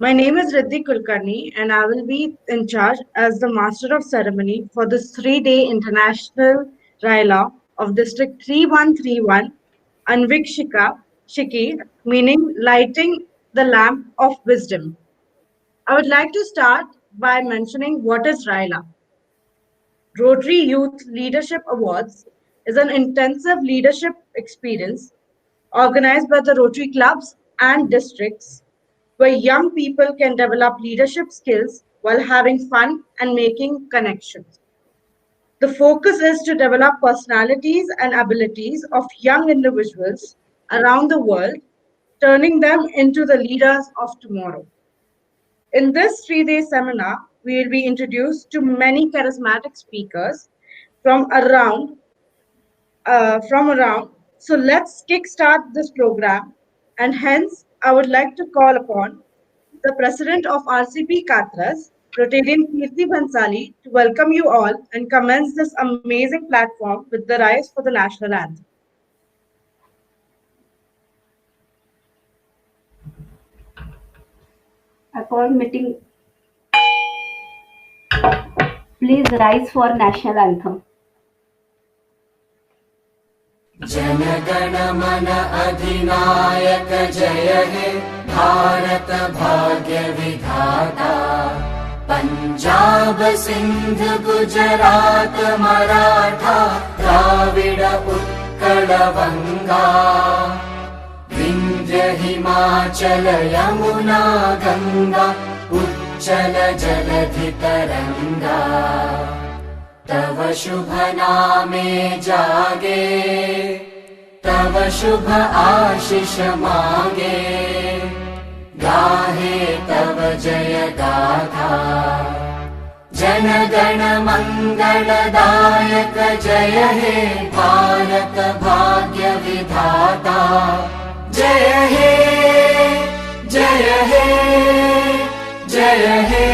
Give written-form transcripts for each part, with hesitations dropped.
My name is Riddhi Kulkarni, and I will be in charge as the Master of Ceremony for this 3-day international RYLA of District 3131, Anvikshika Shiki, meaning lighting the lamp of wisdom. I would like to start by mentioning what is RYLA. Rotary Youth Leadership Awards is an intensive leadership experience organized by the Rotary clubs and districts where young people can develop leadership skills while having fun and making connections. The focus is to develop personalities and abilities of young individuals around the world, turning them into the leaders of tomorrow. In this 3-day seminar, we will be introduced to many charismatic speakers from around. So let's kickstart this program. And hence, I would like to call upon the President of RCP Katras, Rotarian Kirti Bhansali, to welcome you all and commence this amazing platform with the rise for the national anthem. Upon meeting, please rise for national anthem. जनगण मन अधिनायक जय हे भारत भाग्य विधाता पंजाब सिंध गुजरात मराठा द्राविड उत्कल बंगा विंध्य हिमाचल यमुना गंगा उच्चल जलधि तरंगा तव शुभ नामे जागे तव शुभ आशीष मांगे गाहे तव जय गाथा जन गण मंगलदायक जय हे भारत भाग्य विधाता जय हे जय हे जय हे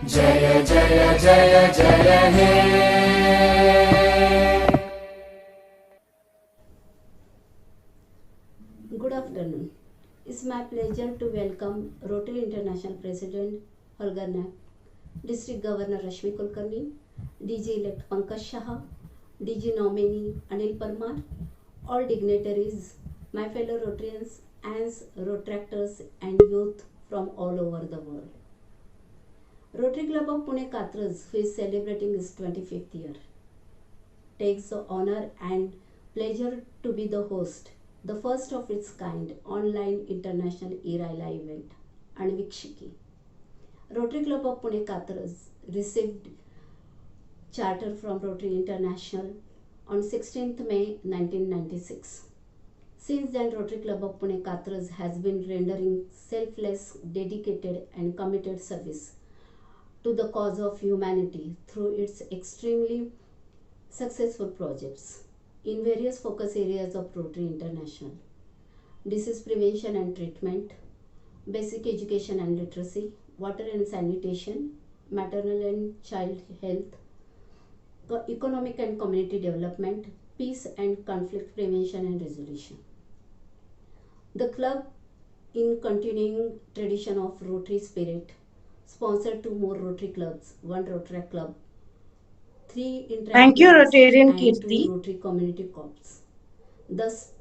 जय जय जय जय हे Good afternoon. It's my pleasure to welcome Rotary International President Holger Nack, District Governor Rashmi Kulkarni, DG-elect Pankaj Shah, DG nominee Anil Parmar, all dignitaries, my fellow Rotarians, ants, Rotractors and youth from all over the world. Rotary Club of Pune Katras, who is celebrating its 25th year, takes the honor and pleasure to be the host, the first of its kind online international RYLA event, Anvikshiki. Rotary Club of Pune Katras received charter from Rotary International on 16th May 1996. Since then, Rotary Club of Pune Katras has been rendering selfless, dedicated and committed service to the cause of humanity through its extremely successful projects in various focus areas of Rotary International: disease prevention and treatment, basic education and literacy, water and sanitation, maternal and child health, economic and community development, peace and conflict prevention and resolution. The club, in continuing tradition of Rotary spirit, sponsored 2 more Rotary clubs, 1 Rotary club, 3 Interact Thank you, clubs Rotarian and 2 Kirti. Rotary community corps, thus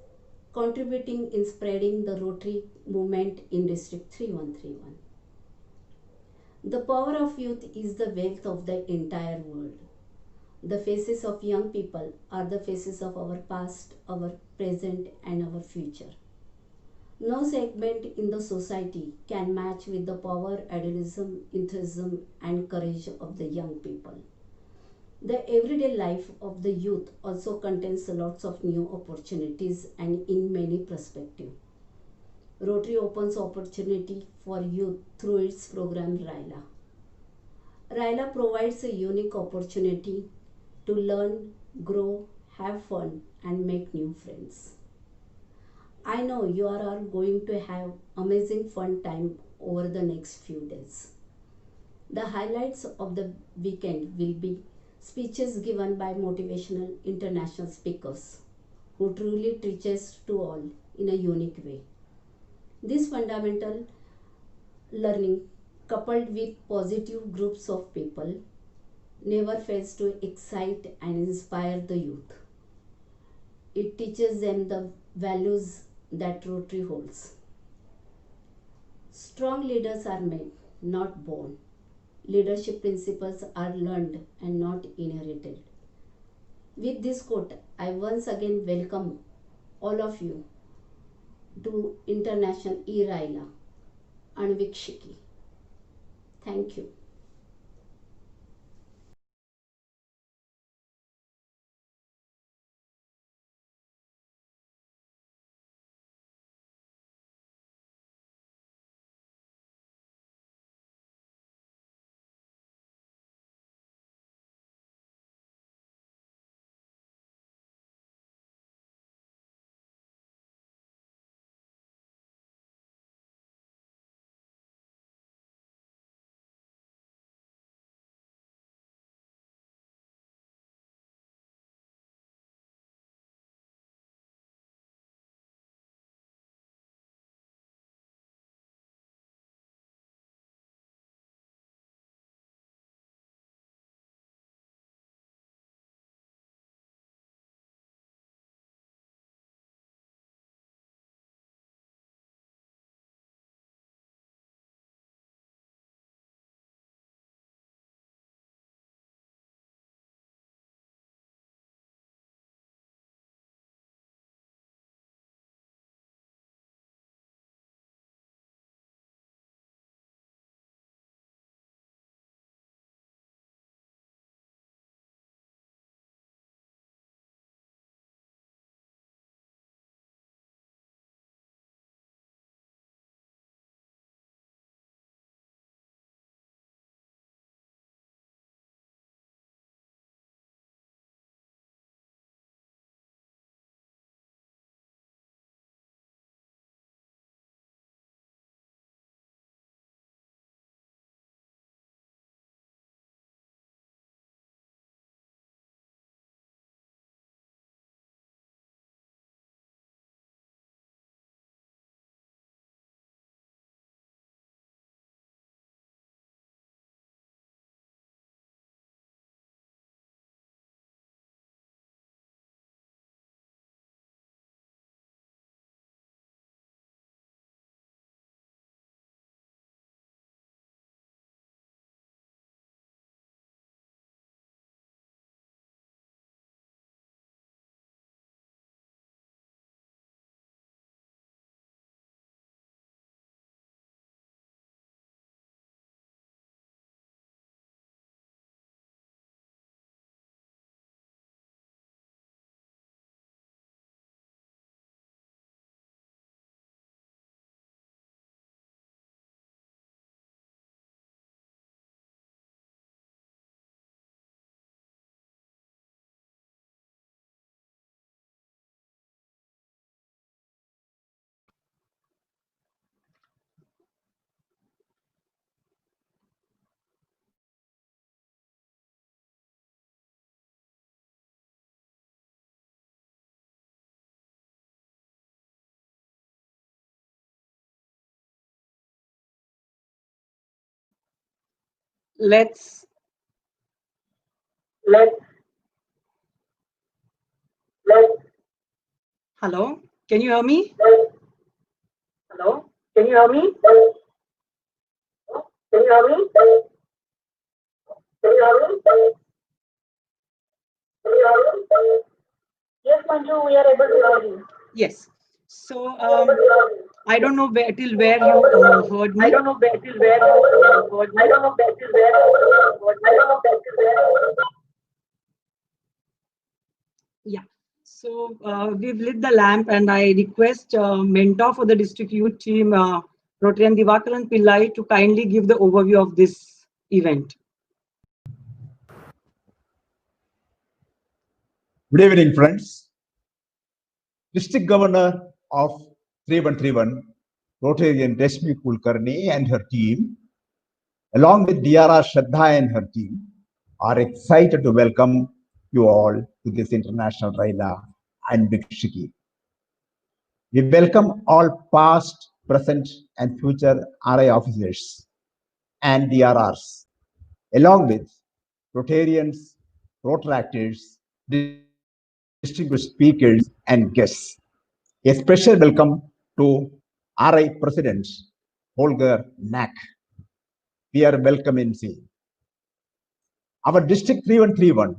contributing in spreading the Rotary movement in District 3131. The power of youth is the wealth of the entire world. The faces of young people are the faces of our past, our present and our future. No segment in the society can match with the power, idealism, enthusiasm and courage of the young people. The everyday life of the youth also contains lots of new opportunities and in many perspectives. Rotary opens opportunity for youth through its program RYLA. RYLA provides a unique opportunity to learn, grow, have fun and make new friends. I know you are all going to have amazing fun time over the next few days. The highlights of the weekend will be speeches given by motivational international speakers who truly teaches to all in a unique way. This fundamental Learning, coupled with positive groups of people, never fails to excite and inspire the youth. It teaches them the values that Rotary holds. Strong leaders are made, not born. Leadership principles are learned and not inherited. With this quote, I once again welcome all of you to International RYLA Anvikshiki. Thank you. Let's let let hello, can you hear me? Hello, can you hear me? Can you hear me? Can you hear me? Can you hear me? Yes, Manju, we are able to hear you. Yes. So I don't know where till where you heard me. I don't know where till where you heard me. I don't know where till where you heard me. I don't know where till where. Yeah. So we've lit the lamp, and I request mentor for the district youth team, Rotarian Divakaran Pillai, to kindly give the overview of this event. Good evening, friends. District Governor of 3131, Rotarian Rashmi Kulkarni and her team, along with DRR Shraddha and her team, are excited to welcome you all to this international RYLA and Bikshiki. We welcome all past present and future RI officers and DRRs, along with Rotarians, Protractors, distinguished speakers, and guests. A special welcome to RI President Holger Knack. We are welcome in C. Our district 3131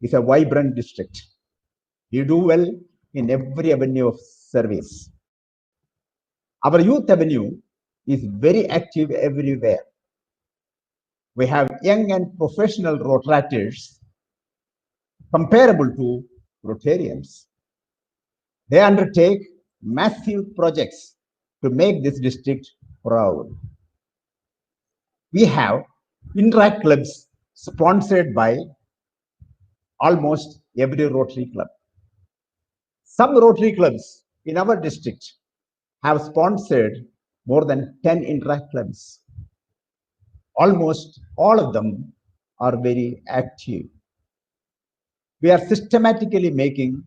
is a vibrant district. We do well in every avenue of service. Our youth avenue is very active everywhere. We have young and professional Rotaractors comparable to Rotarians. They undertake massive projects to make this district proud. We have interact clubs sponsored by almost every Rotary club. Some Rotary clubs in our district have sponsored more than 10 interact clubs. Almost all of them are very active. We are systematically making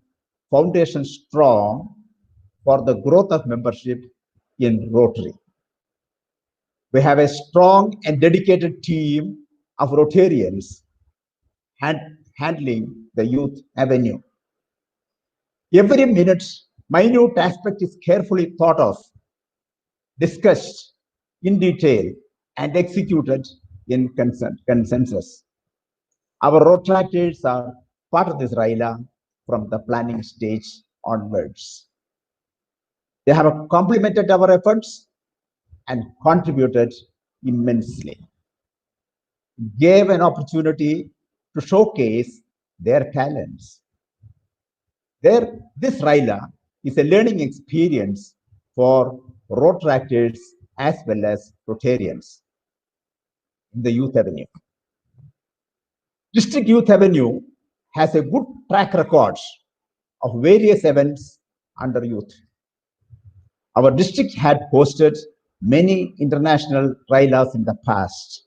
foundation strong for the growth of membership in Rotary. We have a strong and dedicated team of Rotarians handling the youth avenue. Every minute aspect is carefully thought of, discussed in detail, and executed in consensus. Our Rotaractors are part of this RYLA from the planning stage onwards. They have complemented our efforts and contributed immensely. Gave an opportunity to showcase their talents. This RYLA is a learning experience for Rotaractors as well as Rotarians in the Youth Avenue. District Youth Avenue has a good track record of various events under youth. Our district had hosted many international RYLAs in the past.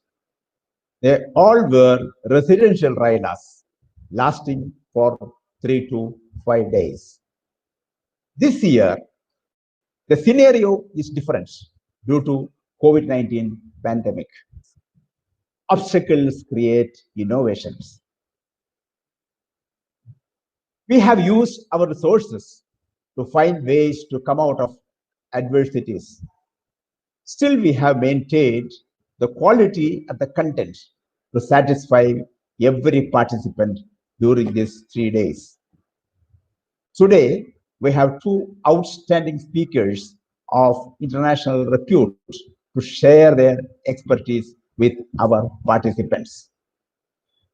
They all were residential RYLAs lasting for 3 to 5 days. This year, the scenario is different due to COVID-19 pandemic. Obstacles create innovations. We have used our resources to find ways to come out of adversities. Still, we have maintained the quality of the content to satisfy every participant during these 3 days. Today, we have 2 outstanding speakers of international repute to share their expertise with our participants.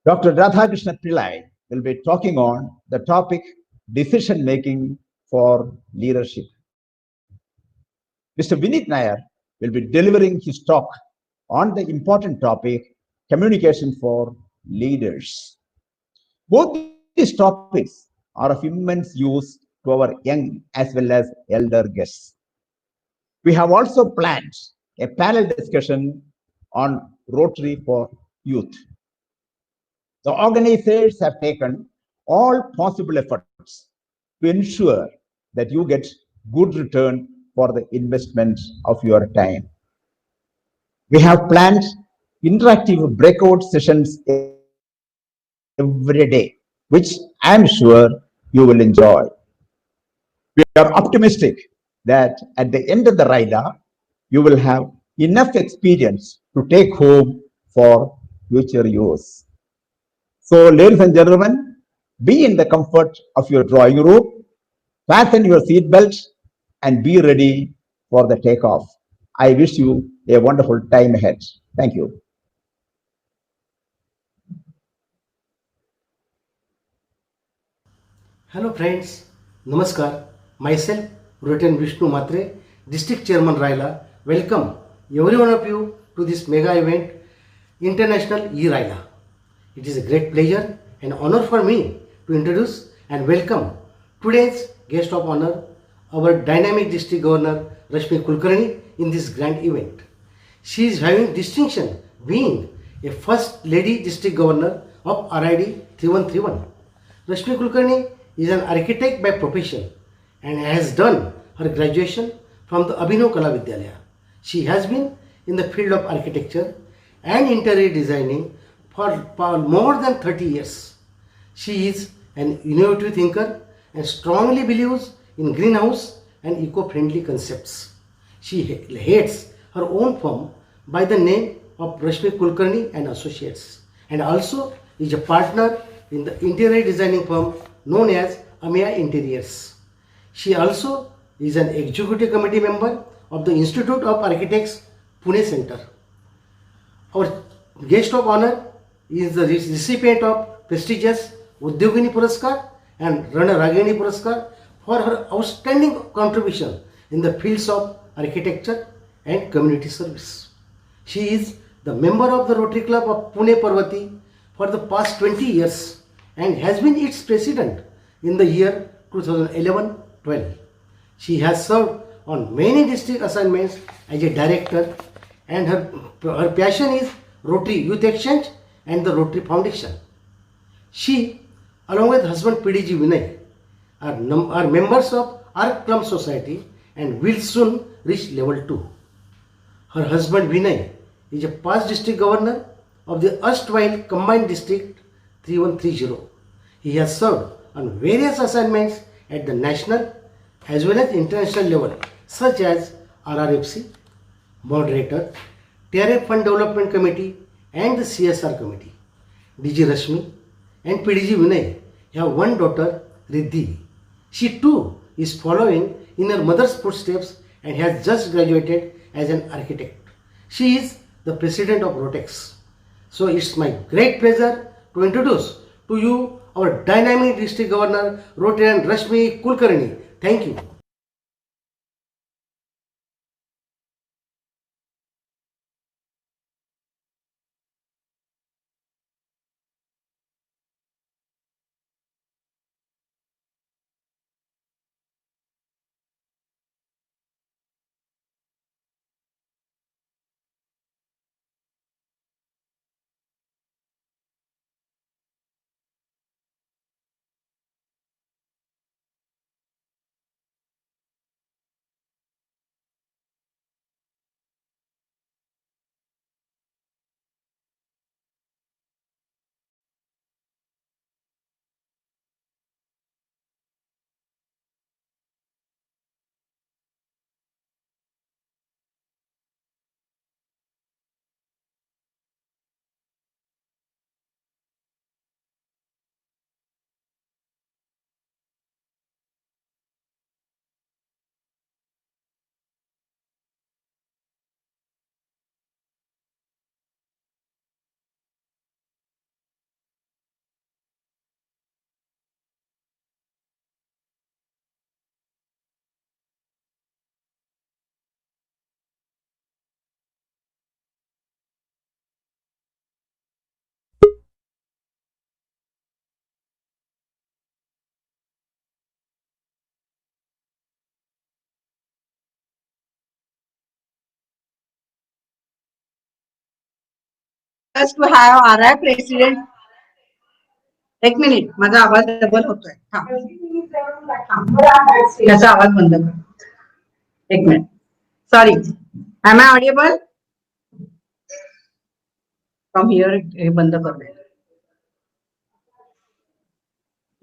Dr. Radhakrishna Pillai will be talking on the topic decision making for leadership. Mr. Vinit Nair will be delivering his talk on the important topic communication for leaders. Both these topics are of immense use to our young as well as elder guests. We have also planned a panel discussion on Rotary for Youth. The organizers have taken all possible efforts to ensure that you get good return for the investment of your time. We have planned interactive breakout sessions every day, which I am sure you will enjoy. We are optimistic that at the end of the RYLA, you will have enough experience to take home for future use. So, ladies and gentlemen, be in the comfort of your drawing room, fasten your seat belt, and be ready for the takeoff. I wish you a wonderful time ahead. Thank you. Hello friends, Namaskar. Myself, Rotarian Vishnu Matre, District Chairman RYLA, welcome every one of you to this mega event, International RYLA. It is a great pleasure and honor for me to introduce and welcome today's guest of honor, our dynamic District Governor Rashmi Kulkarni in this grand event. She is having distinction being a First Lady District Governor of RID 3131. Rashmi Kulkarni is an architect by profession and has done her graduation from the Abhinav Kala Vidyalaya. She has been in the field of architecture and interior designing for more than 30 years. She is an innovative thinker and strongly believes in greenhouse and eco-friendly concepts. She heads her own firm by the name of Rashmi Kulkarni and Associates, and also is a partner in the interior designing firm known as Amia Interiors. She also is an executive committee member of the Institute of Architects Pune Center. Our guest of honor is the recipient of prestigious Udyogini Puraskar and Rana Ragini Puraskar for her outstanding contribution in the fields of architecture and community service. She is the member of the Rotary Club of Pune Parvati for the past 20 years and has been its president in the year 2011-12. She has served on many district assignments as a director, and her passion is Rotary Youth Exchange and the Rotary Foundation. She, along with husband PDG Vinay, are members of Arc Plum Society and will soon reach level 2. Her husband Vinay is a past district governor of the erstwhile combined district 3130. He has served on various assignments at the national as well as international level, such as RRFC, moderator, TRF Fund Development Committee and the CSR Committee. DG Rashmi and PDG Vinay have one daughter, Riddhi. She too is following in her mother's footsteps and has just graduated as an architect. She is the president of Rotex. So it's my great pleasure to introduce to you our dynamic district governor, Rotarian Rashmi Kulkarni. Thank you. Us to have RI president. एक minute माझा आवाज double होतोय. त्याचा आवाज बंद कर. एक minute. Sorry. Am I audible? From here हे बंद कर.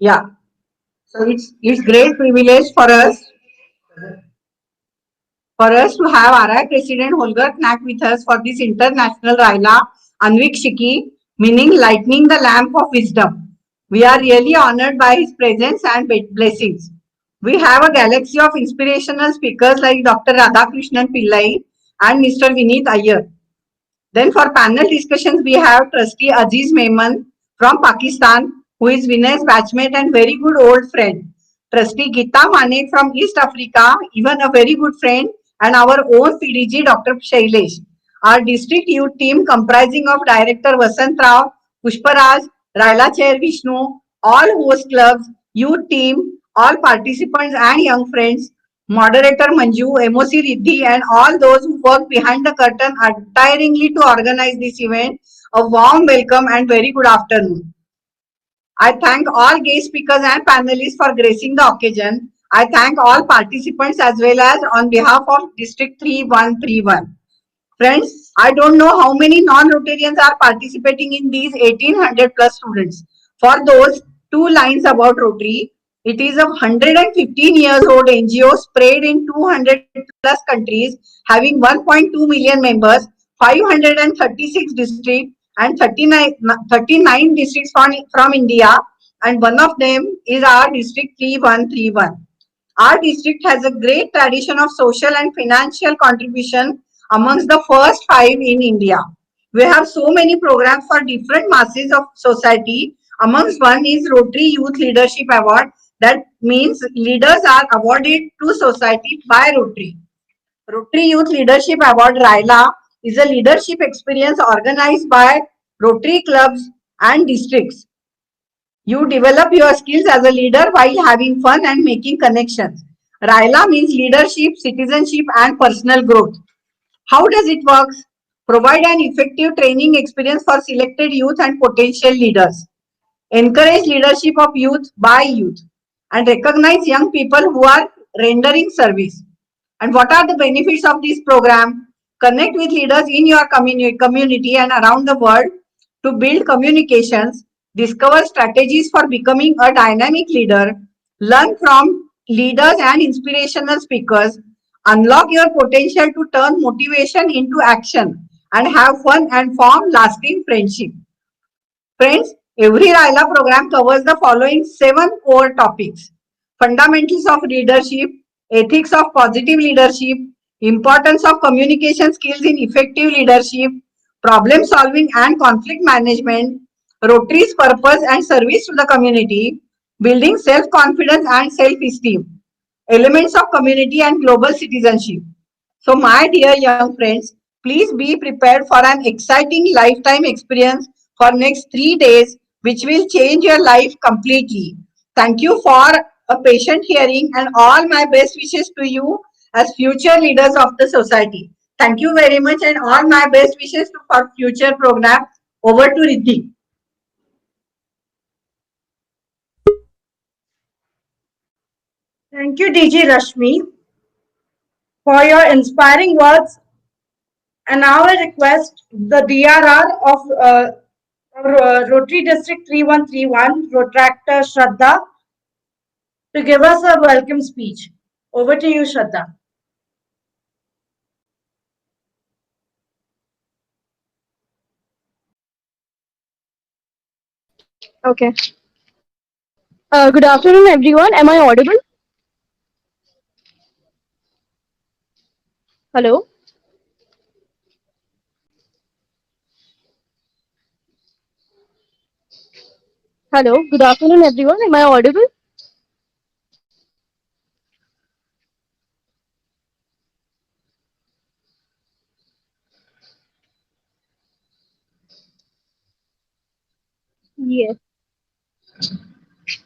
Yeah. So it's great privilege for us to have RI President Holger Knack with us for this international RYLA Anvikshiki, meaning lightening the lamp of wisdom. We are really honored by his presence and blessings. We have a galaxy of inspirational speakers like Dr. Radhakrishnan Pillai and Mr. Vineet Iyer. Then for panel discussions, we have Trustee Aziz Mehman from Pakistan, who is Vinay's batchmate and very good old friend. Trustee Geeta Manek from East Africa, even a very good friend, and our own PDG, Dr. Shailesh. Our district youth team comprising of Director Vasant Rao, Pushparaj, RYLA Chair Vishnu, all host clubs, youth team, all participants and young friends, Moderator Manju, MOC Riddhi, and all those who work behind the curtain untiringly to organize this event, a warm welcome and very good afternoon. I thank all guest speakers and panelists for gracing the occasion. I thank all participants as well as on behalf of District 3131. Friends, I don't know how many non-Rotarians are participating in these 1800 plus students. For those, two lines about Rotary. It is a 115 years old NGO spread in 200 plus countries, having 1.2 million members, 536 districts, and 39 districts from India, and one of them is our district 3131. Our district has a great tradition of social and financial contribution amongst the first five in India. We have so many programs for different masses of society. Amongst one is Rotary Youth Leadership Award. That means leaders are awarded to society by Rotary. Rotary Youth Leadership Award RYLA is a leadership experience organized by Rotary clubs and districts. You develop your skills as a leader while having fun and making connections. RYLA means leadership, citizenship, and personal growth. How does it work? Provide an effective training experience for selected youth and potential leaders. Encourage leadership of youth by youth. And recognize young people who are rendering service. And what are the benefits of this program? Connect with leaders in your community and around the world to build communications, discover strategies for becoming a dynamic leader, learn from leaders and inspirational speakers, unlock your potential to turn motivation into action, and have fun and form lasting friendship. Friends, every RYLA program covers the following 7 core topics: fundamentals of leadership, ethics of positive leadership, importance of communication skills in effective leadership, problem solving and conflict management, Rotary's purpose and service to the community, building self confidence and self esteem, elements of community and global citizenship. So, my dear young friends, please be prepared for an exciting lifetime experience for next 3 days, which will change your life completely. Thank you for a patient hearing and all my best wishes to you as future leaders of the society. Thank you very much and all my best wishes for future program. Over to Riddhi. Thank you, DG Rashmi, for your inspiring words. And now I request the DRR of Rotary District 3131, Rotractor Shraddha, to give us a welcome speech. Over to you, Shraddha. Okay. Good afternoon, everyone. Am I audible? Hello. Hello. Good afternoon, everyone. Am I audible? Yes.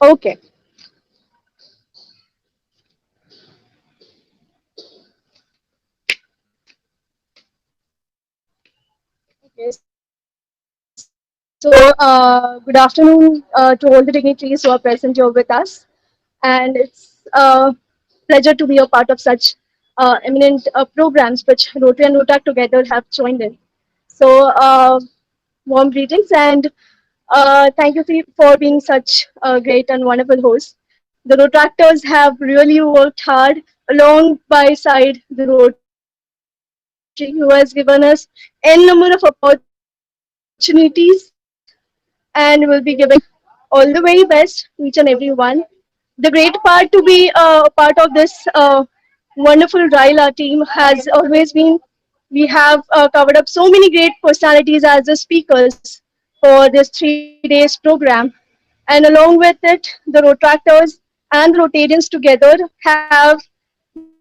Okay. Okay. So, good afternoon to all the dignitaries who are present here with us. And it's a pleasure to be a part of such eminent programs which Rotary and Rotac together have joined in. So, warm greetings and thank you for being such a great and wonderful host. The Rotractors have really worked hard along by side the Rotary, who has given us n number of opportunities and will be giving all the very best to each and every one. The great part to be a part of this wonderful RYLA team has always been we have covered up so many great personalities as the speakers for this 3 days program. And along with it, the Rotractors and the Rotarians together have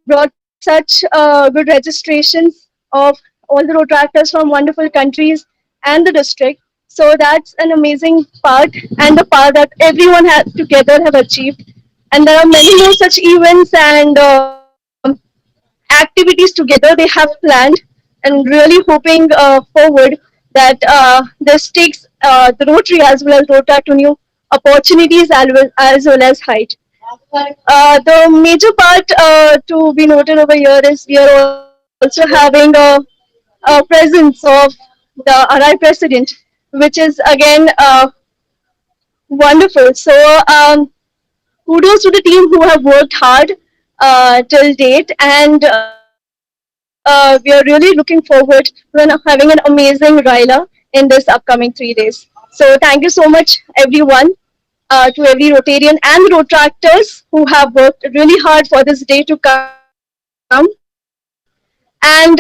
brought such good registrations of all the Rotractors from wonderful countries and the district. So that's an amazing part and the part that everyone together have achieved. And there are many more such events and activities together they have planned, and really hoping forward that this takes the Rotary as well as Rota to new opportunities as well as height. The major part to be noted over here is we are also having a presence of the RI president, which is again wonderful. So kudos to the team who have worked hard till date, and we are really looking forward to having an amazing RYLA in this upcoming 3 days. So thank you so much, everyone, to every Rotarian and Rotractors who have worked really hard for this day to come. And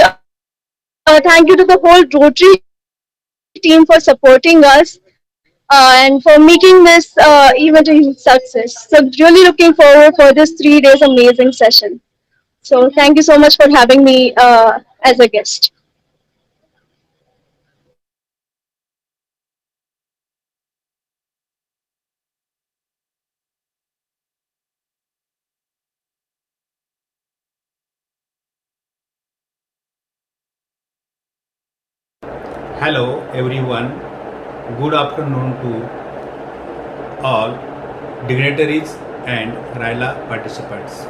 thank you to the whole Rotary team for supporting us and for making this event a huge success. So really looking forward for this 3 days amazing session. So thank you so much for having me as a guest. Hello everyone, good afternoon to all dignitaries and RYLA participants.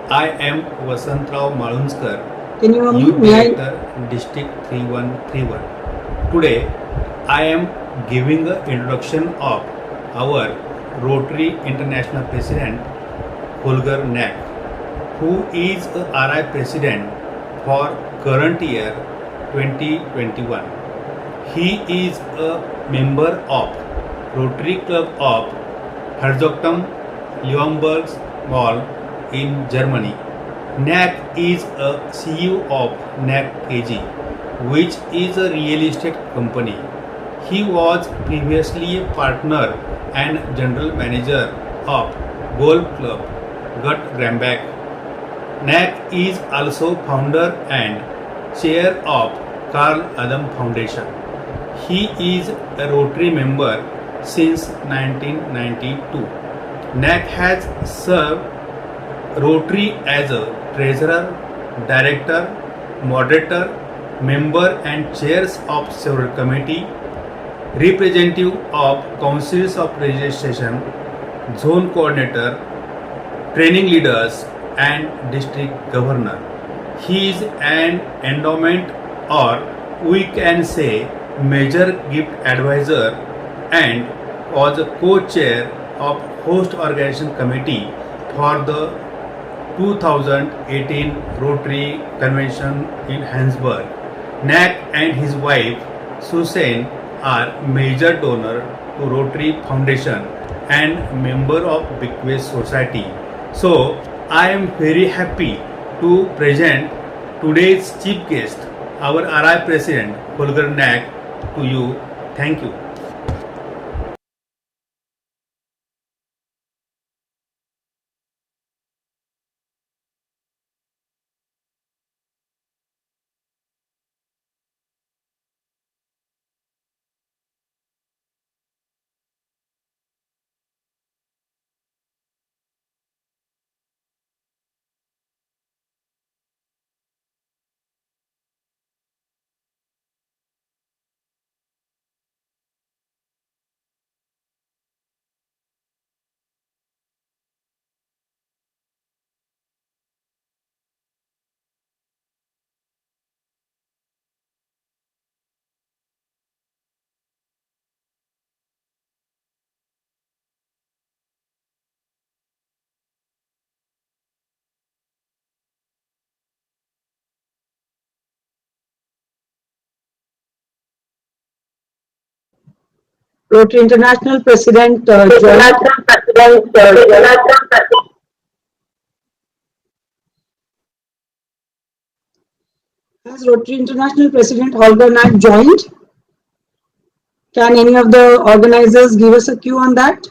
I am Vasantrao Malunskar, Youth Director, District 3131. Today I am giving the introduction of our Rotary International President Holger Nack, who is a RI President for current year 2021. He is a member of Rotary Club of Herzogtum Leonberg Mall in Germany. NAC is a CEO of NAC AG, which is a real estate company. He was previously a partner and general manager of Golf Club Gut Grambach. NAC is also founder and chair of Carl Adam Foundation. He is a Rotary member since 1992. NAC has served Rotary as a treasurer, director, moderator, member and chairs of several committees, representative of councils of registration, zone coordinator, training leaders and district governor. He is an endowment, or we can say major gift advisor, and was a co-chair of host organization committee for the 2018 Rotary Convention in Hansburg. Nack and his wife Susan are major donor to Rotary Foundation and member of Bequest Society. So I am very happy to present today's chief guest, our RI President Holger Nack, to you. Thank you. Rotary International President has Rotary International President Holger Nack joined? Can any of the organizers give us a cue on that?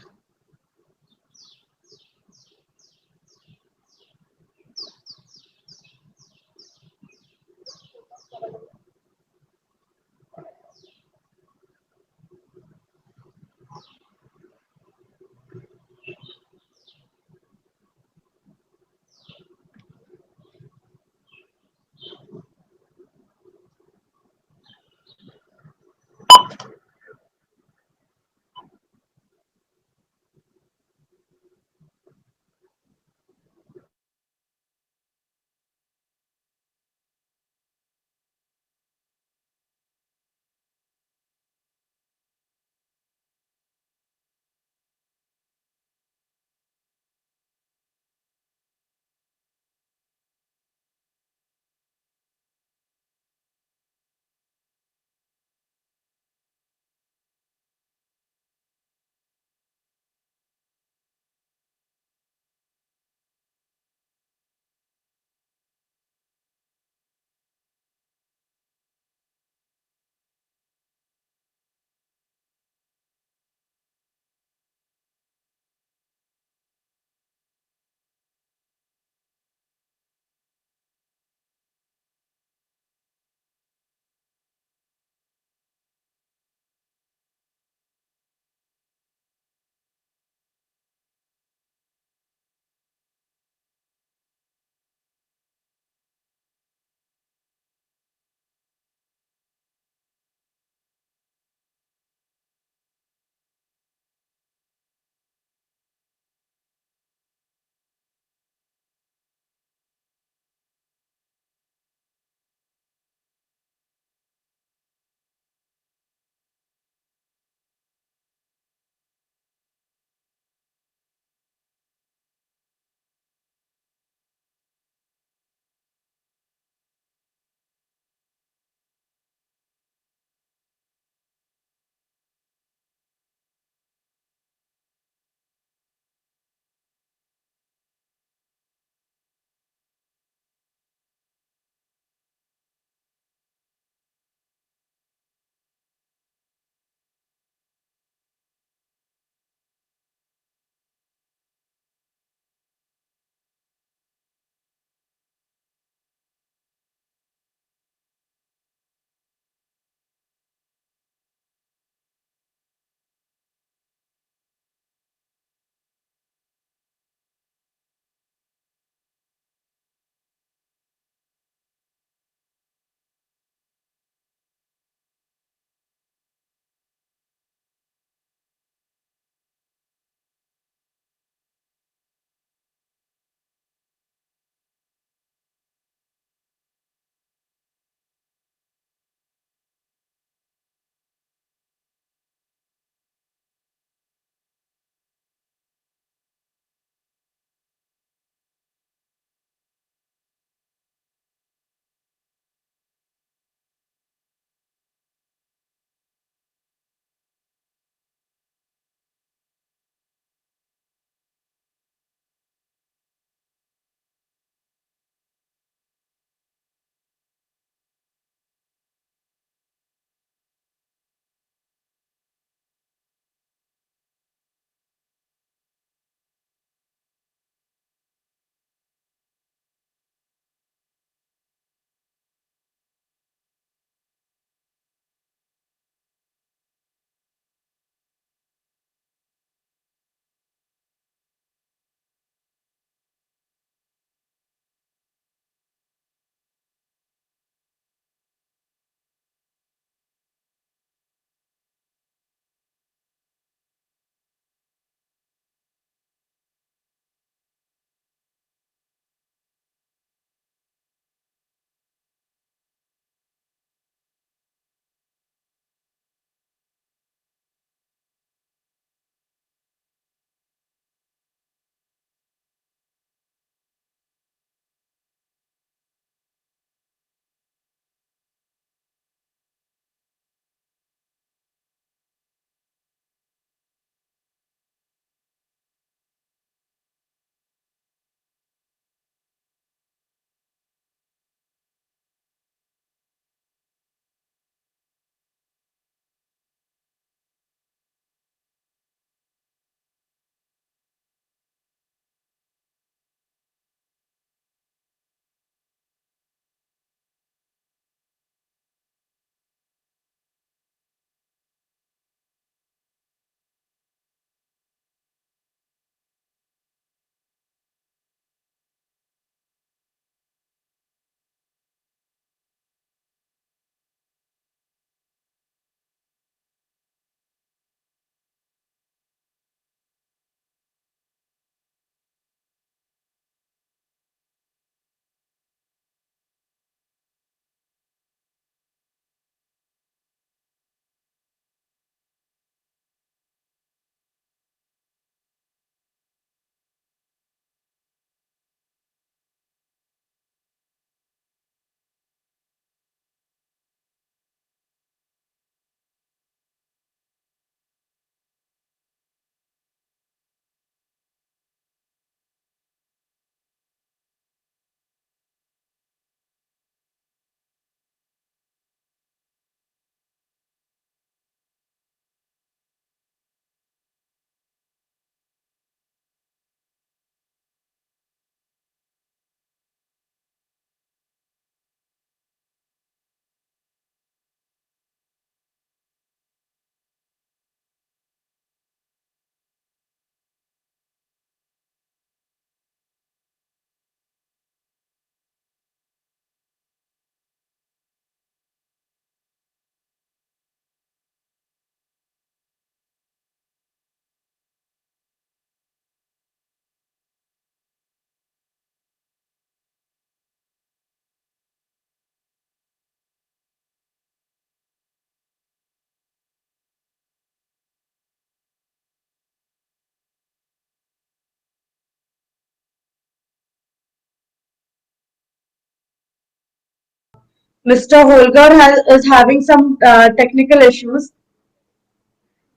Mr. Holger is having some technical issues.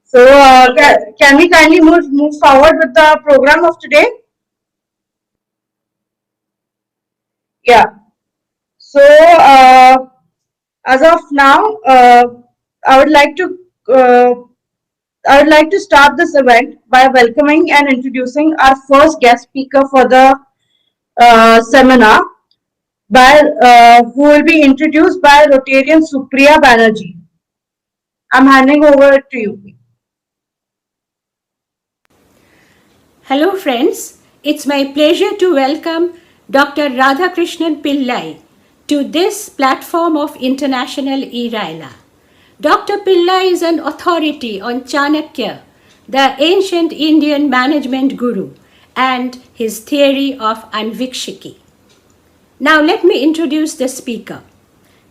So, can we kindly move forward with the program of today? Yeah. So, as of now, I would like to uh, I would like to start this event by welcoming and introducing our first guest speaker for the seminar, who will be introduced by Rotarian Supriya Banerjee. I'm handing over to you. Hello friends, it's my pleasure to welcome Dr. Radhakrishnan Pillai to this platform of International RYLA. Dr. Pillai is an authority on Chanakya, the ancient Indian management guru, and his theory of Anvikshiki. Now let me introduce the speaker.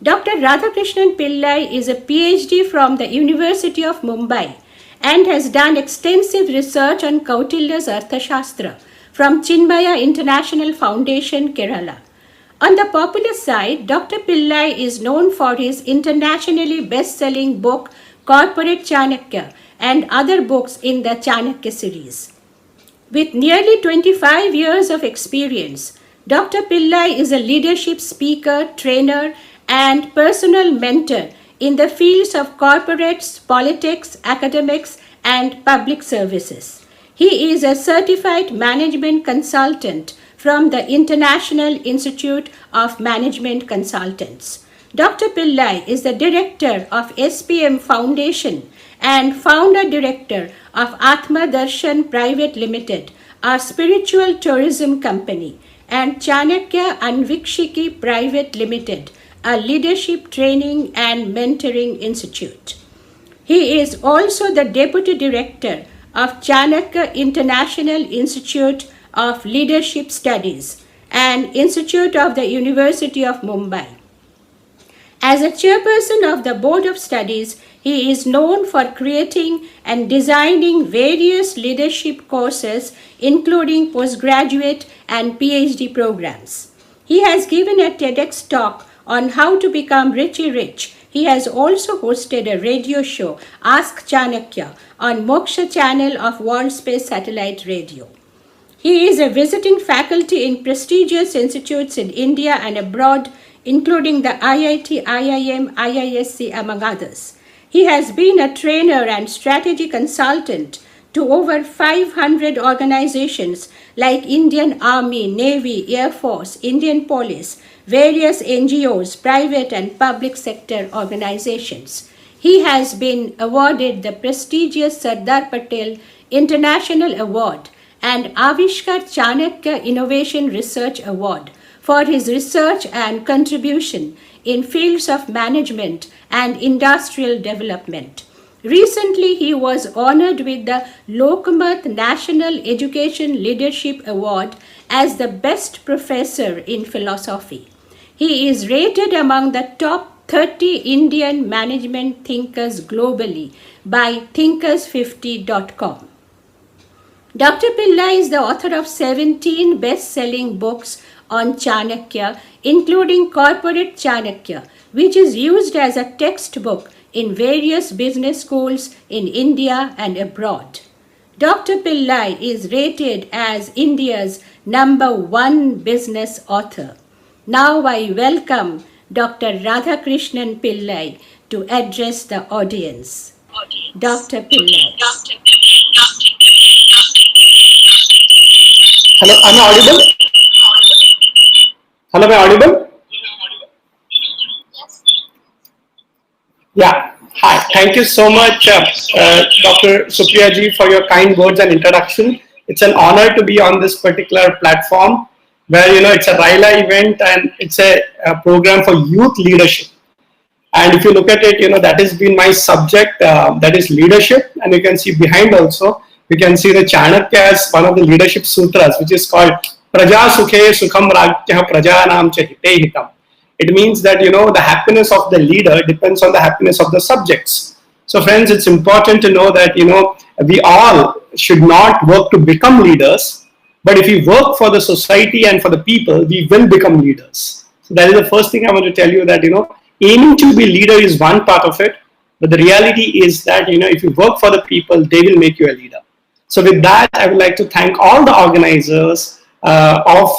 Dr. Radhakrishnan Pillai is a PhD from the University of Mumbai and has done extensive research on Kautilya's Arthashastra from Chinmaya International Foundation, Kerala. On the popular side, Dr. Pillai is known for his internationally best-selling book Corporate Chanakya and other books in the Chanakya series. With nearly 25 years of experience, Dr. Pillai is a leadership speaker, trainer, and personal mentor in the fields of corporates, politics, academics, and public services. He is a certified management consultant from the International Institute of Management Consultants. Dr. Pillai is the director of SPM Foundation and founder director of Atma Darshan Private Limited, a spiritual tourism company, and Chanakya Anvikshiki Private Limited, a leadership training and mentoring institute. He is also the deputy director of Chanakya International Institute of Leadership Studies and Institute of the University of Mumbai. As a chairperson of the Board of Studies, he is known for creating and designing various leadership courses, including postgraduate and PhD programs. He has given a TEDx talk on how to become rich. He has also hosted a radio show, Ask Chanakya, on Moksha channel of World Space Satellite Radio. He is a visiting faculty in prestigious institutes in India and abroad, including the IIT, IIM, IISc, among others. He has been a trainer and strategy consultant to over 500 organizations like Indian Army, Navy, Air Force, Indian Police, various NGOs, private and public sector organizations. He has been awarded the prestigious Sardar Patel International Award and Avishkar Chanakya Innovation Research Award for his research and contribution in fields of management and industrial development. Recently, he was honored with the Lokmat National Education Leadership Award as the best professor in philosophy. He is rated among the top 30 Indian management thinkers globally by Thinkers50.com. Dr. Pillai is the author of 17 best-selling books on Chanakya, including Corporate Chanakya, which is used as a textbook in various business schools in India and abroad. Dr. Pillai is rated as India's #1 business author. Now I welcome Dr. Radhakrishnan Pillai to address the audience. Dr. Pillai. Hello, am I audible? Hello, am I audible? Yeah. Hi. Thank you so much, Dr. Supriya ji, for your kind words and introduction. It's an honor to be on this particular platform where, it's a RYLA event and it's a program for youth leadership. And if you look at it, that has been my subject, that is leadership. And you can see behind also, we can see the Chanakya as one of the leadership sutras, which is called Praja Sukhe Sukham Rajya Prajanam Chahite Hitam. It means that, the happiness of the leader depends on the happiness of the subjects. So friends, it's important to know that, we all should not work to become leaders, but if we work for the society and for the people, we will become leaders. So that is the first thing I want to tell you, that, Aiming to be leader is one part of it, but the reality is that, if you work for the people, they will make you a leader. So with that, I would like to thank all the organizers of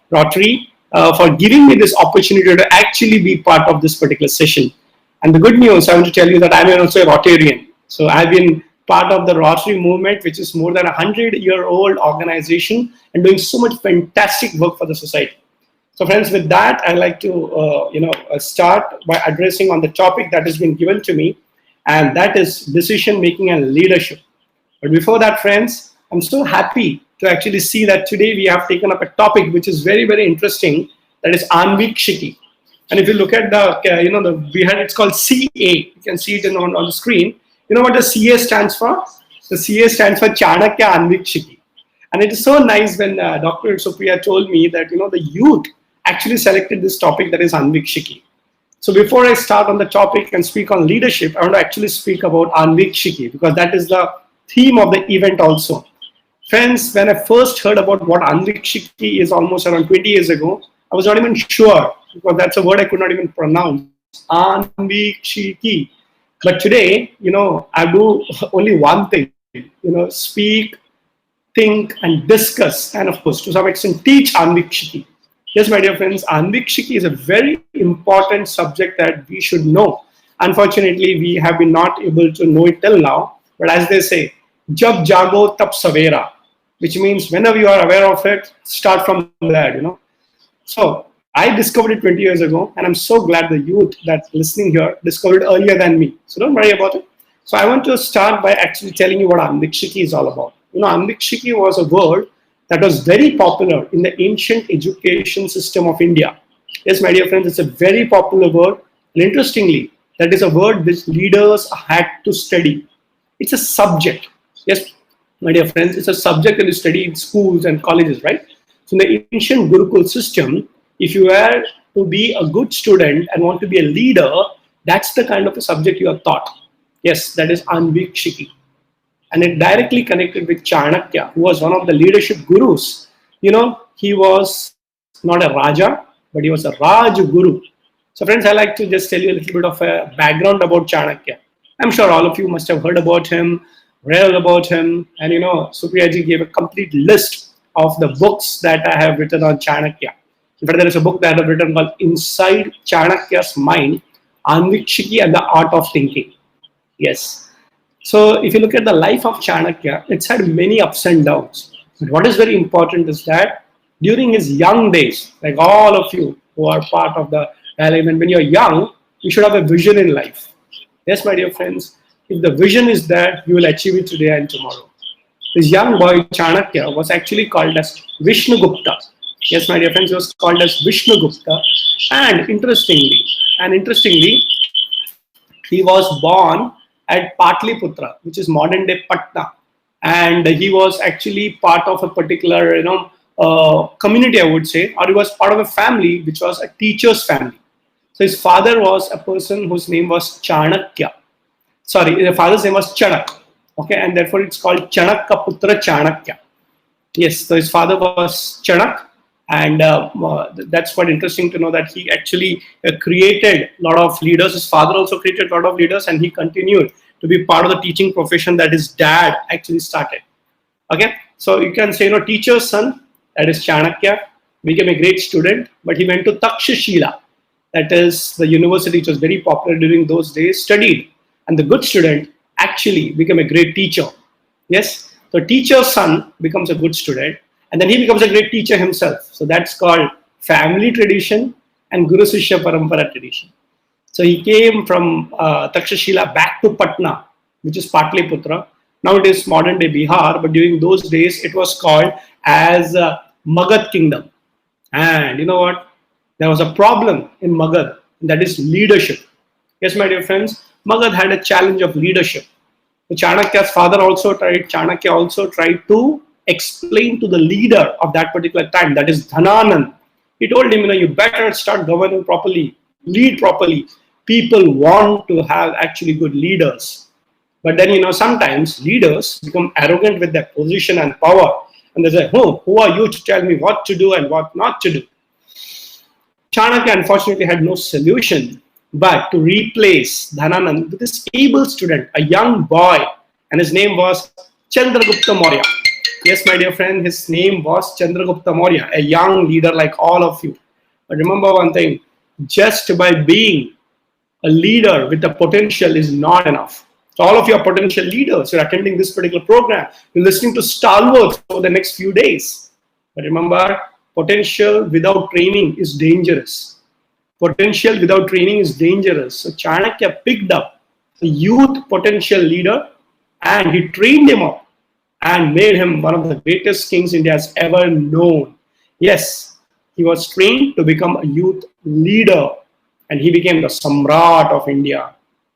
Rotary for giving me this opportunity to actually be part of this particular session. And the good news, I want to tell you that I'm also a Rotarian. So I've been part of the Rotary movement, which is more than 100-year-old organization and doing so much fantastic work for the society. So friends, with that, I'd like to start by addressing on the topic that has been given to me, and that is decision making and leadership. But before that, friends, I'm so happy to actually see that today we have taken up a topic which is very, very interesting. That is Anvikshiki. And if you look at it's called CA. You can see it on the screen. You know what the CA stands for? The CA stands for Chanakya Anvikshiki. And it is so nice when Dr. Supriya told me that, the youth actually selected this topic, that is Anvikshiki. So before I start on the topic and speak on leadership, I want to actually speak about Anvikshiki because that is the theme of the event also. Friends, when I first heard about what Anvikshiki is almost around 20 years ago, I was not even sure because that's a word I could not even pronounce. Anvikshiki. But today, I do only one thing, speak, think, and discuss, and of course, to some extent, teach Anvikshiki. Yes, my dear friends, Anvikshiki is a very important subject that we should know. Unfortunately, we have been not able to know it till now. But as they say, Jab jago tab savera, which means whenever you are aware of it, start from there, So I discovered it 20 years ago, and I'm so glad the youth that's listening here discovered it earlier than me. So don't worry about it. So I want to start by actually telling you what Anvikshiki is all about. Anvikshiki was a word that was very popular in the ancient education system of India. Yes, my dear friends, it's a very popular word. And interestingly, that is a word which leaders had to study. It's a subject. Yes, my dear friends, it's a subject that is studied in schools and colleges, right? So in the ancient Gurukul system, if you were to be a good student and want to be a leader, that's the kind of a subject you are taught. Yes, that is Anvikshiki. And it directly connected with Chanakya, who was one of the leadership gurus. He was not a Raja, but he was a Raj Guru. So friends, I like to just tell you a little bit of a background about Chanakya. I'm sure all of you must have heard about him, read about him, and Supriyaji gave a complete list of the books that I have written on Chanakya. In fact, there is a book that I have written called Inside Chanakya's Mind, Anvikshiki and the Art of Thinking. Yes. So if you look at the life of Chanakya, it's had many ups and downs. But what is very important is that during his young days, like all of you who are part of the element, when you're young, you should have a vision in life. Yes, my dear friends, if the vision is there, you will achieve it today and tomorrow. This young boy, Chanakya, was actually called as Vishnugupta. Yes, my dear friends, he was called as Vishnugupta. And interestingly, he was born at Patliputra, which is modern day Patna. And he was actually part of a particular, community, I would say, or he was part of a family which was a teacher's family. So his father was a person whose name was Chanakya. Sorry, the father's name was Chanak. Okay, and therefore it's called Chanakya Putra Chanakya. Yes, so his father was Chanak, and that's quite interesting to know that he actually created a lot of leaders. His father also created a lot of leaders, and he continued to be part of the teaching profession that his dad actually started. Okay, so you can say, teacher's son, that is Chanakya, became a great student, but he went to Takshashila, that is the university which was very popular during those days, studied, and the good student actually became a great teacher. Yes, so teacher's son becomes a good student, and then he becomes a great teacher himself. So that's called family tradition and Guru Sishya Parampara tradition. So he came from Takshashila back to Patna, which is Patliputra. Now it is modern day Bihar, but during those days it was called as Magad Kingdom. And you know what? There was a problem in Magad, and that is leadership. Yes, my dear friends, Magad had a challenge of leadership. So Chanakya's father also tried, Chanakya also tried to explain to the leader of that particular time, that is Dhananand. He told him, you better start governing properly, lead properly. People want to have actually good leaders. But then, sometimes leaders become arrogant with their position and power. And they say, who are you to tell me what to do and what not to do? Chanakya unfortunately had no solution. but to replace Dhananand with this able student, a young boy, and his name was Chandragupta Maurya. Yes, my dear friend, his name was Chandragupta Maurya, a young leader like all of you. But remember one thing, just by being a leader with the potential is not enough. So all of your potential leaders, you're attending this particular program, you're listening to stalwarts over the next few days. But remember, potential without training is dangerous. Potential without training is dangerous. So Chanakya picked up a youth potential leader and he trained him up and made him one of the greatest kings India has ever known. Yes, he was trained to become a youth leader and he became the Samrat of India.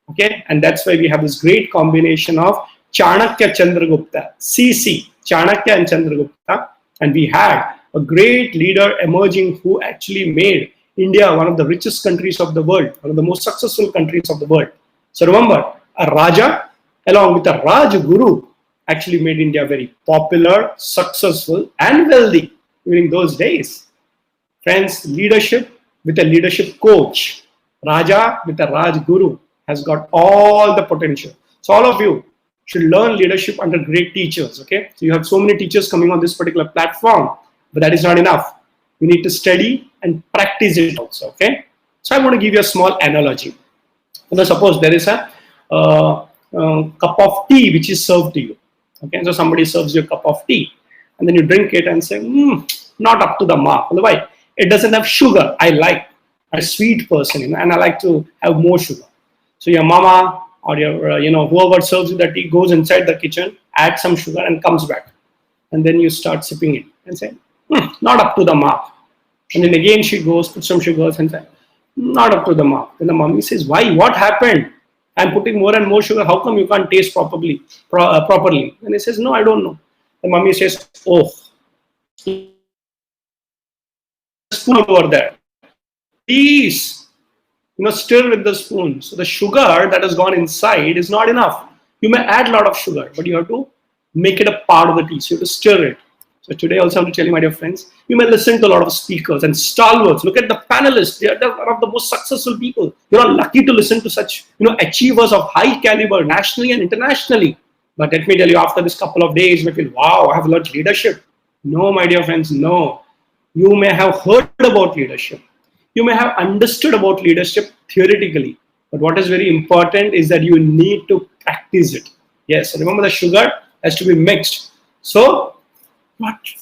Okay, and that's why we have this great combination of Chanakya Chandragupta, CC, Chanakya and Chandragupta, and we had a great leader emerging who actually made India one of the richest countries of the world, one of the most successful countries of the world. So remember, a Raja along with a Raj Guru actually made India very popular, successful, and wealthy during those days. Friends, leadership with a leadership coach, Raja with a Raj Guru has got all the potential. So all of you should learn leadership under great teachers. Okay, so you have so many teachers coming on this particular platform, but that is not enough. You need to study and practice it also. Okay, so I want to give you a small analogy. Suppose there is a cup of tea which is served to you. Okay, so somebody serves you a cup of tea, and then you drink it and say, not up to the mark. Why? It doesn't have sugar. I like a sweet person, and I like to have more sugar. So your mama or your whoever serves you the tea goes inside the kitchen, adds some sugar, and comes back, and then you start sipping it and say, not up to the mark. And then again she goes, put some sugars and say, not up to the mark. Then the mommy says, why? What happened? I'm putting more and more sugar. How come you can't taste properly? And he says, no, I don't know. The mommy says, oh, spoon over there. Please, stir with the spoon. So the sugar that has gone inside is not enough. You may add a lot of sugar, but you have to make it a part of the tea. So you have to stir it. So today also I want to tell you, my dear friends, you may listen to a lot of speakers and stalwarts. Look at the panelists. They are one of the most successful people. You are lucky to listen to such, achievers of high caliber, nationally and internationally. But let me tell you, after this couple of days, you may feel, wow, I have learned leadership. No, my dear friends, no. You may have heard about leadership. You may have understood about leadership theoretically. But what is very important is that you need to practice it. Yes, remember the sugar has to be mixed. So,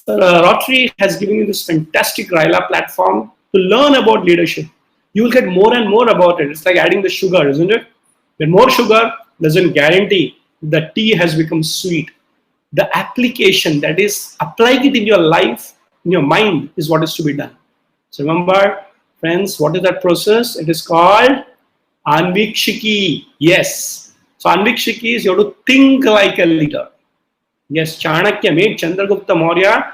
Rotary has given you this fantastic RYLA platform to learn about leadership. You will get more and more about it. It's like adding the sugar, isn't it? When more sugar doesn't guarantee the tea has become sweet. The application, that is applying it in your life, in your mind, is what is to be done. So remember, friends, what is that process? It is called Anvikshiki. Yes. So Anvikshiki is you have to think like a leader. Yes, Chanakya made Chandragupta Maurya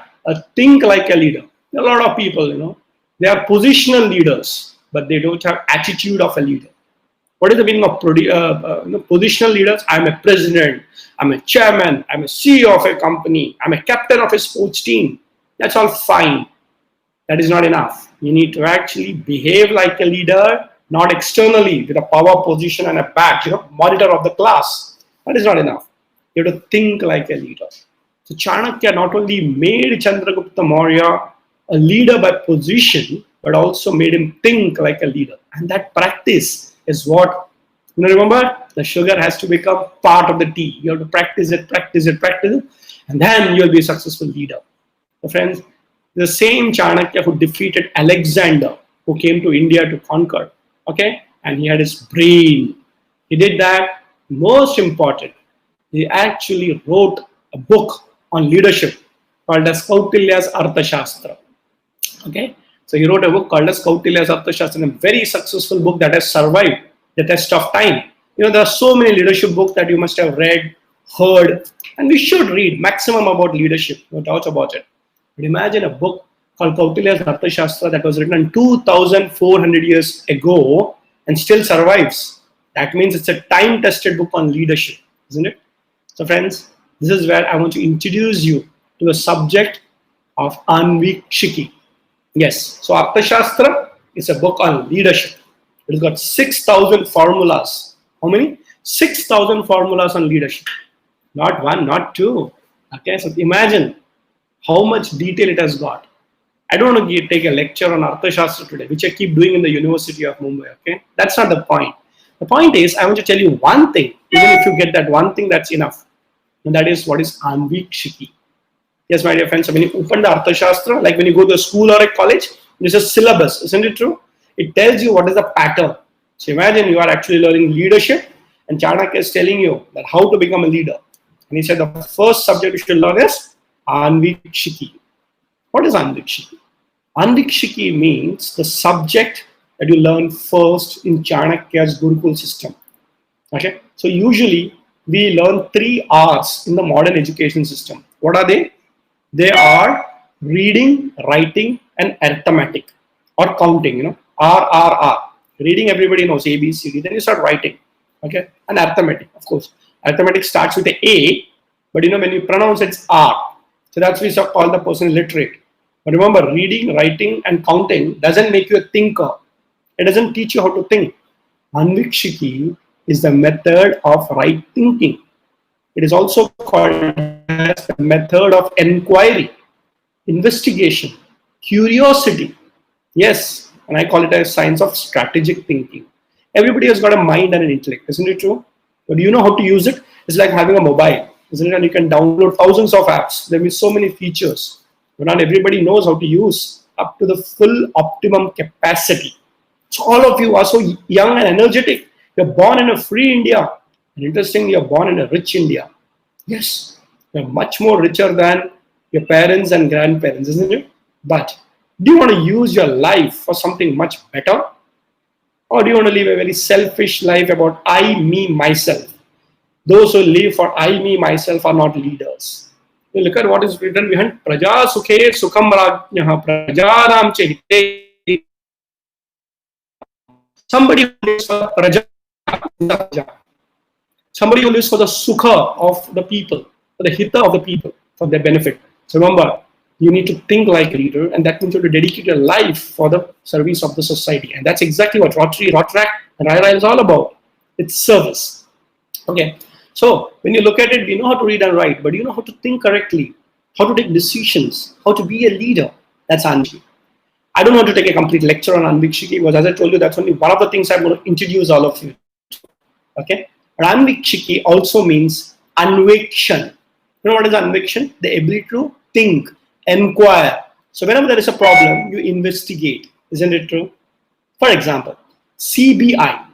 think like a leader. A lot of people, they are positional leaders, but they don't have attitude of a leader. What is the meaning of positional leaders? I'm a president, I'm a chairman, I'm a CEO of a company, I'm a captain of a sports team. That's all fine. That is not enough. You need to actually behave like a leader, not externally with a power position and a badge, monitor of the class. That is not enough. You have to think like a leader. So Chanakya not only made Chandragupta Maurya a leader by position, but also made him think like a leader. And that practice is what, remember, the sugar has to become part of the tea. You have to practice it, and then you'll be a successful leader. So friends, the same Chanakya who defeated Alexander, who came to India to conquer, okay, and he had his brain. He did that. Most important, he actually wrote a book on leadership called as Kautilya's Arthashastra. Okay, so he wrote a book called as Kautilya's Arthashastra, a very successful book that has survived the test of time. There are so many leadership books that you must have read, heard, and we should read maximum about leadership, no doubt about it. But imagine a book called Kautilya's Arthashastra that was written 2,400 years ago and still survives. That means it's a time-tested book on leadership, isn't it? So friends, this is where I want to introduce you to the subject of Anvikshiki. Yes, so Arthashastra is a book on leadership. It's got 6,000 formulas. How many? 6,000 formulas on leadership. Not one, not two. Okay, so imagine how much detail it has got. I don't want to take a lecture on Arthashastra today, which I keep doing in the University of Mumbai. Okay, that's not the point. The point is, I want to tell you one thing. Even if you get that one thing, that's enough. And that is what is Anvikshiki. Yes, my dear friends, when you open the Arthashastra, like when you go to a school or a college, there's a syllabus, isn't it true? It tells you what is the pattern. So imagine you are actually learning leadership, and Chanakya is telling you that how to become a leader. And he said the first subject you should learn is Anvikshiki. What is Anvikshiki? Anvikshiki means the subject that you learn first in Chanakya's Gurukul system. Okay, so usually we learn 3 R's in the modern education system. What are they? They are reading, writing, and arithmetic or counting. R. Reading, everybody knows A, B, C, D. Then you start writing. Okay, and arithmetic, of course. Arithmetic starts with A, but when you pronounce it's R. So that's why we call the person literate. But remember, reading, writing, and counting doesn't make you a thinker. It doesn't teach you how to think. Anvikshiki is the method of right thinking. It is also called as the method of inquiry, investigation, curiosity. Yes, and I call it a science of strategic thinking. Everybody has got a mind and an intellect, isn't it true? But do you know how to use it? It's like having a mobile, isn't it? And you can download thousands of apps. There will be so many features. But not everybody knows how to use up to the full optimum capacity. So all of you are so young and energetic. You're born in a free India. And interestingly, you're born in a rich India. Yes, you're much more richer than your parents and grandparents, isn't it? But do you want to use your life for something much better? Or do you want to live a very selfish life about I, me, myself? Those who live for I, me, myself are not leaders. You look at what is written behind Praja Sukhe Sukham Rajyaha Prajaram Chehite. Somebody who lives for Praja. Somebody who lives for the Sukha of the people, for the Hita of the people, for their benefit. So remember, you need to think like a leader, and that means you have to dedicate your life for the service of the society. And that's exactly what Rotary, Rotaract, and RYLA is all about. It's service. Okay. So when you look at it, we know how to read and write, but you know how to think correctly, how to take decisions, how to be a leader. That's Anvikshiki. I don't want to take a complete lecture on Anvikshiki because, as I told you, that's only one of the things I'm going to introduce all of you to. Okay. But Anvikshiki also means Anvekshan. You know what is Anvekshan? The ability to think, inquire. So whenever there is a problem, you investigate. Isn't it true? For example, CBI,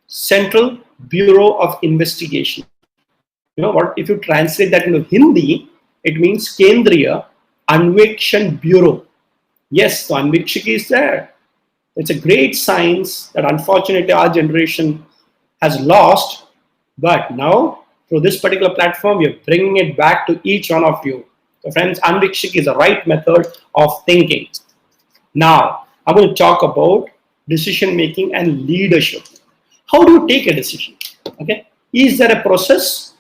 Central Bureau of Investigation. You know what? If you translate that into Hindi, it means Kendriya Anvekshan Bureau. Yes, the Anvikshiki is there. It's a great science that unfortunately our generation has lost. But now, through this particular platform, we are bringing it back to each one of you. So friends, Anvikshiki is the right method of thinking. Now, I'm going to talk about decision making and leadership. How do you take a decision? Okay, is there a process?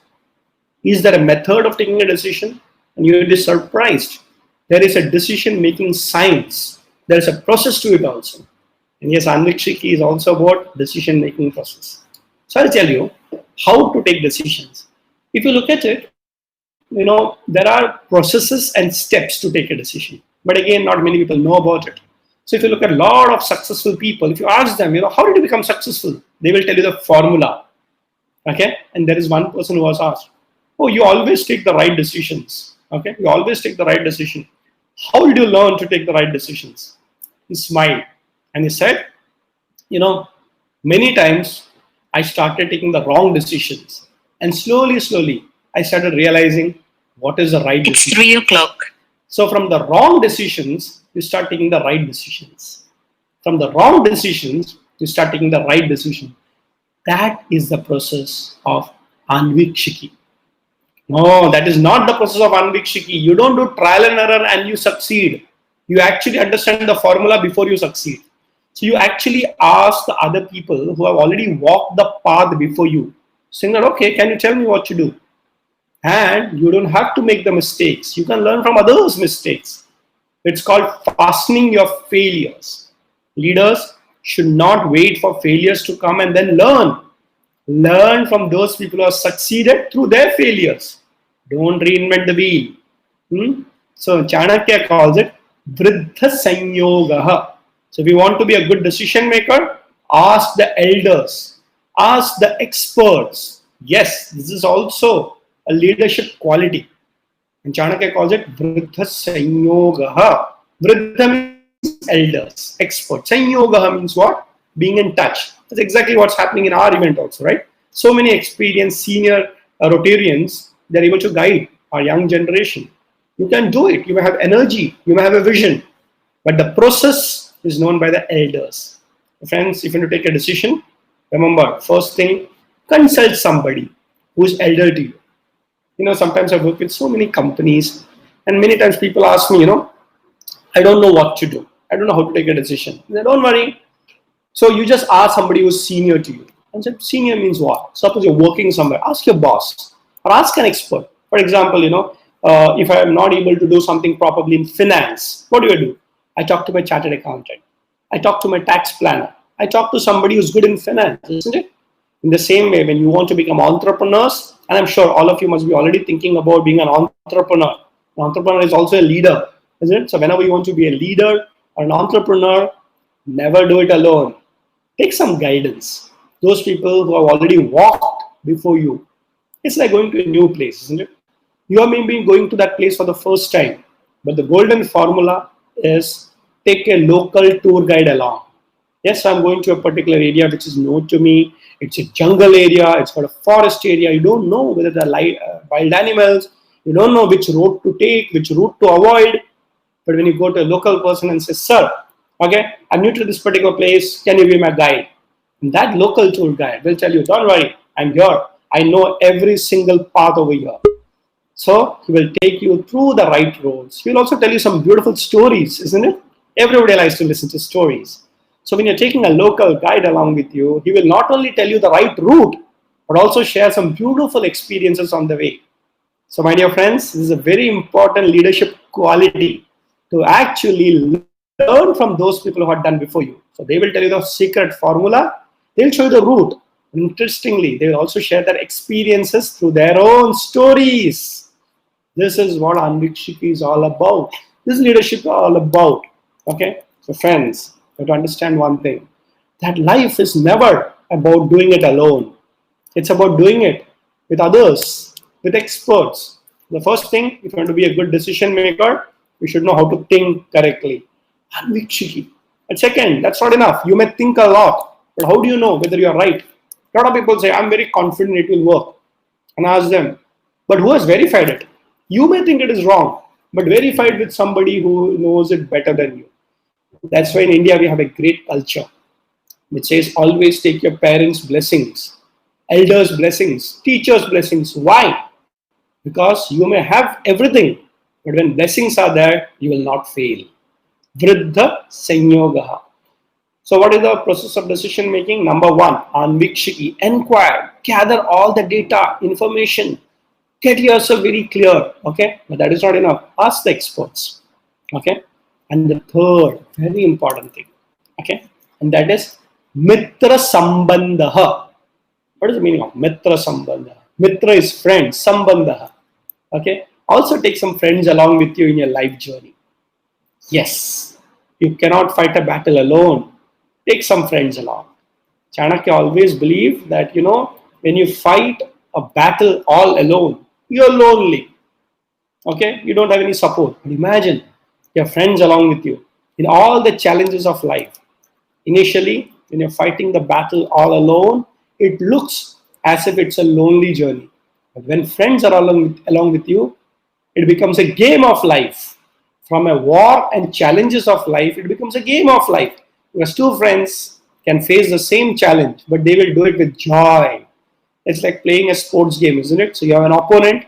Is there a method of taking a decision? And you will be surprised. There is a decision making science. There is a process to it also. And yes, Anvikshiki is also about decision making process. So I'll tell you how to take decisions. If you look at it, there are processes and steps to take a decision. But again, not many people know about it. So if you look at a lot of successful people, if you ask them, how did you become successful? They will tell you the formula. Okay? And there is one person who was asked, oh, you always take the right decisions. Okay? You always take the right decision. How did you learn to take the right decisions? He smiled and he said, many times I started taking the wrong decisions. And slowly, I started realizing what is the right decision. It's 3 o'clock. So from the wrong decisions, you start taking the right decisions. From the wrong decisions, you start taking the right decision. That is the process of Anvikshiki. No, that is not the process of Anvikshiki. You don't do trial and error and you succeed. You actually understand the formula before you succeed. So you actually ask the other people who have already walked the path before you, saying that, okay, can you tell me what to do? And you don't have to make the mistakes. You can learn from others' mistakes. It's called fastening your failures. Leaders, should not wait for failures to come and then learn. Learn from those people who have succeeded through their failures. Don't reinvent the wheel. So Chanakya calls it Vriddha Sanyogaha. So if you want to be a good decision maker, ask the elders, ask the experts. Yes, this is also a leadership quality. And Chanakya calls it Vriddha Sanyogaha. Vriddha means elders, experts. Sanyogaha means what? Being in touch. That's exactly what's happening in our event also, right? So many experienced senior Rotarians, they're able to guide our young generation. You can do it. You may have energy. You may have a vision. But the process is known by the elders. Friends, if you want to take a decision, remember, first thing, consult somebody who is elder to you. Sometimes I work with so many companies, and many times people ask me, I don't know what to do. I don't know how to take a decision. They don't worry. So you just ask somebody who's senior to you. And so senior means what? Suppose you're working somewhere, ask your boss or ask an expert. For example, if I am not able to do something properly in finance, what do? I talk to my chartered accountant. I talk to my tax planner. I talk to somebody who's good in finance, isn't it? In the same way, when you want to become entrepreneurs, and I'm sure all of you must be already thinking about being an entrepreneur. An entrepreneur is also a leader, isn't it? So whenever you want to be a leader or an entrepreneur, never do it alone. Take some guidance. Those people who have already walked before you. It's like going to a new place, isn't it? You are maybe going to that place for the first time. But the golden formula is take a local tour guide along. Yes, I'm going to a particular area which is known to me. It's a jungle area. It's got a forest area. You don't know whether there are wild animals. You don't know which road to take, which route to avoid. But when you go to a local person and say, sir, okay, I'm new to this particular place. Can you be my guide? And that local tour guide will tell you, don't worry, I'm here. I know every single path over here. So he will take you through the right roads. He will also tell you some beautiful stories, isn't it? Everybody likes to listen to stories. So when you're taking a local guide along with you, he will not only tell you the right route, but also share some beautiful experiences on the way. So my dear friends, this is a very important leadership quality to actually learn from those people who have done before you. So they will tell you the secret formula. They'll show you the route. Interestingly, they will also share their experiences through their own stories. This is what Anvikshiki is all about. This leadership is all about. Okay? So friends, you have to understand one thing. That life is never about doing it alone. It's about doing it with others, with experts. The first thing, if you want to be a good decision maker, you should know how to think correctly. Anvikshiki. And second, that's not enough. You may think a lot, but how do you know whether you're right? A lot of people say, I'm very confident it will work. And I ask them, but who has verified it? You may think it is wrong, but verified with somebody who knows it better than you. That's why in India we have a great culture which says always take your parents' blessings, elders' blessings, teachers' blessings. Why? Because you may have everything, but when blessings are there, you will not fail. Vriddha Sanyogaha. So what is the process of decision making? Number one, Anvikshiki. Inquire, gather all the data, information, get yourself very clear. Okay, but that is not enough. Ask the experts. Okay, and the third, very important thing. Okay, and that is Mitra Sambandha. What is the meaning of Mitra Sambandha? Mitra is friend, Sambandha. Okay, also take some friends along with you in your life journey. Yes, you cannot fight a battle alone. Take some friends along. Chanakya always believed that, when you fight a battle all alone, you're lonely. Okay, you don't have any support. But imagine your friends along with you in all the challenges of life. Initially, when you're fighting the battle all alone, it looks as if it's a lonely journey. But when friends are along with you, it becomes a game of life. From a war and challenges of life, it becomes a game of life. Because two friends can face the same challenge, but they will do it with joy. It's like playing a sports game, isn't it? So you have an opponent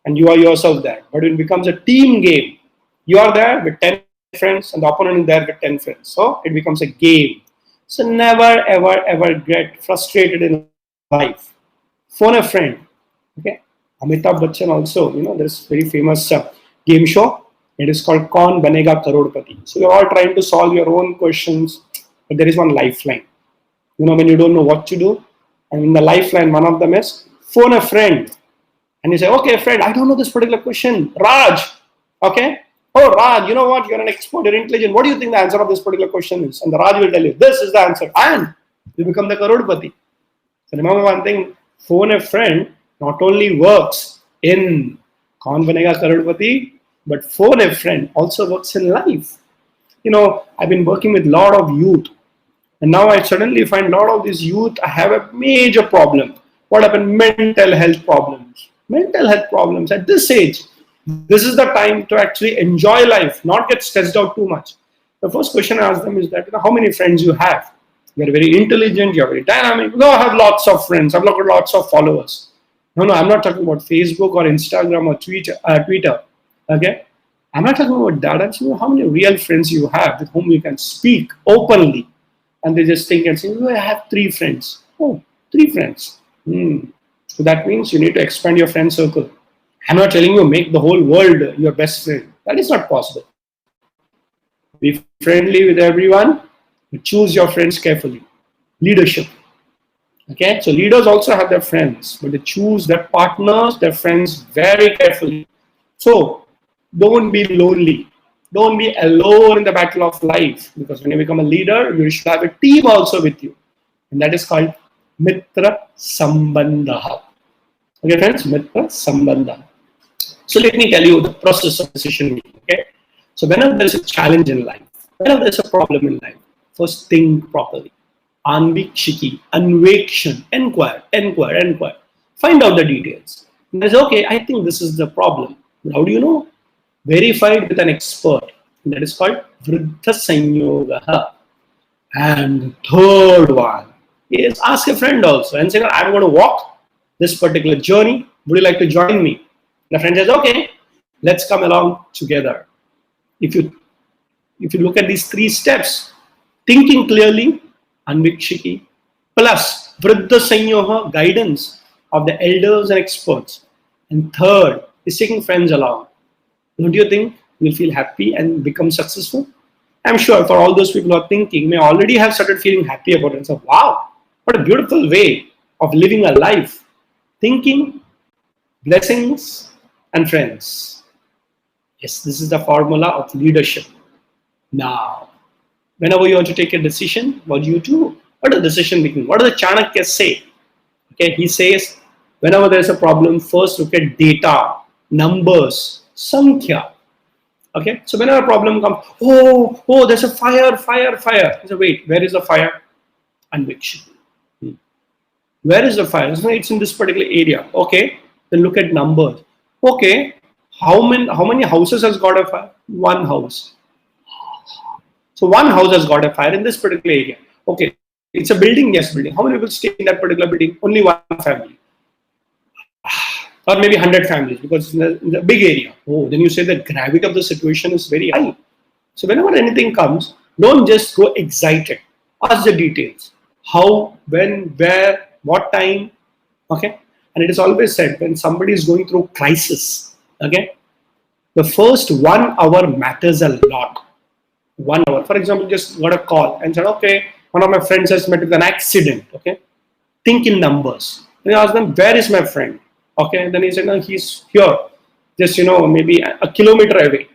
and you are yourself there. But it becomes a team game. You are there with 10 friends and the opponent is there with 10 friends. So it becomes a game. So never, ever, ever get frustrated in life. Phone a friend. Okay. Amitabh Bachchan also, there's very famous game show. It is called Kaun Banega Karodpati. So you're all trying to solve your own questions. but there is one lifeline. When you don't know what to do, and in the lifeline, one of them is phone a friend. And you say, okay, friend, I don't know this particular question. Raj, okay? Oh, Raj, you know what? You're an expert, you're intelligent. What do you think the answer of this particular question is? And the Raj will tell you, this is the answer. And you become the Karodpati. So remember one thing, phone a friend not only works in Kaun Banega Karodpati, but phone a friend also works in life. I've been working with a lot of youth, and now I suddenly find a lot of these youth have a major problem. What happened? Mental health problems. Mental health problems at this age. This is the time to actually enjoy life, not get stressed out too much. The first question I ask them is that, how many friends you have? You're very intelligent, you're very dynamic. No, I have lots of friends, I've got lots of followers. No, I'm not talking about Facebook or Instagram or Twitter. Okay? I'm not talking about that. I'm saying how many real friends you have with whom you can speak openly. And they just think and say, I have 3 friends. Oh, 3 friends. So that means you need to expand your friend circle. I'm not telling you make the whole world your best friend. That is not possible. Be friendly with everyone, but choose your friends carefully. Leadership. Okay, so leaders also have their friends, but they choose their partners, their friends very carefully. So don't be lonely. Don't be alone in the battle of life, because when you become a leader, you should have a team also with you. And that is called Mitra Sambandha. Okay, friends, Mitra Sambandha. So let me tell you the process of decision making. Okay, so whenever there is a challenge in life, whenever there is a problem in life, first think properly. Anvikshiki, Anvekshan, inquire. Find out the details. And say, okay, I think this is the problem. How do you know? Verified with an expert. And that is called Vriddha Sanyogaha. And the third one is ask a friend also and say, I'm going to walk this particular journey. Would you like to join me? The friend says, okay, let's come along together. If you look at these 3 steps, thinking clearly, Anvikshiki, plus Vriddha Sanyoga, guidance of the elders and experts. And third is taking friends along. Don't you think you'll feel happy and become successful? I'm sure for all those people who are thinking, may already have started feeling happy about it and say, wow, what a beautiful way of living a life. Thinking, blessings, and friends. Yes, this is the formula of leadership. Now, whenever you want to take a decision, what do you do? What is decision making? What does the Chanakya say? Okay, he says, whenever there is a problem, first look at data, numbers, Sankhya. Okay, so whenever a problem comes, oh, there's a fire. He said, wait, where is the fire? Anvikshiki. Where is the fire? It's in this particular area. Okay, then look at numbers. Okay, how many houses has got a fire? 1 house. So 1 house has got a fire in this particular area. Okay, it's a building, yes, building. How many people stay in that particular building? Only 1 family. Or maybe 100 families, because in the big area. Oh, then you say the gravity of the situation is very high. So whenever anything comes, don't just go excited. Ask the details. How, when, where, what time. Okay. And it is always said, when somebody is going through crisis, okay, the first 1 hour matters a lot. 1 hour. For example, just got a call and said, okay, one of my friends has met with an accident. Okay. Think in numbers. Then I ask them, where is my friend? Okay, then he said, no, he's here, just, maybe a kilometer away.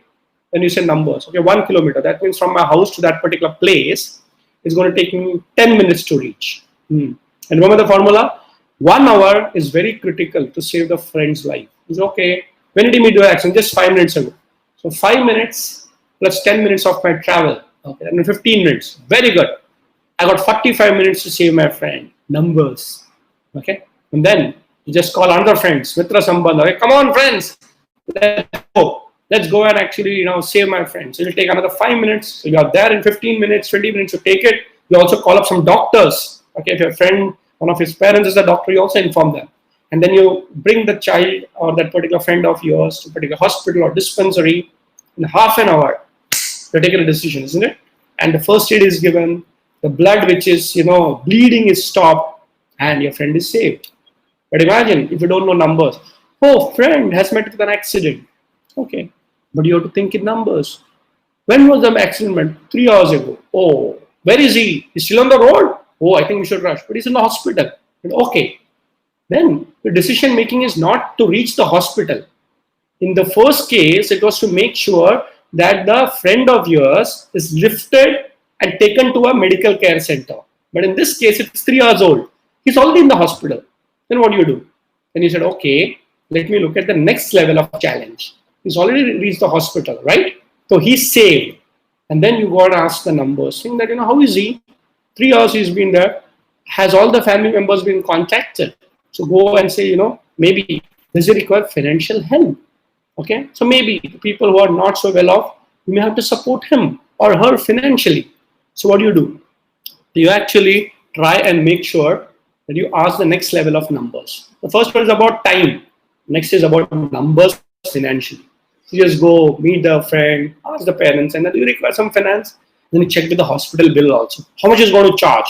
Then you say numbers. Okay, 1 kilometer. That means from my house to that particular place, it's going to take me 10 minutes to reach. And remember the formula? 1 hour is very critical to save the friend's life. It's okay. When did he meet the accident? Just 5 minutes ago. So 5 minutes plus 10 minutes of my travel. Okay, and 15 minutes. Very good. I got 45 minutes to save my friend. Numbers. Okay, and then you just call another friends, Mitra Sambandha. Okay, come on, friends, let's go. Let's go and actually, save my friends. So it'll take another 5 minutes. So you are there in 15 minutes, 20 minutes to take it. You also call up some doctors. Okay, if your friend, one of his parents is a doctor, you also inform them. And then you bring the child or that particular friend of yours to a particular hospital or dispensary in half an hour. You're taking a decision, isn't it? And the first aid is given. The blood which is, bleeding is stopped and your friend is saved. But imagine if you don't know numbers. Oh, friend has met with an accident. Okay, but you have to think in numbers. When was the accident? 3 hours ago. Oh, Where is he? He's still on the road? Oh, I think we should rush. But he's in the hospital. Okay. Then the decision making is not to reach the hospital. In the first case, it was to make sure that the friend of yours is lifted and taken to a medical care center. But in this case, it's 3 hours old. He's already in the hospital. Then what do? Then you said, okay, let me look at the next level of challenge. He's already reached the hospital, right? So he's saved. And then you go and ask the numbers, saying that, how is he? 3 hours he's been there. Has all the family members been contacted? So go and say, maybe does he require financial help? Okay, so maybe people who are not so well off, you may have to support him or her financially. So what do? You actually try and make sure that you ask the next level of numbers. The first one is about time. Next is about numbers financially. So you just go meet the friend, ask the parents, and then you require some finance. Then you check with the hospital bill also. How much is going to charge?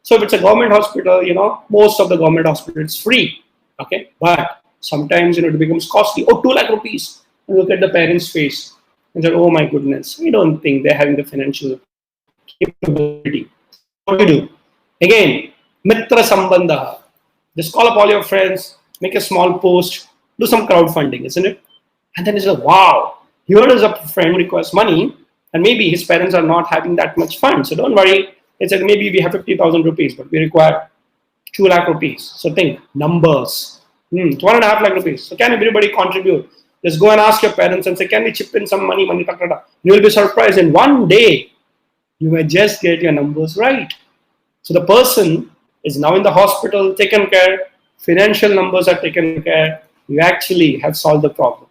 So if it's a government hospital, most of the government hospitals it's free. Okay, but sometimes it becomes costly. Oh, 2 lakh rupees. And look at the parents' face and say, oh my goodness, we don't think they're having the financial capability. What do? Again, mitra sambandha. Just call up all your friends, make a small post, do some crowdfunding, isn't it? And then you say, wow, here is a friend requests money, and maybe his parents are not having that much fun. So don't worry. They said maybe we have 50,000 rupees, but we require 2 lakh rupees. So think numbers. 1.5 lakh rupees. So can everybody contribute? Just go and ask your parents and say, can we chip in some money? You will be surprised. In one day, you may just get your numbers right. So the person is now in the hospital, taken care, financial numbers are taken care, you actually have solved the problem.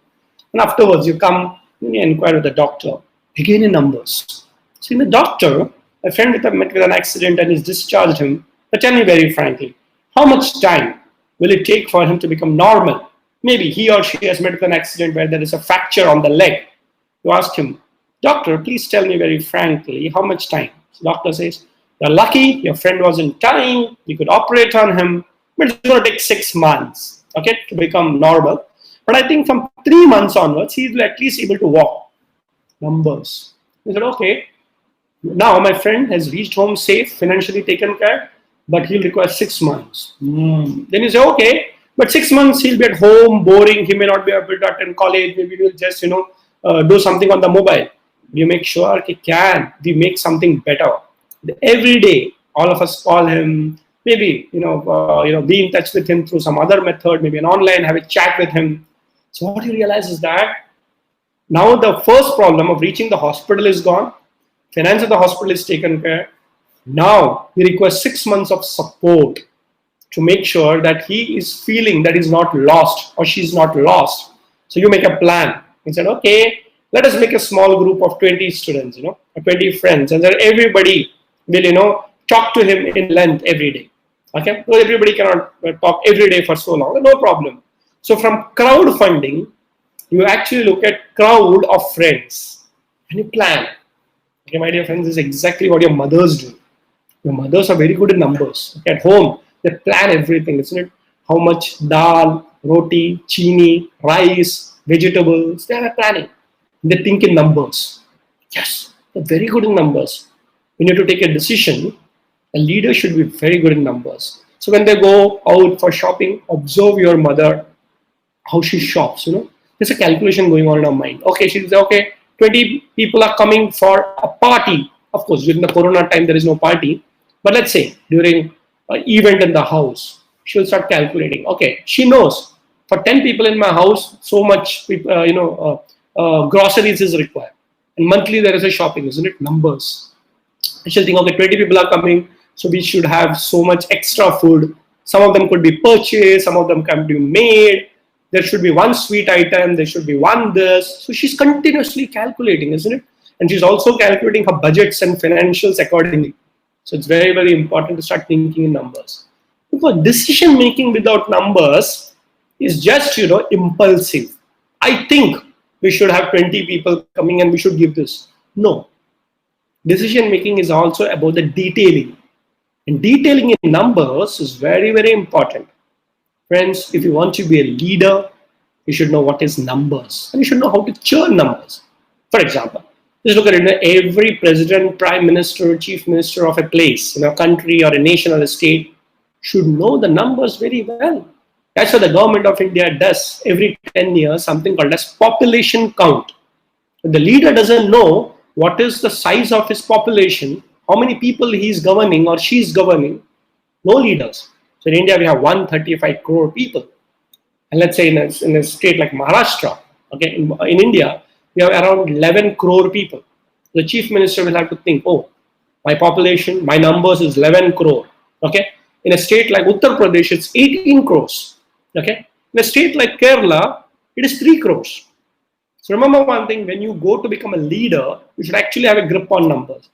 And afterwards, you come and you inquire with the doctor, again in numbers. So in the doctor, a friend met with an accident and he's discharged him. But tell me very frankly, how much time will it take for him to become normal? Maybe he or she has met with an accident where there is a fracture on the leg. You ask him, doctor, please tell me very frankly, how much time? So doctor says, you're lucky, your friend was in time, you could operate on him, but it's going to take 6 months, okay, to become normal. But I think from 3 months onwards, he will at least able to walk. Numbers. He said, okay, now my friend has reached home safe, financially taken care, but he'll require 6 months. Then you say, okay, but 6 months he'll be at home, boring, he may not be able to attend college, maybe he'll just, do something on the mobile. You make sure, can we make something better? Every day, all of us call him, maybe, be in touch with him through some other method, maybe an online, have a chat with him. So what you realize is that now the first problem of reaching the hospital is gone, finance of the hospital is taken care. Now he requires 6 months of support to make sure that he is feeling that he's not lost or she's not lost. So you make a plan. He said, okay, let us make a small group of 20 students, or 20 friends, and then everybody will, talk to him in length every day. Okay, so everybody cannot talk every day for so long, no problem. So from crowdfunding, you actually look at crowd of friends and you plan. Okay, my dear friends, this is exactly what your mothers do. Your mothers are very good in numbers. Okay, at home, they plan everything, isn't it? How much dal, roti, chini, rice, vegetables, they are planning. They think in numbers. Yes, they're very good in numbers. When you have to take a decision, a leader should be very good in numbers. So when they go out for shopping, observe your mother, how she shops, There's a calculation going on in her mind. Okay, she says, okay, 20 people are coming for a party. Of course, during the corona time, there is no party. But let's say during an event in the house, she'll start calculating. Okay, she knows for 10 people in my house, so much, groceries is required. And monthly there is a shopping, isn't it? Numbers. And she'll think, okay, 20 people are coming, so we should have so much extra food. Some of them could be purchased, some of them can be made. There should be one sweet item, there should be one this. So she's continuously calculating, isn't it? And she's also calculating her budgets and financials accordingly. So it's very, very important to start thinking in numbers. Because decision making without numbers is just, impulsive. I think we should have 20 people coming and we should give this. No. Decision making is also about the detailing. And detailing in numbers is very, very important. Friends, if you want to be a leader, you should know what is numbers. And you should know how to churn numbers. For example, Just look at it. Every president, prime minister, chief minister of a place, country or a nation or a state should know the numbers very well. That's what the government of India does every 10 years, something called as population count. If the leader doesn't know what is the size of his population, how many people he's governing or she's governing, no leaders. So in India, we have 135 crore people. And let's say in a state like Maharashtra, okay, in India, we have around 11 crore people. The chief minister will have to think, oh, my population, my numbers is 11 crore. Okay. In a state like Uttar Pradesh, it's 18 crores. Okay. In a state like Kerala, it is 3 crores. So remember one thing, when you go to become a leader, you should actually have a grip on numbers.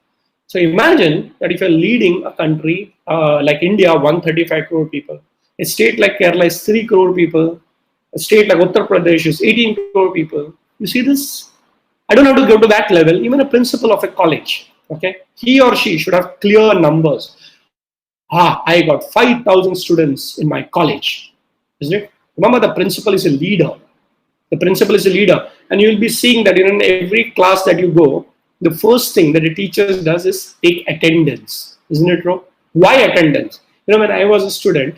So imagine that if you're leading a country like India, 135 crore people, a state like Kerala is 3 crore people, a state like Uttar Pradesh is 18 crore people. You see this? I don't have to go to that level. Even a principal of a college, okay, he or she should have clear numbers. I got 5,000 students in my college, isn't it? Remember, the principal is a leader. The principal is a leader, and you'll be seeing that in every class that you go, the first thing that the teacher does is take attendance, isn't it true? Why attendance? When I was a student,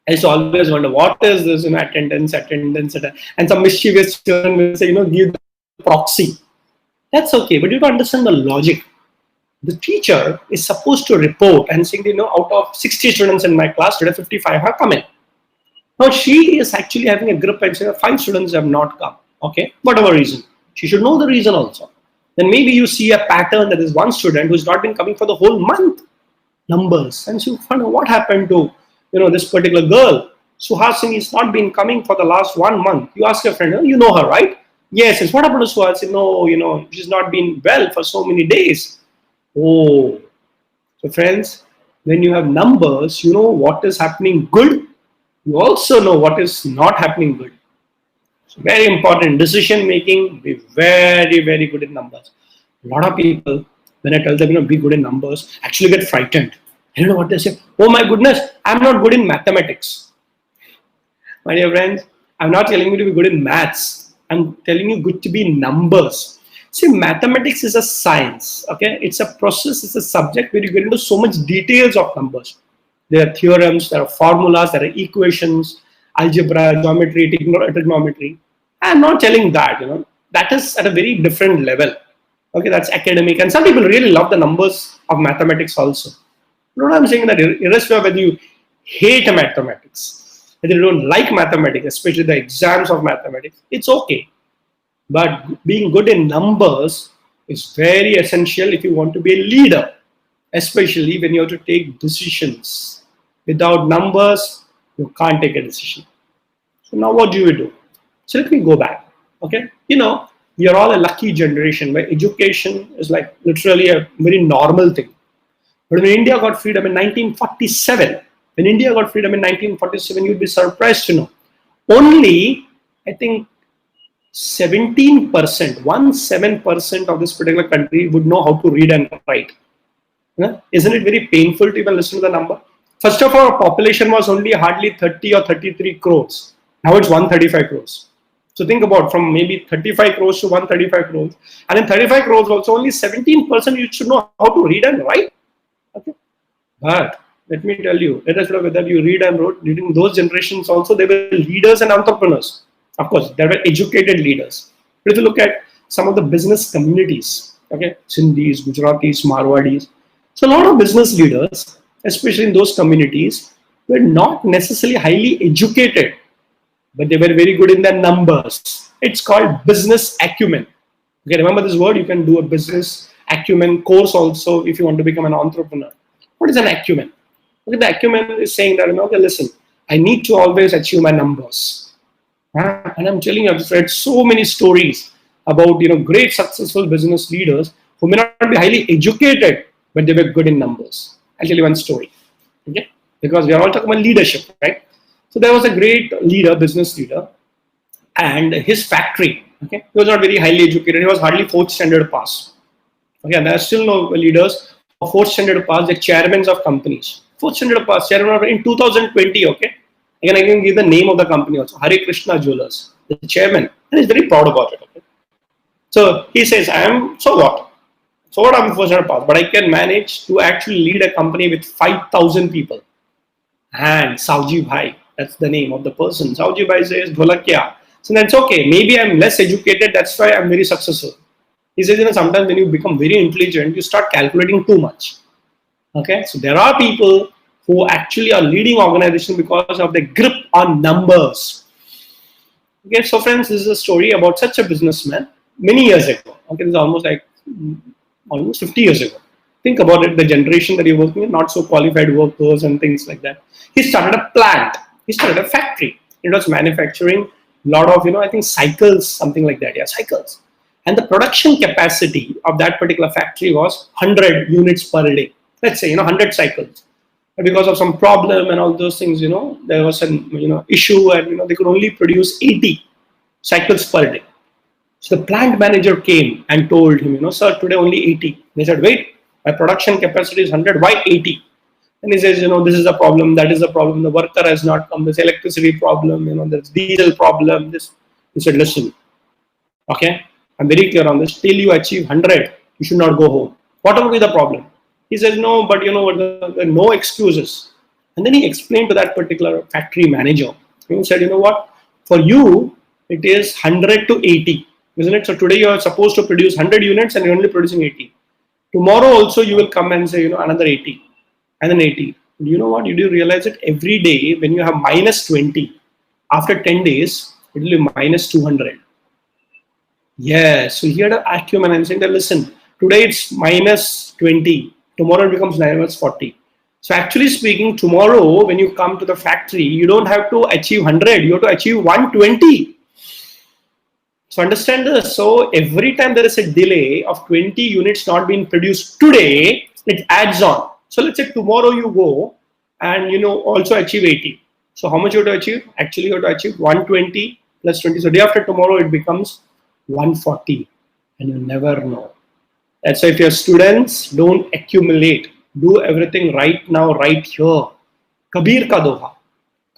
I used to always wonder, what is this, attendance, and some mischievous children will say, give the proxy. That's okay, but you have to understand the logic. The teacher is supposed to report and say, out of 60 students in my class, today 55 have come in. Now she is actually having a grip and saying 5 students have not come. Okay, whatever reason. She should know the reason also. Then maybe you see a pattern that is one student who's not been coming for the whole month. Numbers. And so you find out what happened to this particular girl. Suhasini has not been coming for the last 1 month. You ask your friend, you know her, right? Yes. It's what happened to Suhasini? No, she's not been well for so many days. Oh. So friends, when you have numbers, you know what is happening good. You also know what is not happening good. So very important. Decision making, be very, very good in numbers. A lot of people, when I tell them, be good in numbers, actually get frightened. You know what they say? Oh my goodness, I'm not good in mathematics. My dear friends, I'm not telling you to be good in maths. I'm telling you good to be in numbers. See, mathematics is a science. Okay, it's a process, it's a subject where you get into so much details of numbers. There are theorems, there are formulas, there are equations, algebra, geometry, trigonometry. I'm not telling that, that is at a very different level. Okay, that's academic. And some people really love the numbers of mathematics also. You know what I'm saying? That irrespective of whether you hate mathematics, whether you don't like mathematics, especially the exams of mathematics, it's okay. But being good in numbers is very essential if you want to be a leader, especially when you have to take decisions. Without numbers, you can't take a decision. So now what do you do? So let me go back. Okay, we are all a lucky generation where education is like literally a very normal thing. But when India got freedom in 1947, you'd be surprised to know only, I think, 17%, 17% of this particular country would know how to read and write. Isn't it very painful to even listen to the number? First of all, our population was only hardly 30 or 33 crores. Now it's 135 crores. So think about from maybe 35 crores to 135 crores. And in 35 crores also only 17% you should know how to read and write. Okay. But let me tell you, irrespective of whether you read and wrote, during those generations also, they were leaders and entrepreneurs. Of course, they were educated leaders. But if you look at some of the business communities, okay, Sindhis, Gujaratis, Marwadis, so a lot of business leaders, especially in those communities, were not necessarily highly educated, but they were very good in their numbers. It's called business acumen. Okay, remember this word? You can do a business acumen course also if you want to become an entrepreneur. What is an acumen? Okay, the acumen is saying that, okay, listen, I need to always achieve my numbers. And I'm telling you, I've read so many stories about great successful business leaders who may not be highly educated, but they were good in numbers. I'll tell you one story. Okay, because we are all talking about leadership, right? So there was a great leader, business leader, and his factory. Okay, he was not very highly educated. He was hardly 4th standard pass. Okay, and there are still no leaders of 4th standard pass. The chairmen of companies, 4th standard pass chairman in 2020. Okay. Again, I can give the name of the company also, Hare Krishna Jewelers, the chairman, and he's very proud about it. Okay? So he says, so what? So what I'm first pass, but I can manage to actually lead a company with 5,000 people. And Sauji Bhai, that's the name of the person. Sauji Bhai says, Dholakya. So that's okay. Maybe I'm less educated. That's why I'm very successful. He says, sometimes when you become very intelligent, you start calculating too much. Okay. So there are people who actually are leading organizations because of their grip on numbers. Okay. So friends, this is a story about such a businessman many years ago. Okay. This is almost 50 years ago. Think about it, the generation that you're working in, not so qualified workers and things like that. He started a plant. He started a factory. It was manufacturing a lot of, I think cycles, something like that. Yeah, cycles. And the production capacity of that particular factory was 100 units per day. Let's say, 100 cycles. And because of some problem and all those things, there was an, issue and, they could only produce 80 cycles per day. So the plant manager came and told him, sir, today only 80. They said, wait, my production capacity is 100. Why 80? And he says, this is a problem, that is a problem. The worker has not come. There's electricity problem, there's diesel problem. This. He said, listen, okay, I'm very clear on this. Till you achieve 100, you should not go home. What will be the problem? He says, no, but there are no excuses. And then he explained to that particular factory manager. He said, what? For you, it is 100 to 80. Isn't it? So today you are supposed to produce 100 units and you're only producing 80. Tomorrow also you will come and say, another 80 and then 80. You know what? You do realize that every day when you have minus 20, after 10 days, it will be minus 200. Yes. So he had an acumen and saying that, listen, today it's minus 20. Tomorrow it becomes minus 40. So actually speaking, tomorrow when you come to the factory, you don't have to achieve 100. You have to achieve 120. So understand this. So every time there is a delay of 20 units not being produced today, it adds on. So let's say tomorrow you go and also achieve 80. So how much you have to achieve? Actually you have to achieve 120 plus 20. So day after tomorrow it becomes 140 and you never know. That's why if your students don't accumulate, do everything right now, right here. Kabir ka doha.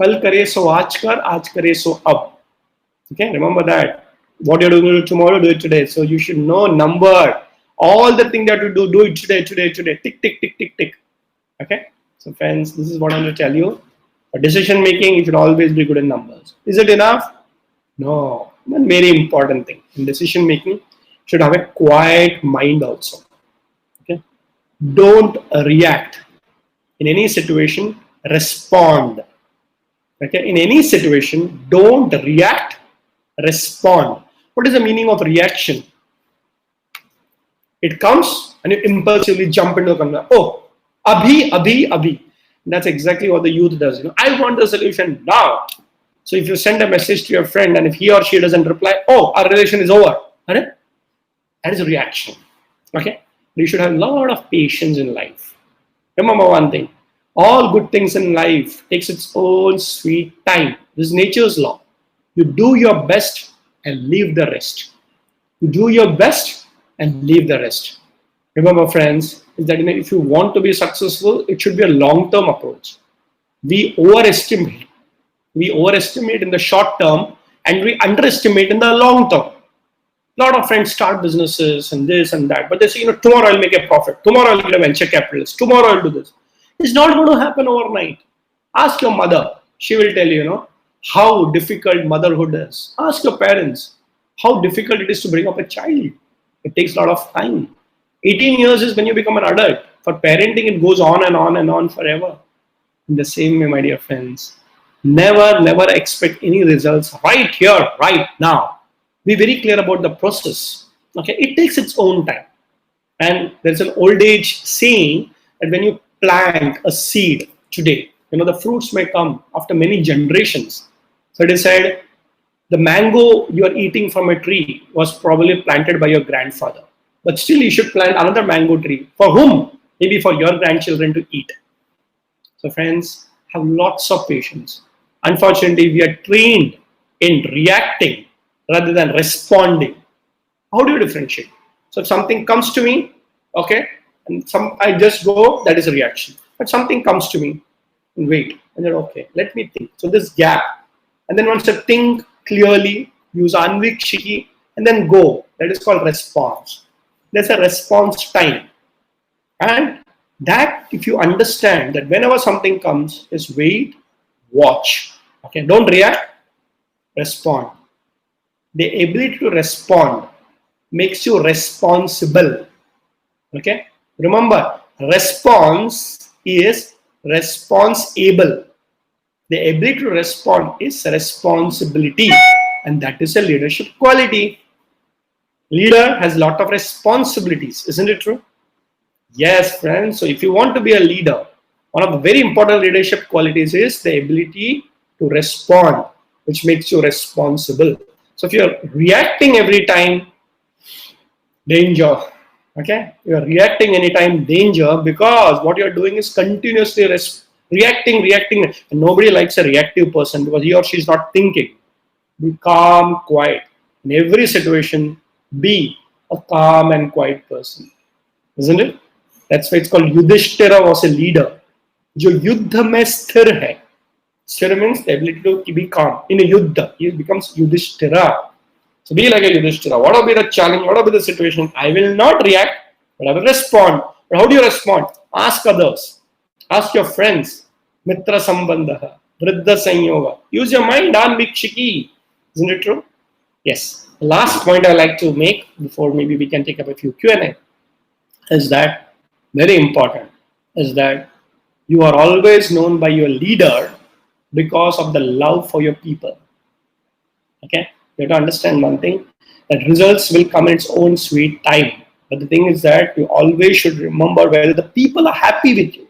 Kal kare so aaj kare so ab. Okay, remember that. What you're doing tomorrow, do it today. So you should know number. All the things that you do it today. Tick, tick, tick, tick, tick. Okay. So friends, this is what I'm going to tell you. For decision making, you should always be good in numbers. Is it enough? No. One very important thing in decision making, you should have a quiet mind also. Okay. Don't react. In any situation, respond. Okay. In any situation, don't react, respond. What is the meaning of reaction? It comes and you impulsively jump into a conversation. Oh, abhi. That's exactly what the youth does. I want the solution now. So if you send a message to your friend and if he or she doesn't reply, oh, our relation is over. That is a reaction. Okay? You should have a lot of patience in life. Remember one thing. All good things in life takes its own sweet time. This is nature's law. You do your best and leave the rest. You do your best and leave the rest. Remember, friends, is that if you want to be successful, it should be a long-term approach. We overestimate. We overestimate in the short term and we underestimate in the long term. A lot of friends start businesses and this and that, but they say, tomorrow I'll make a profit. Tomorrow I'll get a venture capitalist. Tomorrow I'll do this. It's not going to happen overnight. Ask your mother. She will tell you, how difficult motherhood is. Ask your parents how difficult it is to bring up a child. It takes a lot of time. 18 years is when you become an adult. For parenting, it goes on and on and on forever. In the same way, my dear friends, never expect any results right here, right now. Be very clear about the process. Okay, it takes its own time. And there's an old age saying that when you plant a seed today, the fruits may come after many generations. So it is said, the mango you are eating from a tree was probably planted by your grandfather. But still you should plant another mango tree. For whom? Maybe for your grandchildren to eat. So friends, have lots of patience. Unfortunately, we are trained in reacting rather than responding. How do you differentiate? So if something comes to me, okay, and I just go, that is a reaction. But something comes to me, and wait, and then okay, let me think. So this gap, and then once I think clearly, use Anvikshiki, and then go. That is called response. There's a response time. And that, if you understand that whenever something comes, is wait, watch. Okay, don't react, respond. The ability to respond makes you responsible. Okay, remember, response is responsible. The ability to respond is responsibility, and that is a leadership quality. Leader has a lot of responsibilities, isn't it true? Yes, friends. So if you want to be a leader, one of the very important leadership qualities is the ability to respond, which makes you responsible. So if you're reacting every time, danger. Okay, you're reacting anytime, danger, because what you're doing is continuously reacting, and nobody likes a reactive person because he or she is not thinking. Be calm, quiet. In every situation, be a calm and quiet person, isn't it? That's why it's called Yudhishthira was a leader. जो युद्ध में स्थिर है. Sthira means the ability to be calm. In a yuddha, he becomes Yudhishthira. So be like a Yudhishthira. What will be the challenge? What will be the situation? I will not react, but I will respond. But how do you respond? Ask others. Ask your friends. Mitra sambandha. Vriddha sanyoga. Use your mind. Anvikshiki. Isn't it true? Yes. The last point I like to make before maybe we can take up a few Q&A is that very important is that you are always known by your leader because of the love for your people. Okay, you have to understand one thing, that results will come in its own sweet time. But the thing is that you always should remember whether the people are happy with you.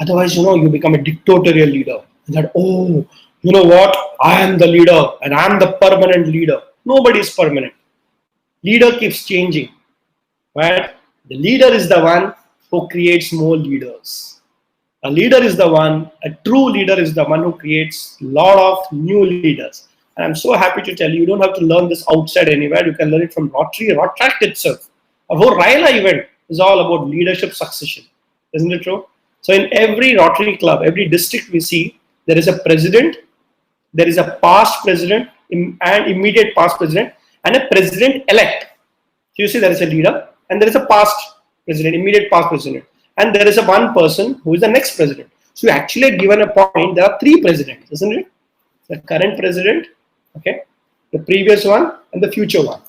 Otherwise, you become a dictatorial leader. That, oh, you know what? I am the leader and I am the permanent leader. Nobody is permanent. Leader keeps changing. But the leader is the one who creates more leaders. A leader is the one, a true leader is the one who creates a lot of new leaders. And I'm so happy to tell you, you don't have to learn this outside anywhere. You can learn it from Rotaract itself. A whole RYLA event is all about leadership succession. Isn't it true? So in every Rotary club, every district we see, there is a president, there is a past president and immediate past president, and a president-elect. So you see there is a leader and there is a past president, immediate past president. And there is a one person who is the next president. So you actually given a point, there are three presidents, isn't it? The current president, okay, the previous one, and the future one.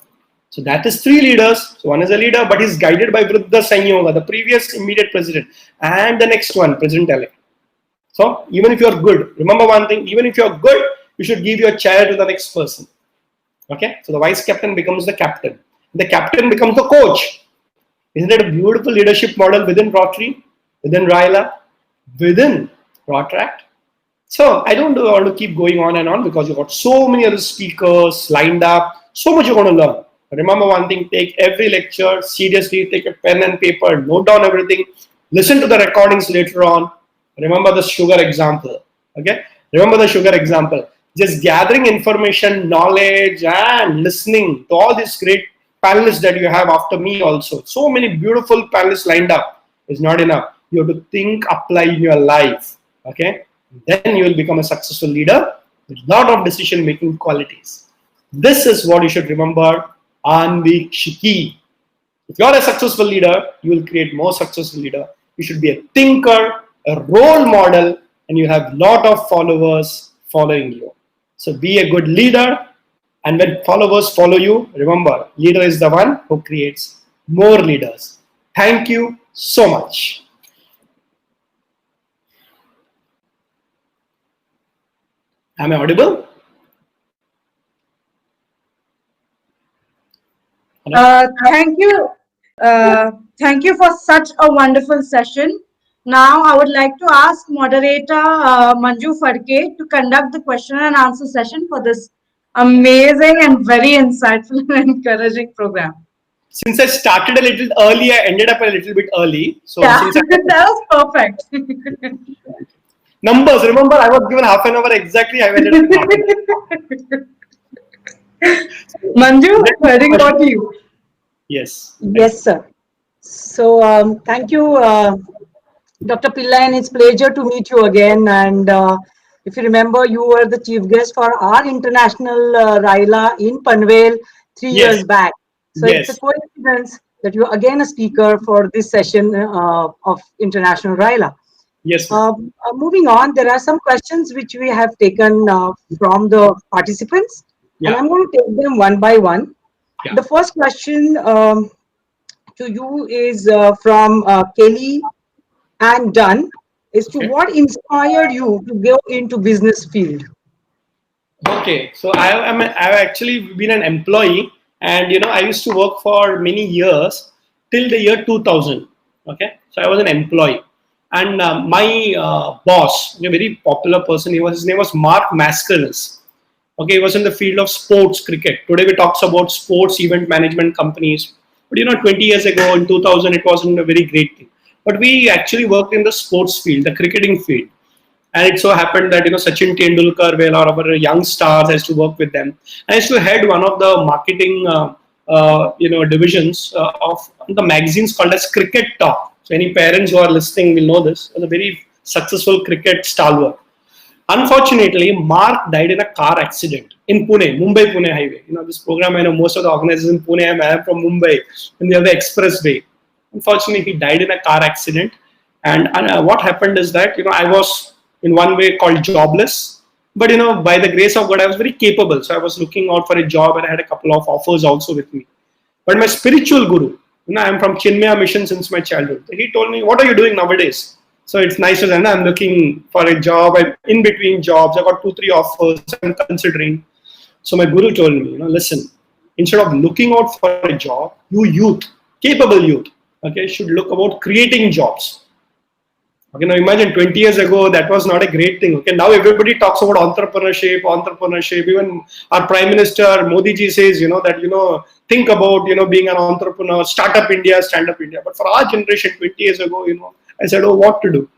So that is three leaders. So one is a leader, but he's guided by Vriddha Sanyoga, the previous immediate president, and the next one, president-elect. So even if you're good, remember one thing, even if you're good, you should give your chair to the next person. Okay, so the vice captain becomes the captain. The captain becomes the coach. Isn't it a beautiful leadership model within Rotary, within RYLA, within Rotaract? So I don't want to keep going on and on because you've got so many other speakers lined up, so much you're going to learn. But remember one thing, take every lecture seriously, take a pen and paper, note down everything, listen to the recordings later on. Remember the sugar example, okay? Remember the sugar example. Just gathering information, knowledge, and listening to all these great panelists that you have after me also. So many beautiful panelists lined up is not enough. You have to think, apply in your life. Okay? Then you will become a successful leader with a lot of decision-making qualities. This is what you should remember. Anvikshiki. If you are a successful leader, you will create more successful leader. You should be a thinker, a role model, and you have a lot of followers following you. So be a good leader. And when followers follow you, remember, leader is the one who creates more leaders. Thank you so much. Am I audible? Thank you. Thank you for such a wonderful session. Now, I would like to ask moderator Manju Fadke to conduct the question and answer session for this amazing and very insightful and encouraging program. Since I started a little early, I ended up a little bit early. So yeah, since that was perfect. Numbers, remember, I was given half an hour exactly. I ended up Manju, heading over to you. Yes. Yes, sir. So thank you, Dr. Pillai, and it's a pleasure to meet you again. And if you remember, you were the chief guest for our international RYLA in Panvel 3 years back. So it's a Yes. coincidence that you're again a speaker for this session of International RYLA. Yes, ma'am. Moving on, there are some questions which we have taken from the participants, and Yeah. I'm going to take them one by one. Yeah. The first question to you is from Kelly and Dunn, is to Okay. what inspired you to go into business field? Okay, so I've actually been an employee, and I used to work for many years till the year 2000. Okay, so I was an employee, and my boss, a very popular person, his name was Mark Mascaris. Okay, he was in the field of sports cricket. Today we talks about sports event management companies, but 20 years ago in 2000 it wasn't a very great thing. But we actually worked in the sports field, the cricketing field. And it so happened that Sachin Tendulkar, well, or our young stars, I used to work with them. I used to head one of the marketing, divisions of the magazines called as Cricket Talk. So any parents who are listening will know this. It was a very successful cricket stalwart. Unfortunately, Mark died in a car accident in Pune, Mumbai-Pune highway. This program, I know most of the organizers in Pune. I am from Mumbai, and they have the expressway. Unfortunately, he died in a car accident. And what happened is that I was in one way called jobless, but by the grace of God, I was very capable. So I was looking out for a job, and I had a couple of offers also with me. But my spiritual guru, I'm from Chinmaya Mission since my childhood. He told me, "What are you doing nowadays?" So it's nice to say, I'm looking for a job. I'm in between jobs. I got 2-3 offers. I'm considering. So my guru told me, listen, instead of looking out for a job, you youth, capable youth, okay, should look about creating jobs. Okay, now imagine 20 years ago, that was not a great thing. Okay, now everybody talks about entrepreneurship. Even our Prime Minister Modi ji says, that, think about, being an entrepreneur, start up India, stand up India. But for our generation, 20 years ago, I said, oh, what to do?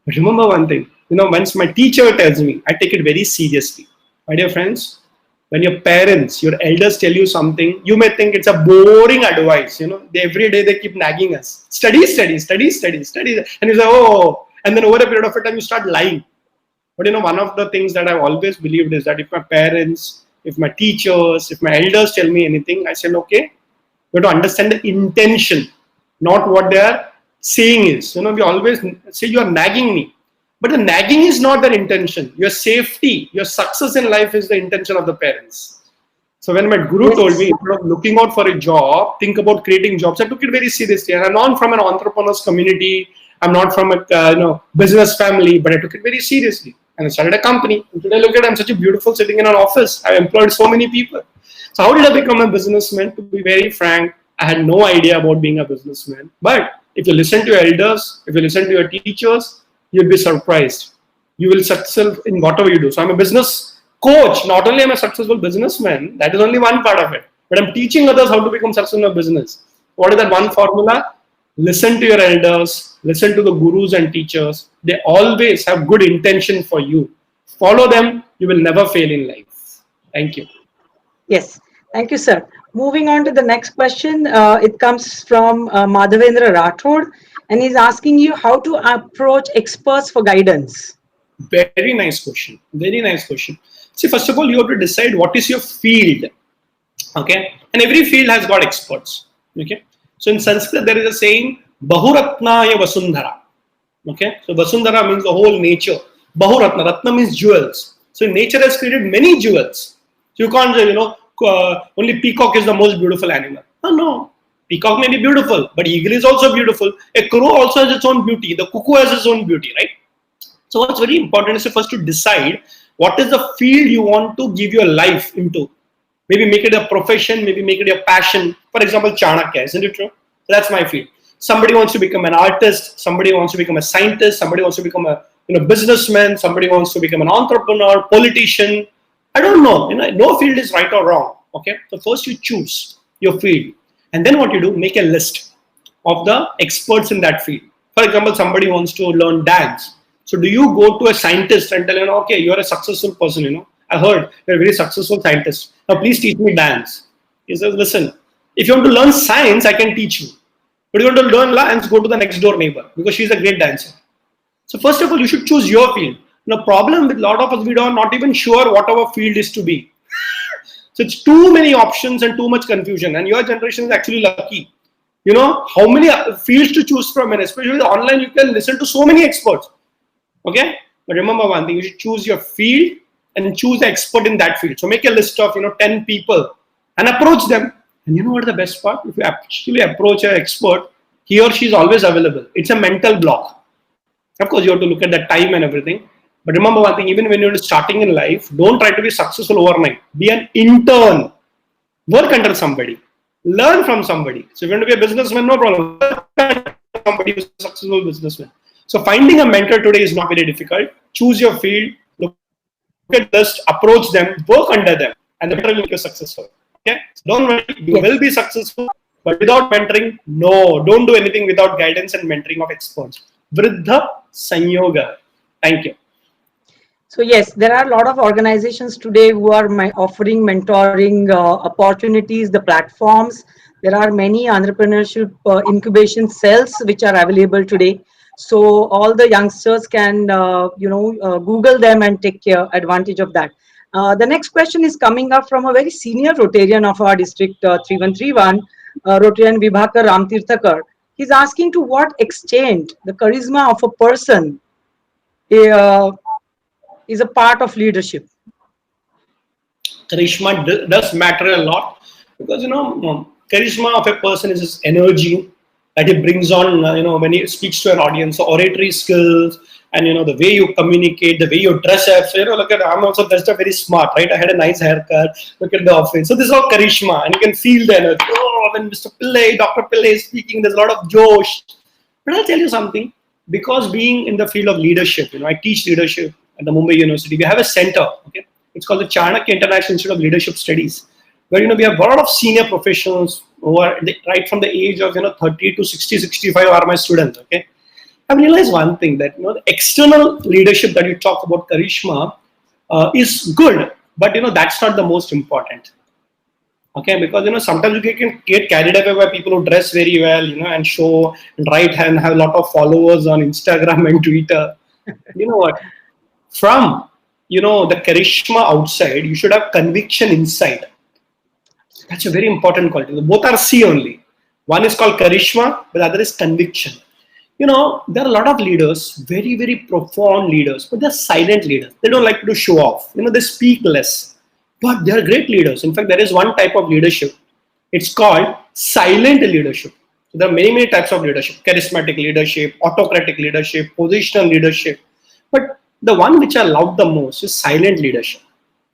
But remember one thing, once my teacher tells me, I take it very seriously. My dear friends, when your parents, your elders tell you something, you may think it's a boring advice. Every day they keep nagging us. Study. And you say, oh, and then over a period of time, you start lying. But one of the things that I've always believed is that if my parents, if my teachers, if my elders tell me anything, I say, okay, you have to understand the intention, not what they are saying is. We always say you are nagging me. But the nagging is not their intention. Your safety, your success in life is the intention of the parents. So when my guru told me, instead of looking out for a job, think about creating jobs, I took it very seriously. And I'm not from an entrepreneurs community. I'm not from a business family, but I took it very seriously. And I started a company. And today, look at I'm such a beautiful sitting in an office. I've employed so many people. So how did I become a businessman? To be very frank, I had no idea about being a businessman. But if you listen to your elders, if you listen to your teachers, you'll be surprised. You will succeed in whatever you do. So I'm a business coach. Not only am I a successful businessman, that is only one part of it. But I'm teaching others how to become successful in a business. What is that one formula? Listen to your elders, listen to the gurus and teachers. They always have good intention for you. Follow them, you will never fail in life. Thank you. Yes, thank you, sir. Moving on to the next question. It comes from Madhavendra Rathod, and he's asking you how to approach experts for guidance. Very nice question. Very nice question. See, first of all, you have to decide what is your field. Okay, and every field has got experts. Okay, so in Sanskrit there is a saying, Bahuratnaya Vasundhara. Okay, so Vasundhara means the whole nature. Bahuratna, Ratna means jewels. So nature has created many jewels. So you can't say, only peacock is the most beautiful animal. No. Peacock may be beautiful, but eagle is also beautiful. A crow also has its own beauty. The cuckoo has its own beauty, right? So what's very important is first to decide what is the field you want to give your life into. Maybe make it a profession, maybe make it a passion. For example, Chanakya, isn't it true? So that's my field. Somebody wants to become an artist, somebody wants to become a scientist, somebody wants to become a businessman, somebody wants to become an entrepreneur, politician. I don't know. No field is right or wrong. Okay. So first you choose your field. And then what you do, make a list of the experts in that field. For example, somebody wants to learn dance. So do you go to a scientist and tell him, okay, you're a successful person, I heard you're a very successful scientist. Now please teach me dance. He says, listen, if you want to learn science, I can teach you. But if you want to learn dance, go to the next door neighbor because she's a great dancer. So first of all, you should choose your field. The problem with a lot of us, we are not even sure what our field is to be. So it's too many options and too much confusion. And your generation is actually lucky. You know how many fields to choose from, and especially online, you can listen to so many experts. Okay, but remember one thing: you should choose your field and choose the expert in that field. So make a list of 10 people and approach them. And you know what the best part? If you actually approach an expert, he or she is always available. It's a mental block. Of course, you have to look at the time and everything. But remember one thing: even when you're starting in life, don't try to be successful overnight. Be an intern. Work under somebody. Learn from somebody. So if you want to be a businessman, no problem. Work under somebody who's a successful businessman. So finding a mentor today is not very difficult. Choose your field, look at this, approach them, work under them, and the mentor will make you successful. Okay? So don't worry, you will be successful, but without mentoring, no, don't do anything without guidance and mentoring of experts. Vriddha Sanyoga. Thank you. So yes, there are a lot of organizations today who are offering mentoring opportunities, the platforms. There are many entrepreneurship incubation cells which are available today. So all the youngsters can, Google them and take advantage of that. The next question is coming up from a very senior Rotarian of our district 3131, Rotarian Vibhakar Ramtirthakar. He's asking to what extent the charisma of a person is a part of leadership. Charisma does matter a lot because charisma of a person is his energy that he brings on when he speaks to an audience. So oratory skills and the way you communicate, the way you dress up. So look at, I'm also dressed up very smart, right? I had a nice haircut. Look at the office. So this is all charisma, and you can feel the energy. Oh, when Mr. Pillai, Dr. Pillai is speaking, there's a lot of josh. But I'll tell you something. Because being in the field of leadership, I teach leadership at the Mumbai University. We have a center. Okay, it's called the Chanakya International Institute of Leadership Studies, where we have a lot of senior professionals who are right from the age of 30 to 60, 65 are my students. Okay, I've realized one thing, that the external leadership that you talk about, charisma, is good, but that's not the most important. Okay, because sometimes you can get carried away by people who dress very well, and show and write and have a lot of followers on Instagram and Twitter. You know what? From the charisma outside, you should have conviction inside. That's a very important quality. Both are C only. One is called charisma, but the other is conviction. There are a lot of leaders, very, very profound leaders, but they're silent leaders. They don't like to show off. They speak less, but they're great leaders. In fact, there is one type of leadership. It's called silent leadership. So there are many, many types of leadership: charismatic leadership, autocratic leadership, positional leadership. But the one which I love the most is silent leadership.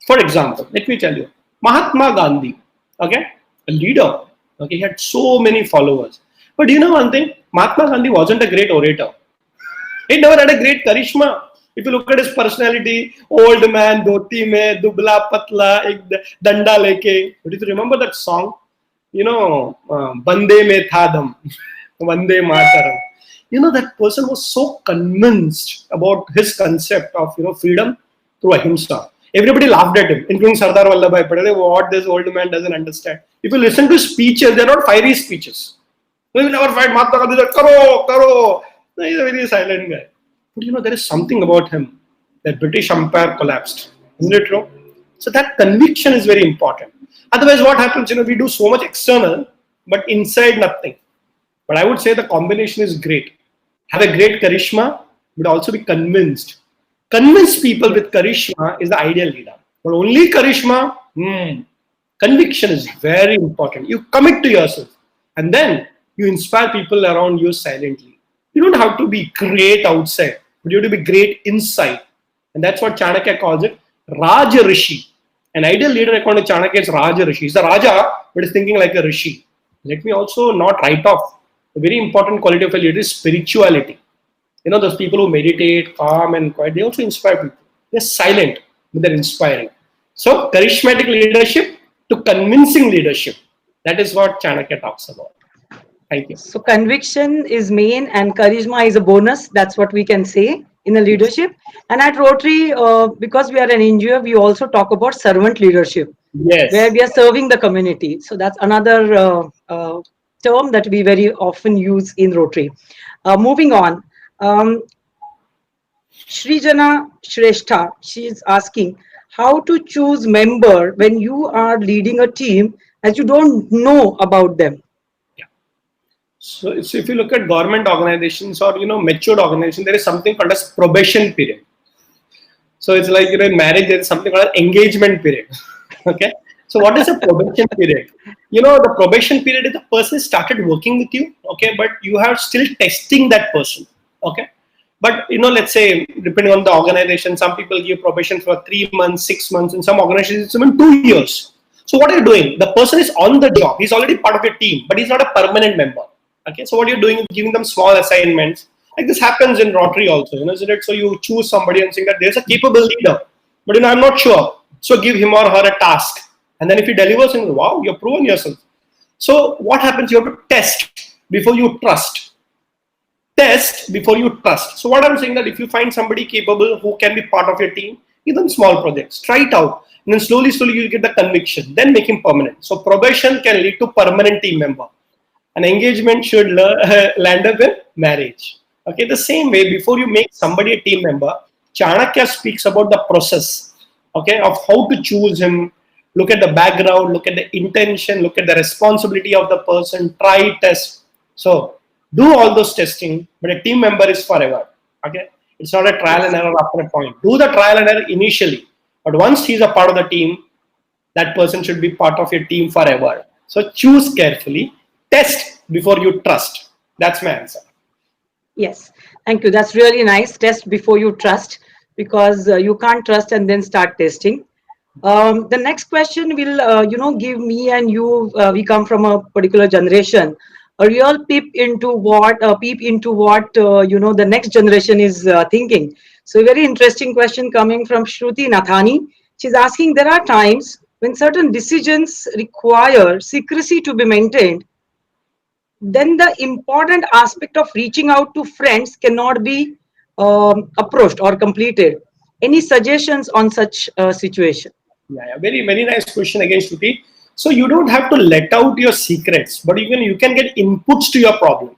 For example, let me tell you, Mahatma Gandhi, okay, a leader, okay, he had so many followers. But you know one thing, Mahatma Gandhi wasn't a great orator. He never had a great charisma. If you look at his personality, old man, dhoti mein, dubla patla, ek danda leke. But if you remember that song, Bande mein tha dam, Vande Mataram. That person was so convinced about his concept of freedom through ahimsa. Everybody laughed at him, including Sardar Vallabhbhai Patel. What this old man doesn't understand. If you listen to his speeches, they're not fiery speeches. He will never fight Mahatma Gandhi. Like, karo. No, he's a very silent guy. But there is something about him. That British Empire collapsed. Isn't it true? So that conviction is very important. Otherwise, what happens? We do so much external, but inside nothing. But I would say the combination is great. Have a great charisma, but also be convinced. Convince people with charisma is the ideal leader. But only charisma, conviction is very important. You commit to yourself, and then you inspire people around you silently. You don't have to be great outside, but you have to be great inside. And that's what Chanakya calls it, Raja Rishi. An ideal leader according to Chanakya is Raja Rishi. He's a Raja, but he's thinking like a Rishi. Let me also not write off. A very important quality of a leader is spirituality. Those people who meditate, calm and quiet, they also inspire people. They're silent, but they're inspiring. So charismatic leadership to convincing leadership. That is what Chanakya talks about. Thank you. So conviction is main and charisma is a bonus. That's what we can say in a leadership. And at Rotary, because we are an NGO, we also talk about servant leadership. Yes. Where we are serving the community. So that's another term that we very often use in Rotary. Moving on. Srijana Shrestha, she is asking, how to choose member when you are leading a team as you don't know about them. So if you look at government organizations or matured organizations, there is something called as probation period. So it's like in marriage there is something called engagement period. Okay. So what is a probation period? The probation period is the person started working with you, okay, but you are still testing that person, okay. But let's say depending on the organization, some people give probation for 3 months, 6 months, in some organizations it's even 2 years. So what are you doing? The person is on the job, he's already part of your team, but he's not a permanent member. Okay, so what you're doing is giving them small assignments. Like this happens in Rotary also, isn't it? So you choose somebody and saying that there's a capable leader, but I'm not sure. So give him or her a task. And then if he delivers, wow, you're proven yourself. So what happens? You have to test before you trust. Test before you trust. So what I'm saying that if you find somebody capable who can be part of your team, give them small projects, try it out. And then slowly you'll get the conviction. Then make him permanent. So probation can lead to permanent team member. An engagement should land up in marriage. Okay, the same way, before you make somebody a team member, Chanakya speaks about the process, okay, of how to choose him. Look at the background, look at the intention, look at the responsibility of the person, try, test. So do all those testing, but a team member is forever. Okay, it's not a trial and error after a point. Do the trial and error initially, but once he's a part of the team, that person should be part of your team forever. So choose carefully. Test before you trust. That's my answer. Yes, thank you. That's really nice. Test before you trust, because you can't trust and then start testing. The next question will, give me and you. We come from a particular generation. A real peep into what the next generation is thinking. So, a very interesting question coming from Shruti Nathani. She's asking: there are times when certain decisions require secrecy to be maintained, then the important aspect of reaching out to friends cannot be approached or completed. Any suggestions on such a situation? Yeah, very, very nice question again, Shruti. So you don't have to let out your secrets, but you can get inputs to your problem.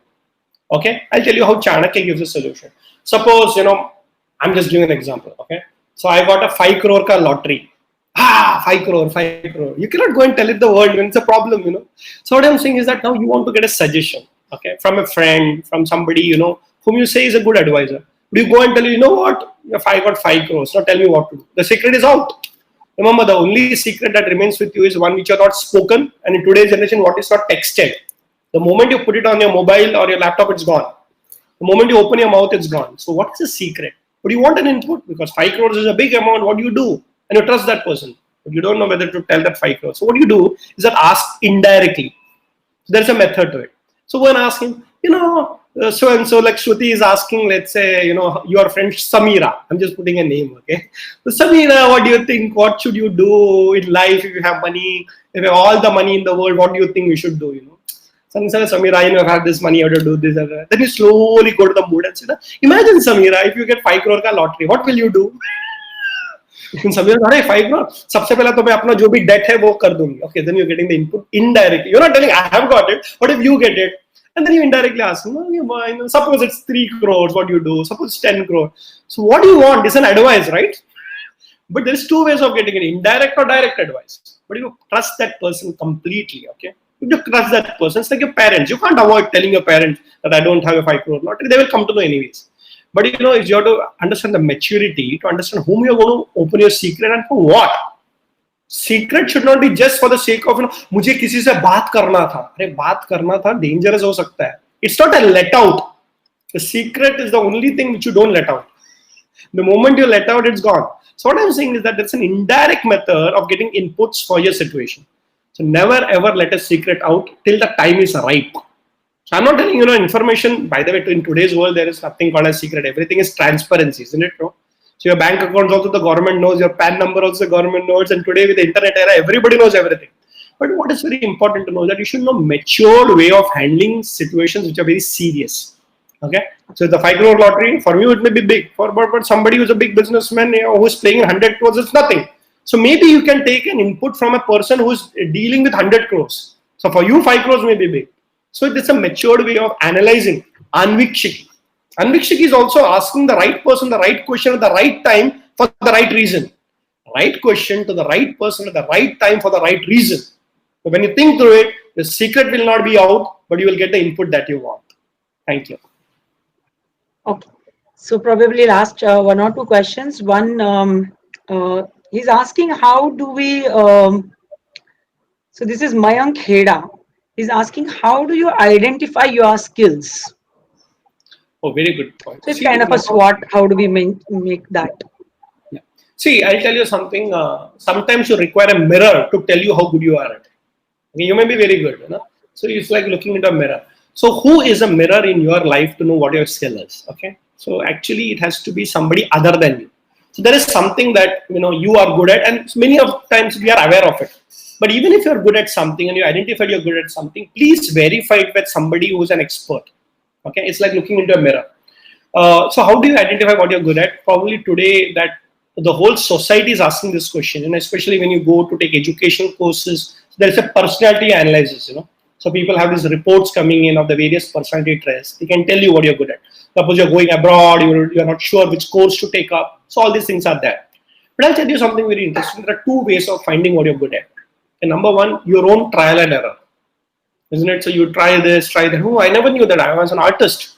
Okay, I'll tell you how Chanakya gives a solution. Suppose, I'm just giving an example. Okay, so I got a 5 crore ka lottery. 5 crore, 5 crore. You cannot go and tell it the world when it's a problem, So what I'm saying is that now you want to get a suggestion, okay, from a friend, from somebody, whom you say is a good advisor. But you go and tell what? If I got 5 crores, now tell me what to do. The secret is out. Remember, the only secret that remains with you is one which are not spoken, and in today's generation, what is not texted. The moment you put it on your mobile or your laptop, it's gone. The moment you open your mouth, it's gone. So what is the secret? But you want an input because 5 crores is a big amount. What do you do? And you trust that person, but you don't know whether to tell that 5 crores. So what you do is that ask indirectly. So there's a method to it. So when asking, so and so, like Shruti is asking, let's say, your friend Samira. I'm just putting a name, okay? So Samira, what do you think? What should you do in life if you have money? If you have all the money in the world, what do you think you should do? Samira, I've had this money, how to do this. Then you slowly go to the mood and say, imagine Samira, if you get 5 crore ka lottery, what will you do? Samira, 5 crore. सबसे पहला तो मैं अपना जो भी debt है वो कर दूंगी. Okay, then you're getting the input indirectly. You're not telling I have got it. What if you get it? And then you indirectly ask, suppose it's 3 crores, what do you do? Suppose it's 10 crores. So what do you want? It's an advice, right? But there's two ways of getting it, indirect or direct advice. But you trust that person completely, okay? You trust that person. It's like your parents. You can't avoid telling your parents that I don't have a 5 crore lottery. They will come to know anyways. But if you have to understand the maturity, to understand whom you're going to open your secret and for what. Secret should not be just for the sake of, मुझे किसी से बात करना था. अरे बात करना था, dangerous हो सकता है. It's not a let out. The secret is the only thing which you don't let out. The moment you let out, it's gone. So what I'm saying is that that's an indirect method of getting inputs for your situation. So never ever let a secret out till the time is ripe. So I'm not telling information. By the way, in today's world, there is nothing called a secret. Everything is transparency, isn't it? No? So your bank accounts also the government knows, your PAN number also the government knows, and today with the internet era, everybody knows everything. But what is very important to know that you should know matured way of handling situations which are very serious. Okay, so the 5 crore lottery for you it may be big, but somebody who's a big businessman who's playing 100 crores, it's nothing. So maybe you can take an input from a person who's dealing with 100 crores. So for you 5 crores may be big. So it's a matured way of analyzing. Anvikshiki. Anvikshiki is also asking the right person the right question at the right time for the right reason. right question to the right person at the right time for the right reason. So when you think through it, the secret will not be out, but you will get the input that you want. Thank you. Okay. So probably last one or two questions. One, he's asking how do we, so this is Mayank Heda. He's asking how do you identify your skills? Oh, very good point. So it's kind of a SWOT. How do we make that? Yeah. See, I'll tell you something. Sometimes you require a mirror to tell you how good you are at it. Okay, you may be very good, you know. So it's like looking into a mirror. So who is a mirror in your life to know what your skill is? Okay. So actually, it has to be somebody other than you. So there is something that you are good at, and many of times we are aware of it. But even if you're good at something and you identified you're good at something, please verify it with somebody who's an expert. Okay, it's like looking into a mirror. So how do you identify what you're good at? Probably today that the whole society is asking this question, and especially when you go to take educational courses, there's a personality analysis. So people have these reports coming in of the various personality traits. They can tell you what you're good at. Suppose you're going abroad, you're not sure which course to take up. So all these things are there. But I'll tell you something very interesting. There are two ways of finding what you're good at. And number one, your own trial and error. Isn't it? So you try this, try that. Oh, I never knew that I was an artist.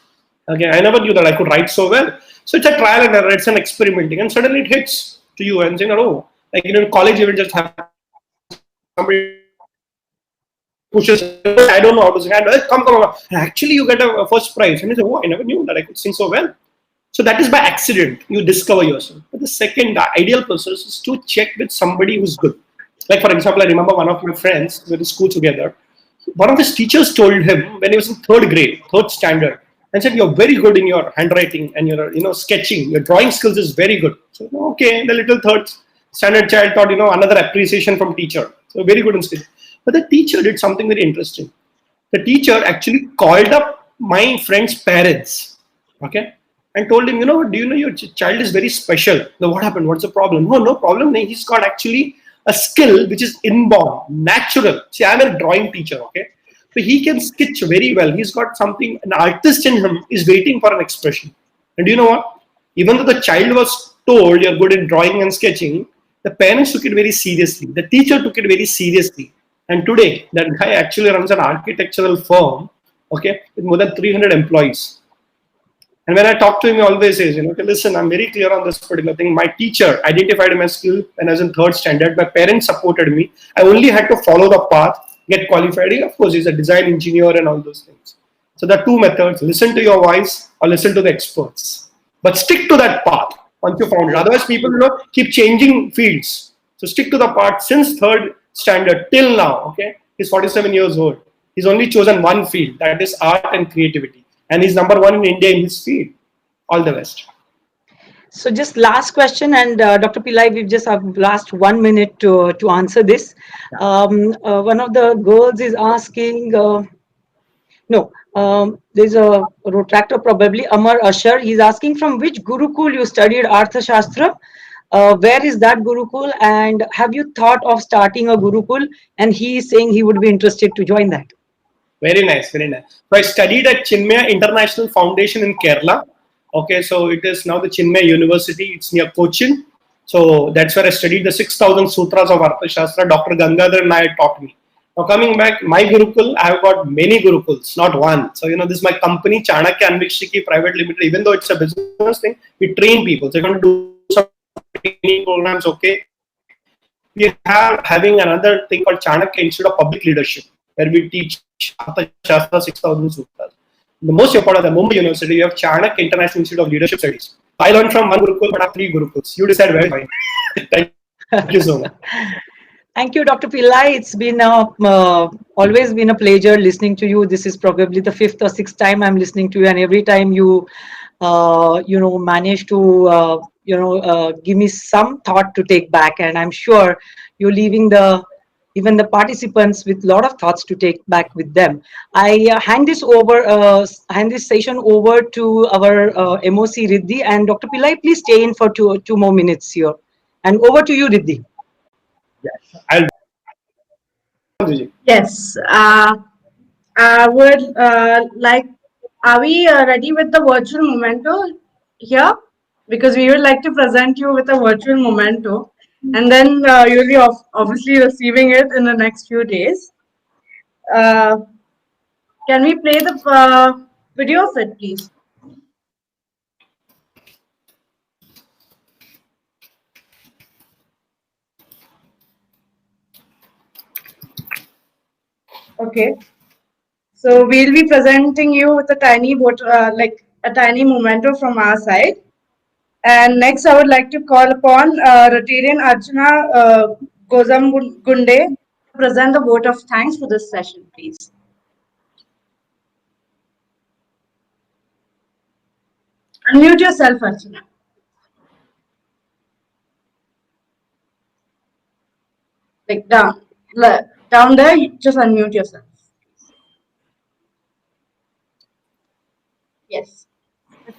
Okay, I never knew that I could write so well. So it's a trial and error, it's an experimenting, and suddenly it hits to you and saying, oh, like in college, you will just have somebody pushes, I don't know how to sing, and come, and actually you get a first prize, and you say, oh, I never knew that I could sing so well. So that is by accident, you discover yourself. But the second ideal process is to check with somebody who's good. Like for example, I remember one of my friends, we were in school together. One of his teachers told him when he was in third grade, third standard, and said, you're very good in your handwriting and your sketching, your drawing skills is very good. So okay, the little third standard child thought another appreciation from teacher, so very good in sketching. But the teacher did something very interesting. The teacher actually called up my friend's parents, okay, and told him, do you know your child is very special. Now what happened? What's the problem? No problem. He's got actually a skill which is inborn, natural. See, I'm a drawing teacher, okay. So he can sketch very well. He's got something, an artist in him is waiting for an expression. And do you know what? Even though the child was told you're good in drawing and sketching, the parents took it very seriously. The teacher took it very seriously. And today, that guy actually runs an architectural firm, okay, with more than 300 employees. And when I talk to him, he always says, okay, listen, I'm very clear on this particular thing. My teacher identified my skill when I was in third standard. My parents supported me. I only had to follow the path, get qualified. Of course, he's a design engineer and all those things. So there are two methods. Listen to your voice or listen to the experts. But stick to that path once you found it. Otherwise, people keep changing fields. So stick to the path since third standard till now. Okay, he's 47 years old. He's only chosen one field, that is art and creativity. And he's number one in India in his field. All the best. So just last question, and Dr. Pillai, we've just have last 1 minute to answer this. One of the girls is asking, there's a retractor probably, Amar Ashar. He's asking from which Gurukul you studied Arthashastra? Where is that Gurukul? And have you thought of starting a Gurukul? And he is saying he would be interested to join that. Very nice, very nice. So I studied at Chinmaya International Foundation in Kerala. Okay, so it is now the Chinmaya University. It's near Cochin. So that's where I studied the 6,000 sutras of Arthashastra. Dr. Gangadhar and I taught me. Now coming back, my Gurukul, I have got many Gurukuls, not one. So this is my company, Chanakya Anvikshiki Private Limited. Even though it's a business thing, we train people. So you're going to do some training programs, okay. We are having another thing called Chanakya Institute of Public Leadership, where we teach Arthashastra 6,000 sutras. The most important at the Mumbai University, you have Chanakya International Institute of Leadership Studies. I learned from one Gurukul, but I have 3 Gurukuls. You decide where to find. Thank you so much. Thank you, Dr. Pillai. It's been always been a pleasure listening to you. This is probably the 5th or 6th time I'm listening to you, and every time you, manage to, give me some thought to take back. And I'm sure you're leaving even the participants with a lot of thoughts to take back with them. I hand this session over to our MOC Riddhi, and Dr. Pillai, please stay in for two more minutes here. And over to you, Riddhi. Yes, Yes, I would like, are we ready with the virtual memento here? Because we would like to present you with a virtual memento. and then you'll be obviously receiving it in the next few days. Uh, can we play the video of it, please? Okay. So we'll be presenting you with a tiny like a tiny memento from our side. And next, I would like to call upon Rotarian Archana Gozamgunde to present the vote of thanks for this session, please. Unmute yourself, Archana. Like down there, just unmute yourself. Yes.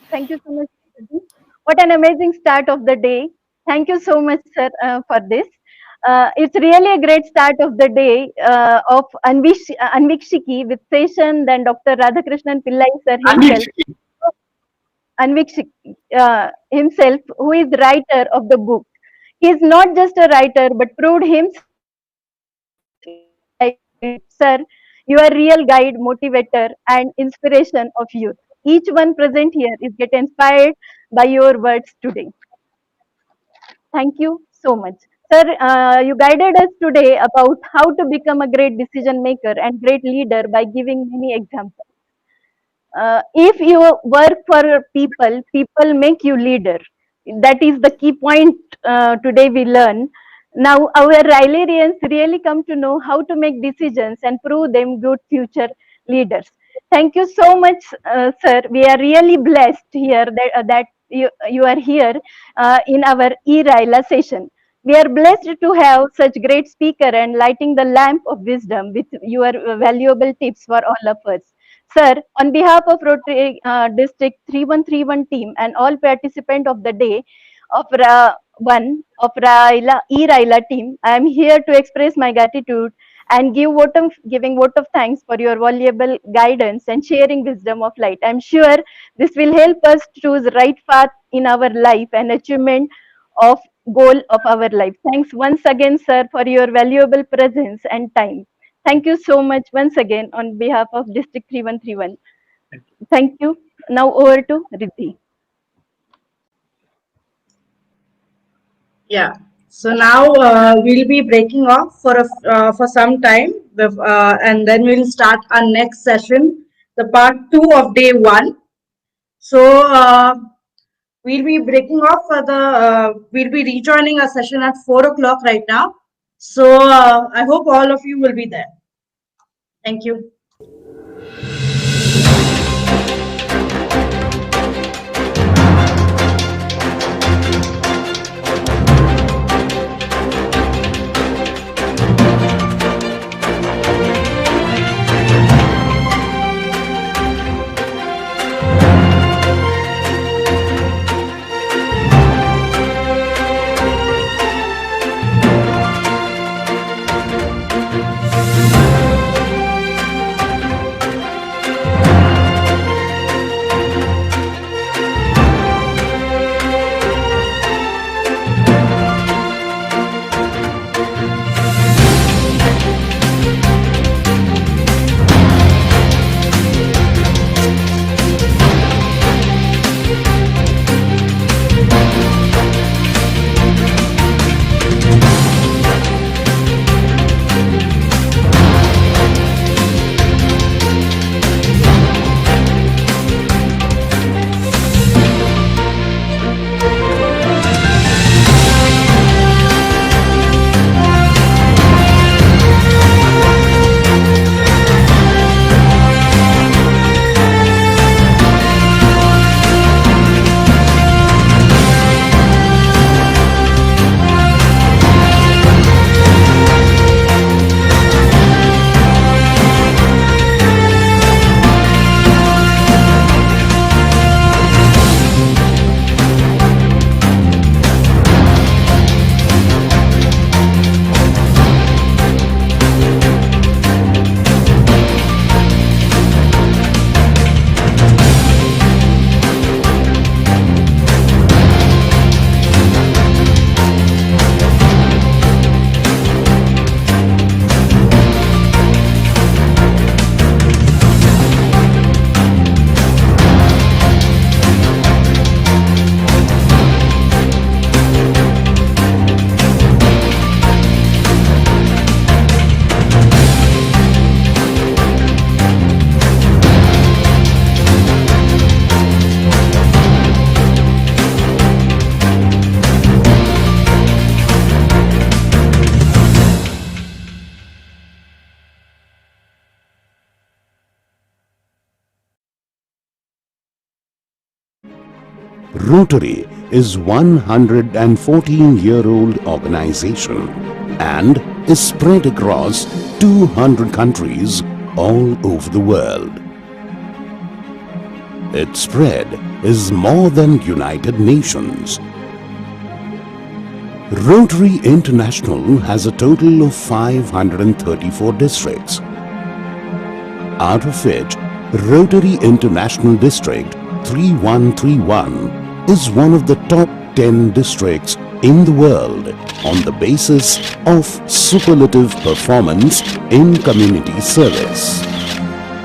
Thank you so much. Sudhi. What an amazing start of the day. Thank you so much, sir, for this. It's really a great start of the day of Anvikshiki with session, then Dr. Radhakrishnan Pillai, sir himself. Anvikshiki himself, who is writer of the book. He is not just a writer, but proved himself sir, you are real guide, motivator, and inspiration of youth. Each one present here is get inspired by your words today. Thank you so much. Sir, you guided us today about how to become a great decision maker and great leader by giving many examples. If you work for people, people make you leader. That is the key point today we learn. Now our Rylarians really come to know how to make decisions and prove them good future leaders. Thank you so much, sir. We are really blessed here that you are here in our RYLA session. We are blessed to have such great speaker and lighting the lamp of wisdom with your valuable tips for all of us. Sir, on behalf of Rotary District 3131 team and all participants of the day of of RYLA team, I am here to express my gratitude and giving vote of thanks for your valuable guidance and sharing wisdom of light. I am sure this will help us choose right path in our life and achievement of goal of our life. Thanks once again, sir, for your valuable presence and time. Thank you so much once again on behalf of District 3131. Thank you. Now over to Riddhi. Yeah. So now we'll be breaking off for some time, and then we'll start our next session, the part 2 of day 1. So we'll be breaking off for the. We'll be rejoining our session at 4 o'clock right now. So I hope all of you will be there. Thank you. Rotary is 114-year-old organization and is spread across 200 countries all over the world. Its spread is more than United Nations. Rotary International has a total of 534 districts, out of which Rotary International District 3131 is one of the top 10 districts in the world on the basis of superlative performance in community service.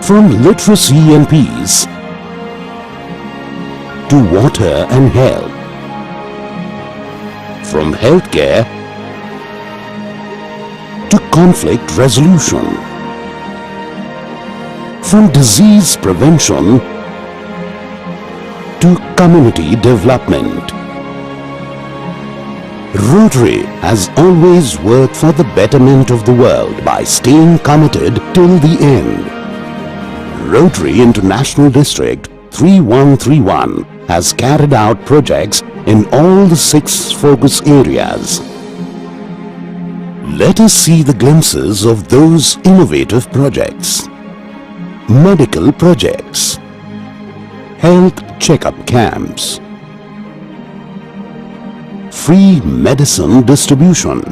From literacy and peace to water and health, from healthcare to conflict resolution, from disease prevention to community development. Rotary has always worked for the betterment of the world by staying committed till the end. Rotary International District 3131 has carried out projects in all the 6 focus areas. Let us see the glimpses of those innovative projects. Medical projects, health checkup camps, free medicine distribution,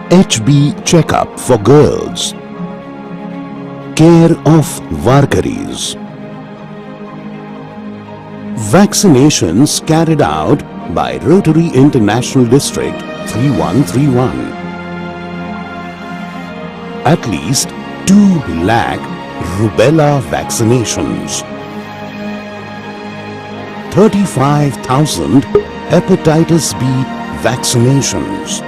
HB checkup for girls, care of Varkaris, vaccinations carried out by Rotary International District 3131. At least 2 lakh rubella vaccinations, 35,000 hepatitis B vaccinations,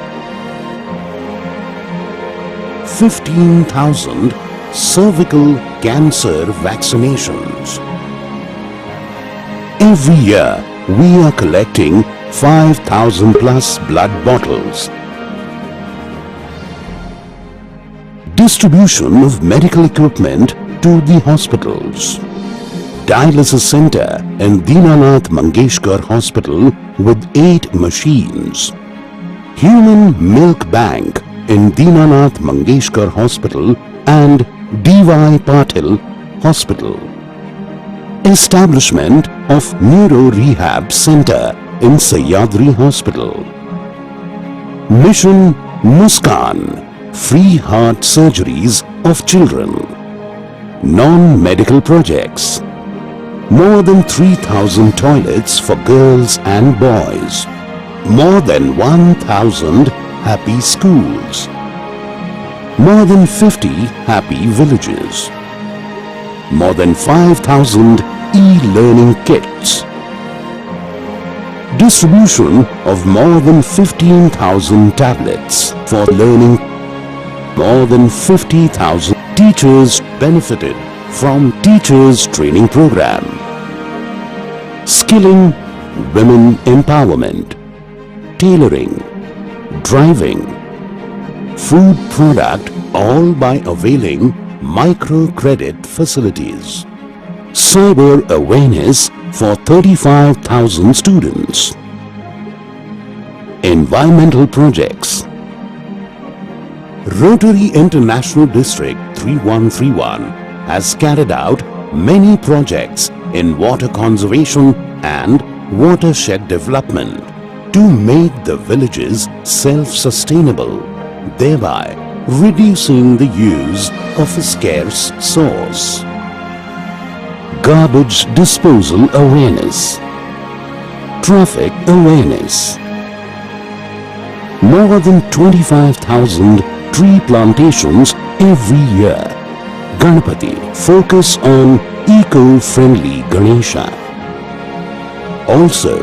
15,000 cervical cancer vaccinations. Every year, we are collecting 5,000 plus blood bottles. Distribution of medical equipment to the hospitals. Dialysis center in Dinanath Mangeshkar Hospital with 8 machines. Human Milk Bank in Dinanath Mangeshkar Hospital and D.Y. Patil Hospital. Establishment of Neuro Rehab Center in Sahyadri Hospital. Mission Muskan, free heart surgeries of children. Non-medical projects. More than 3,000 toilets for girls and boys. More than 1,000 happy schools. More than 50 happy villages. More than 5,000 e-learning kits. Distribution of more than 15,000 tablets for learning. More than 50,000 teachers benefited from Teachers Training Program. Skilling, women empowerment, tailoring, driving, food product, all by availing microcredit facilities. Cyber awareness for 35,000 students. Environmental projects. Rotary International District 3131 has carried out many projects in water conservation and watershed development to make the villages self-sustainable, thereby reducing the use of a scarce source. Garbage disposal awareness. Traffic awareness. More than 25,000 tree plantations every year. Ganapati, focus on eco-friendly Ganesha. Also,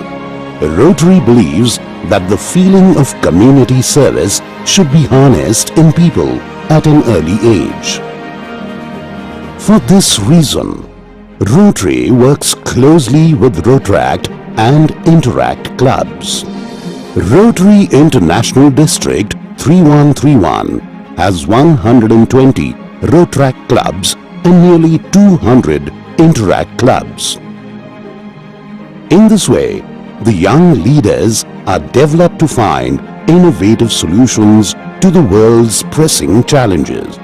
Rotary believes that the feeling of community service should be harnessed in people at an early age. For this reason, Rotary works closely with Rotaract and Interact clubs. Rotary International District 3131 has 120 Rotaract clubs and nearly 200 Interact clubs. In this way, the young leaders are developed to find innovative solutions to the world's pressing challenges.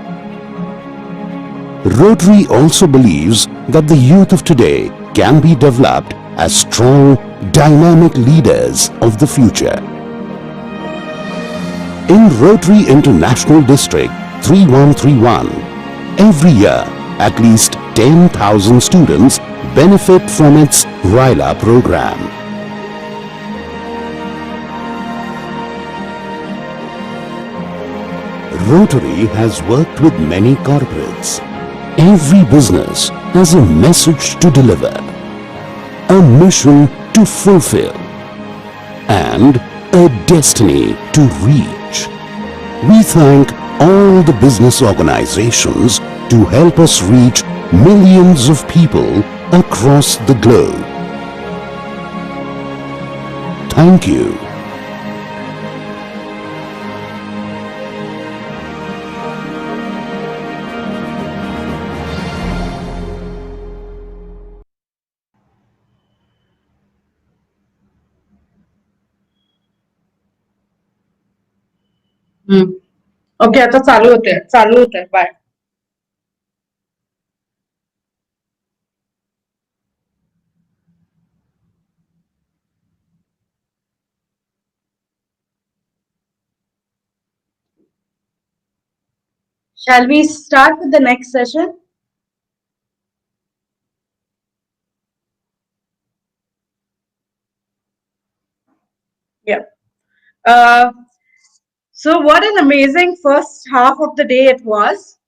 Rotary also believes that the youth of today can be developed as strong, dynamic leaders of the future. In Rotary International District 3131, every year at least 10,000 students benefit from its RYLA program. Rotary has worked with many corporates. Every business has a message to deliver, a mission to fulfill, and a destiny to reach. We thank all the business organizations to help us reach millions of people across the globe. Thank you. Okay आता चालू होते bye. Shall we start with the next session? Yeah. So what an amazing first half of the day it was.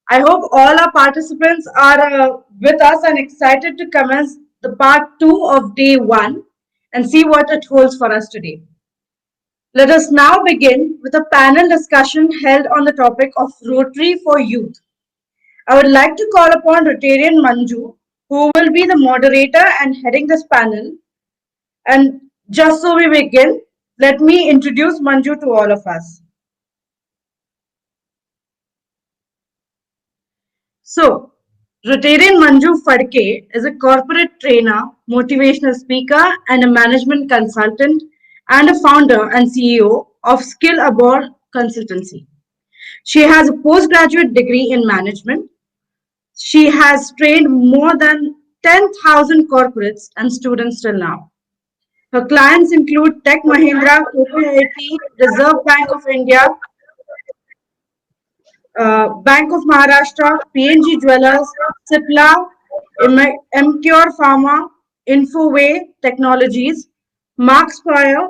I hope all our participants are with us and excited to commence the part 2 of day 1 and see what it holds for us today. Let us now begin with a panel discussion held on the topic of Rotary for Youth. I would like to call upon Rotarian Manju, who will be the moderator and heading this panel. And just so we begin, let me introduce Manju to all of us. So, Rotarian Manju Fadke is a corporate trainer, motivational speaker, and a management consultant, and a founder and CEO of Skill Abroad Consultancy. She has a postgraduate degree in management. She has trained more than 10,000 corporates and students till now. Her clients include Tech Mahindra, KPIT, Reserve Bank of India, Bank of Maharashtra, PNG Jewelers, Cipla, MCure Pharma, Infoway Technologies, Marks Fire,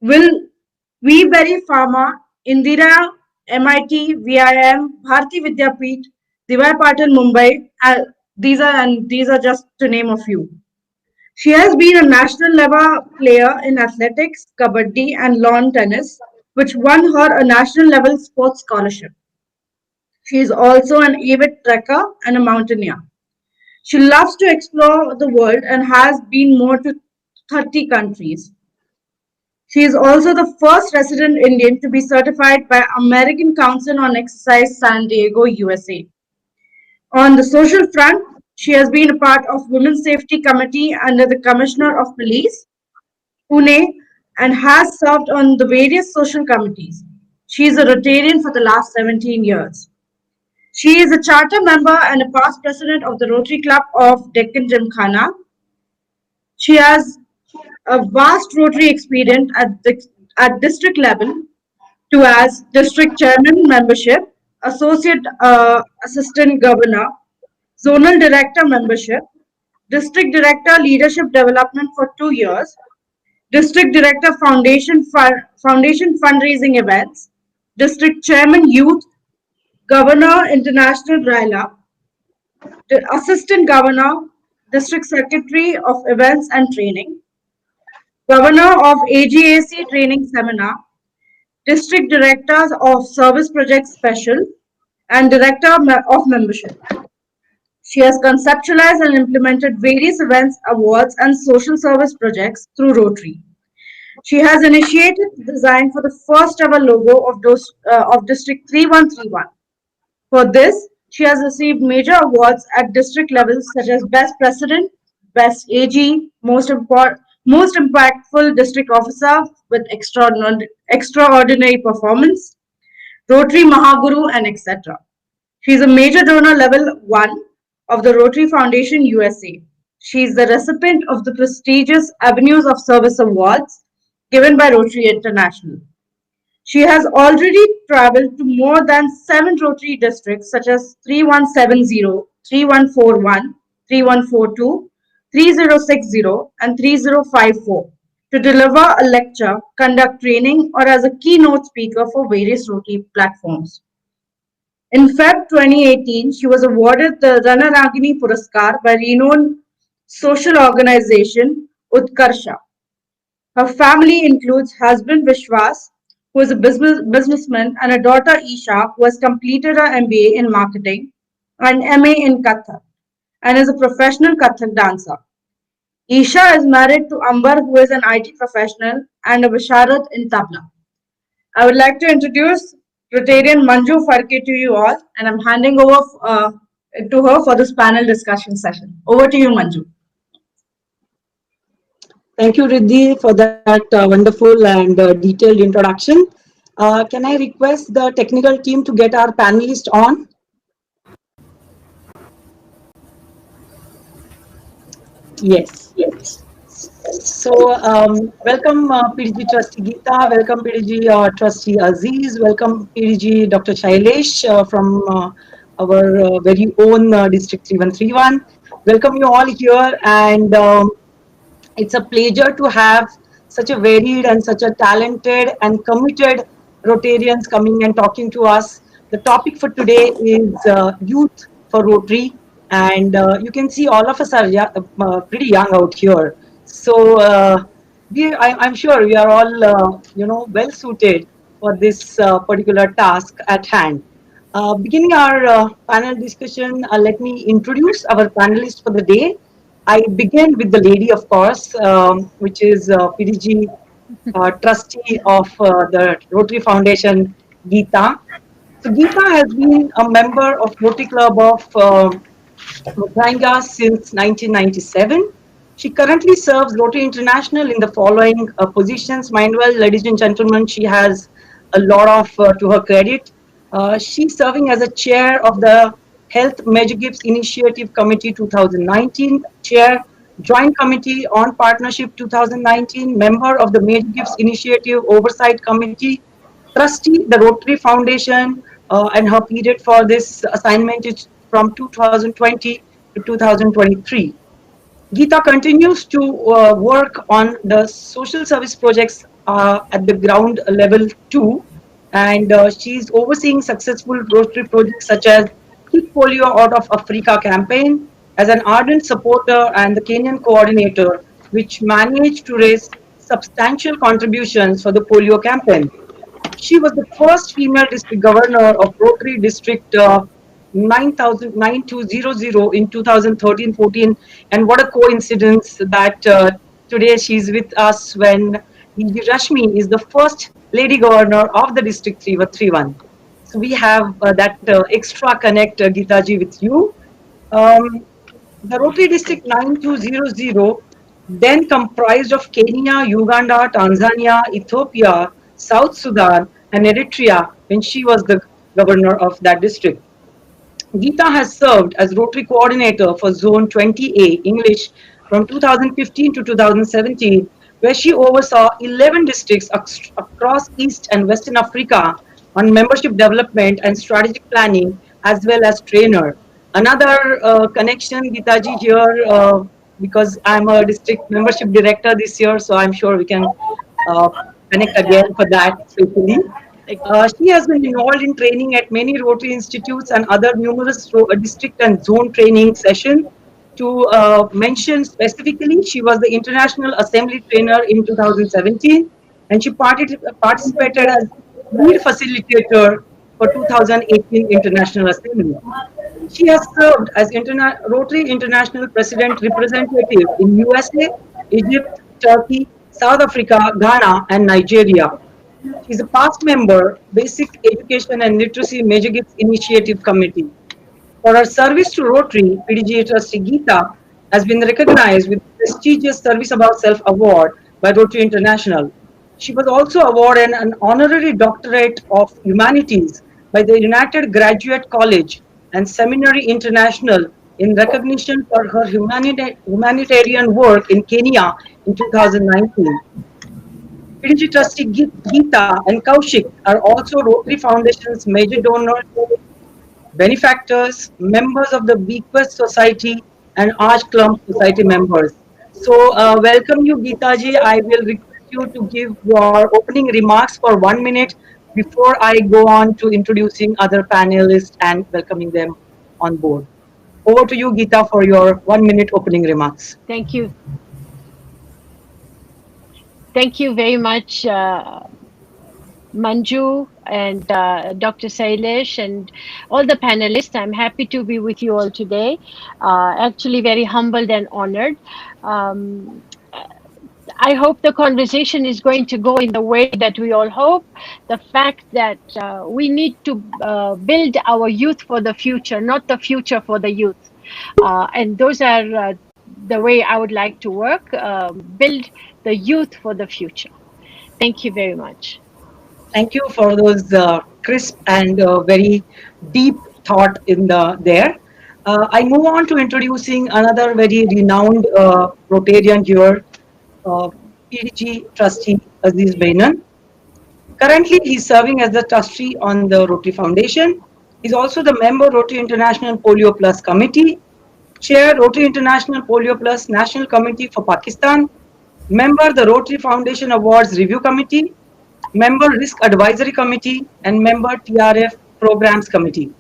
Weberry Pharma, Indira, MIT, VIM, Bharati Vidyapeeth, Divai Patil Mumbai. These are just to name a few. She has been a national level player in athletics, kabaddi, and lawn tennis, which won her a national level sports scholarship. She is also an avid trekker and a mountaineer. She loves to explore the world and has been more to 30 countries. She is also the first resident Indian to be certified by American Council on Exercise San Diego, USA. On the social front, she has been a part of Women's Safety Committee under the Commissioner of Police, Pune, and has served on the various social committees. She is a Rotarian for the last 17 years. She is a charter member and a past president of the Rotary Club of Deccan Gymkhana. She has a vast Rotary experience at district level to as district chairman membership, associate assistant governor, zonal director membership, district director leadership development for 2 years, district director foundation fundraising events, district chairman youth, governor international RYLA, assistant governor, district secretary of events and training, governor of AGAC training seminar, district directors of service projects special, and director of membership. She has conceptualized and implemented various events, awards, and social service projects through Rotary. She has initiated the design for the first ever logo of District 3131. For this, she has received major awards at district levels such as Best President, Best AG, most impactful district officer with extraordinary performance, Rotary Mahaguru, and etc. She is a major donor level 1 of the Rotary Foundation USA. She is the recipient of the prestigious Avenues of Service Awards given by Rotary International. She has already traveled to more than 7 Rotary districts such as 3170, 3141, 3142, 3060, and 3054 to deliver a lecture, conduct training, or as a keynote speaker for various Rotary platforms. In Feb 2018, she was awarded the Ranaragini Puraskar by renowned social organization Utkarsha. Her family includes husband Vishwas, who is a businessman, and a daughter Isha, who has completed her MBA in marketing and MA in Kathak and is a professional Kathak dancer. Isha is married to Ambar, who is an IT professional and a Visharat in Tabla. I would like to introduce Rotarian Manju Farke to you all, and I'm handing over to her for this panel discussion session. Over to you, Manju. Thank you, Riddhi, for that wonderful and detailed introduction. Can I request the technical team to get our panelists on? Yes. So, welcome PDG Trustee Geeta, welcome PDG Trustee Aziz, welcome PDG Dr. Shailesh from our very own District 3131. Welcome you all here, and it's a pleasure to have such a varied and such a talented and committed Rotarians coming and talking to us. The topic for today is youth for Rotary, and you can see all of us are pretty young out here. So I'm sure we are all well suited for this particular task at hand. Beginning our panel discussion, let me introduce our panelists for the day. I begin with the lady, of course, which is PDG trustee of the Rotary Foundation, Geeta. So Geeta has been a member of Rotary Club of Mudanga since 1997. She currently serves Rotary International in the following positions. Mind well, ladies and gentlemen, she has a lot of to her credit. She's serving as a chair of the Health Major Gifts Initiative Committee 2019, chair, Joint Committee on Partnership 2019, member of the Major Gifts Initiative Oversight Committee, trustee, the Rotary Foundation, and her period for this assignment is from 2020 to 2023. Geeta continues to work on the social service projects at the ground level too, and she's overseeing successful Rotary projects such as Kick Polio Out of Africa campaign as an ardent supporter and the Kenyan coordinator, which managed to raise substantial contributions for the polio campaign. She was the first female district governor of Rotary District 9200 in 2013-14. And what a coincidence that today she's with us when DG Rashmi is the first lady governor of the District 3131. So we have that extra connect, Geeta ji, with you. The Rotary District 9200 then comprised of Kenya, Uganda, Tanzania, Ethiopia, South Sudan, and Eritrea when she was the governor of that district. Geeta has served as Rotary Coordinator for Zone 20A English from 2015 to 2017, where she oversaw 11 districts across East and Western Africa on membership development and strategic planning, as well as trainer. Another connection, Geetaji, here, because I'm a district membership director this year, so I'm sure we can connect again for that, especially. She has been involved in training at many Rotary institutes and other numerous district and zone training sessions. To mention specifically, she was the International Assembly Trainer in 2017, and she participated as lead facilitator for 2018 International Assembly. She has served as Rotary International President Representative in USA, Egypt, Turkey, South Africa, Ghana, and Nigeria. She is a past member, Basic Education and Literacy Major Gifts Initiative Committee. For her service to Rotary, PDG Trustee Geeta has been recognized with the prestigious Service Above Self Award by Rotary International. She was also awarded an honorary doctorate of humanities by the United Graduate College and Seminary International in recognition for her humanitarian work in Kenya in 2019. PDG trustee Geeta and Kaushik are also Rotary Foundation's major donors, benefactors, members of the Bequest Society, and Arch Clump Society members. So, welcome you, Geeta ji. I will request you to give your opening remarks for 1 minute before I go on to introducing other panelists and welcoming them on board. Over to you, Geeta, for your 1 minute opening remarks. Thank you. Thank you very much, Manju and Dr. Sailesh and all the panelists. I'm happy to be with you all today. Actually, very humbled and honored. Um, I hope the conversation is going to go in the way that we all hope. The fact that we need to build our youth for the future, not the future for the youth. And those are the way I would like to work, build the youth for the future. Thank you very much. Thank you for those crisp and very deep thought in there. I move on to introducing another very renowned Rotarian here, uh, PDG trustee Aziz Bainan. Currently, he's serving as the trustee on the Rotary Foundation. He's also the member Rotary International Polio Plus Committee, chair Rotary International Polio Plus National Committee for Pakistan, member the Rotary Foundation Awards Review Committee, member Risk Advisory Committee, and member TRF Programs Committee.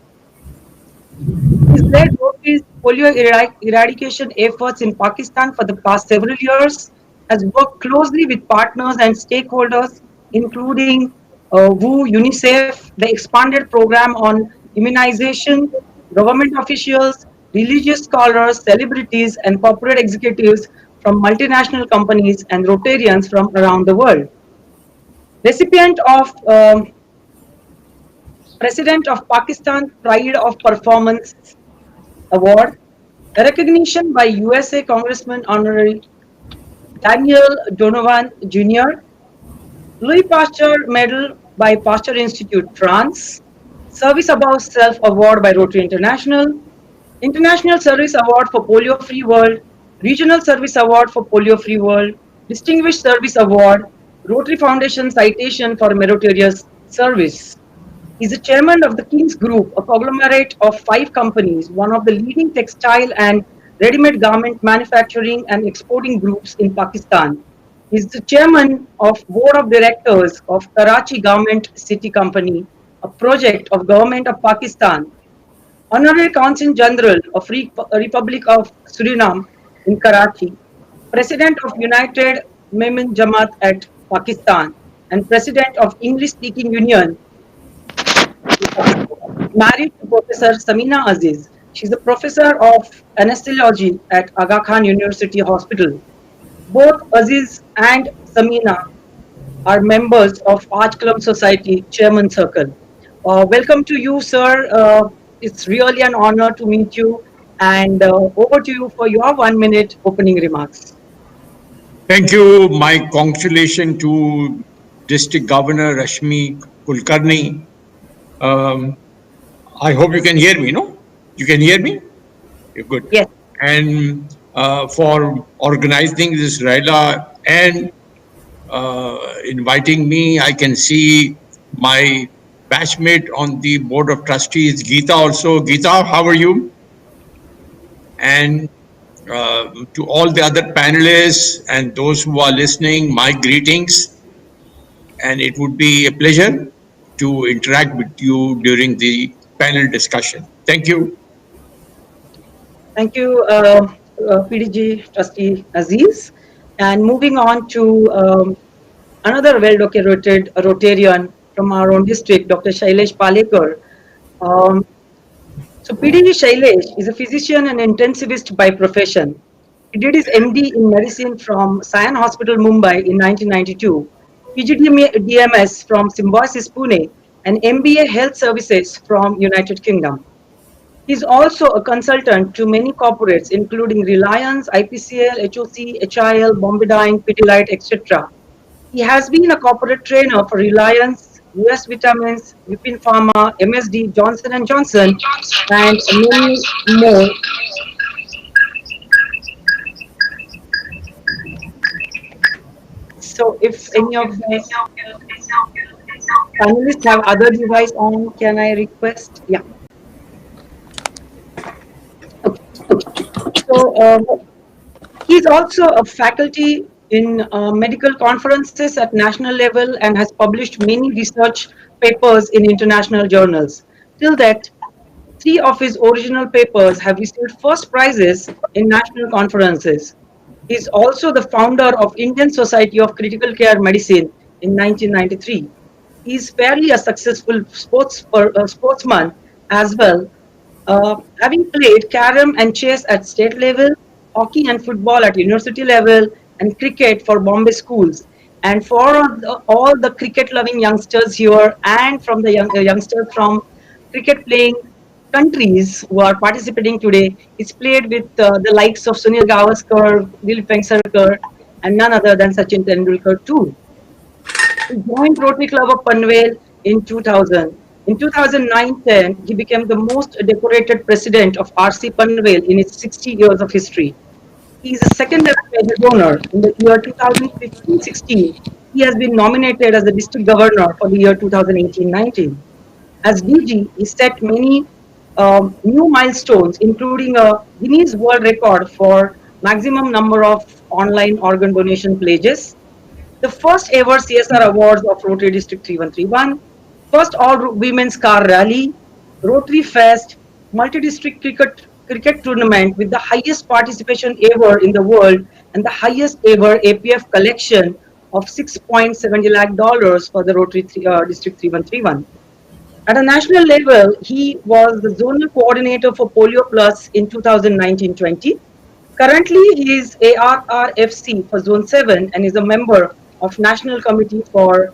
He's led Rotary's polio eradication efforts in Pakistan for the past several years, has worked closely with partners and stakeholders, including WHO, UNICEF, the expanded program on immunization, government officials, religious scholars, celebrities, and corporate executives from multinational companies and Rotarians from around the world. Recipient of President of Pakistan Pride of Performance Award, a recognition by USA Congressman Honorary Daniel Donovan Jr., Louis Pasteur Medal by Pasteur Institute France, Service Above Self Award by Rotary International, International Service Award for Polio Free World, Regional Service Award for Polio Free World, Distinguished Service Award, Rotary Foundation Citation for Meritorious Service. He's the chairman of the King's Group, a conglomerate of 5 companies, one of the leading textile and ready-made garment manufacturing and exporting groups in Pakistan. He's the chairman of board of directors of Karachi Garment City Company, a project of Government of Pakistan. Honorary Consul General of Republic of Suriname in Karachi, President of United Women Jamaat at Pakistan, and President of English-Speaking Union, married to Professor Samina Aziz. She's a professor of anesthesiology at Aga Khan University Hospital. Both Aziz and Samina are members of Arch Clump Society Chairman Circle. Welcome to you, sir. It's really an honor to meet you. And over to you for your 1 minute opening remarks. Thank you. My congratulations to District Governor Rashmi Kulkarni. I hope you can hear me, no? You can hear me? You're good. Yes. And for organizing this RYLA and inviting me, I can see my batchmate on the Board of Trustees, Geeta also. Geeta, how are you? And to all the other panelists and those who are listening, my greetings. And it would be a pleasure to interact with you during the panel discussion. Thank you. Thank you, PDG Trustee Aziz. And moving on to another well-documented Rotarian from our own district, Dr. Shailesh Palekar. So PDG Shailesh is a physician and intensivist by profession. He did his MD in medicine from Sion Hospital, Mumbai in 1992, PGDMS from Symbiosis, Pune, and MBA Health Services from United Kingdom. He's also a consultant to many corporates, including Reliance, IPCL, HOC, HIL, Bombadine, Pidilite, etc. He has been a corporate trainer for Reliance, US Vitamins, Vipin Pharma, MSD, Johnson& and Johnson, and many more. So if any of the panelists have other device on, can I request? Yeah. Okay. So he's also a faculty in medical conferences at national level and has published many research papers in international journals. Till that, 3 of his original papers have received first prizes in national conferences. He is also the founder of Indian Society of Critical Care Medicine in 1993. He is fairly a successful sportsman as well, having played carom and chess at state level, hockey and football at university level, and cricket for Bombay schools. And for all the cricket-loving youngsters here and from the youngsters from cricket-playing countries who are participating today, it's played with the likes of Sunil Gavaskar, Dilip Vengsarkar, and none other than Sachin Tendulkar too. He joined Rotary Club of Panvel in 2000. In 2009-10, he became the most decorated president of RC Panvel in its 60 years of history. He is a second ever major donor. In the year 2015-16, he has been nominated as the district governor for the year 2018-19. As DG, he set many new milestones, including a Guinness World Record for maximum number of online organ donation pledges, the first ever CSR Awards of Rotary District 3131, first all women's car rally, Rotary Fest, multi-district cricket tournament with the highest participation ever in the world and the highest ever APF collection of $6.70 lakh for the Rotary District 3131. At a national level, he was the zonal coordinator for Polio Plus in 2019-20. Currently, he is ARRFC for Zone 7 and is a member of National Committee for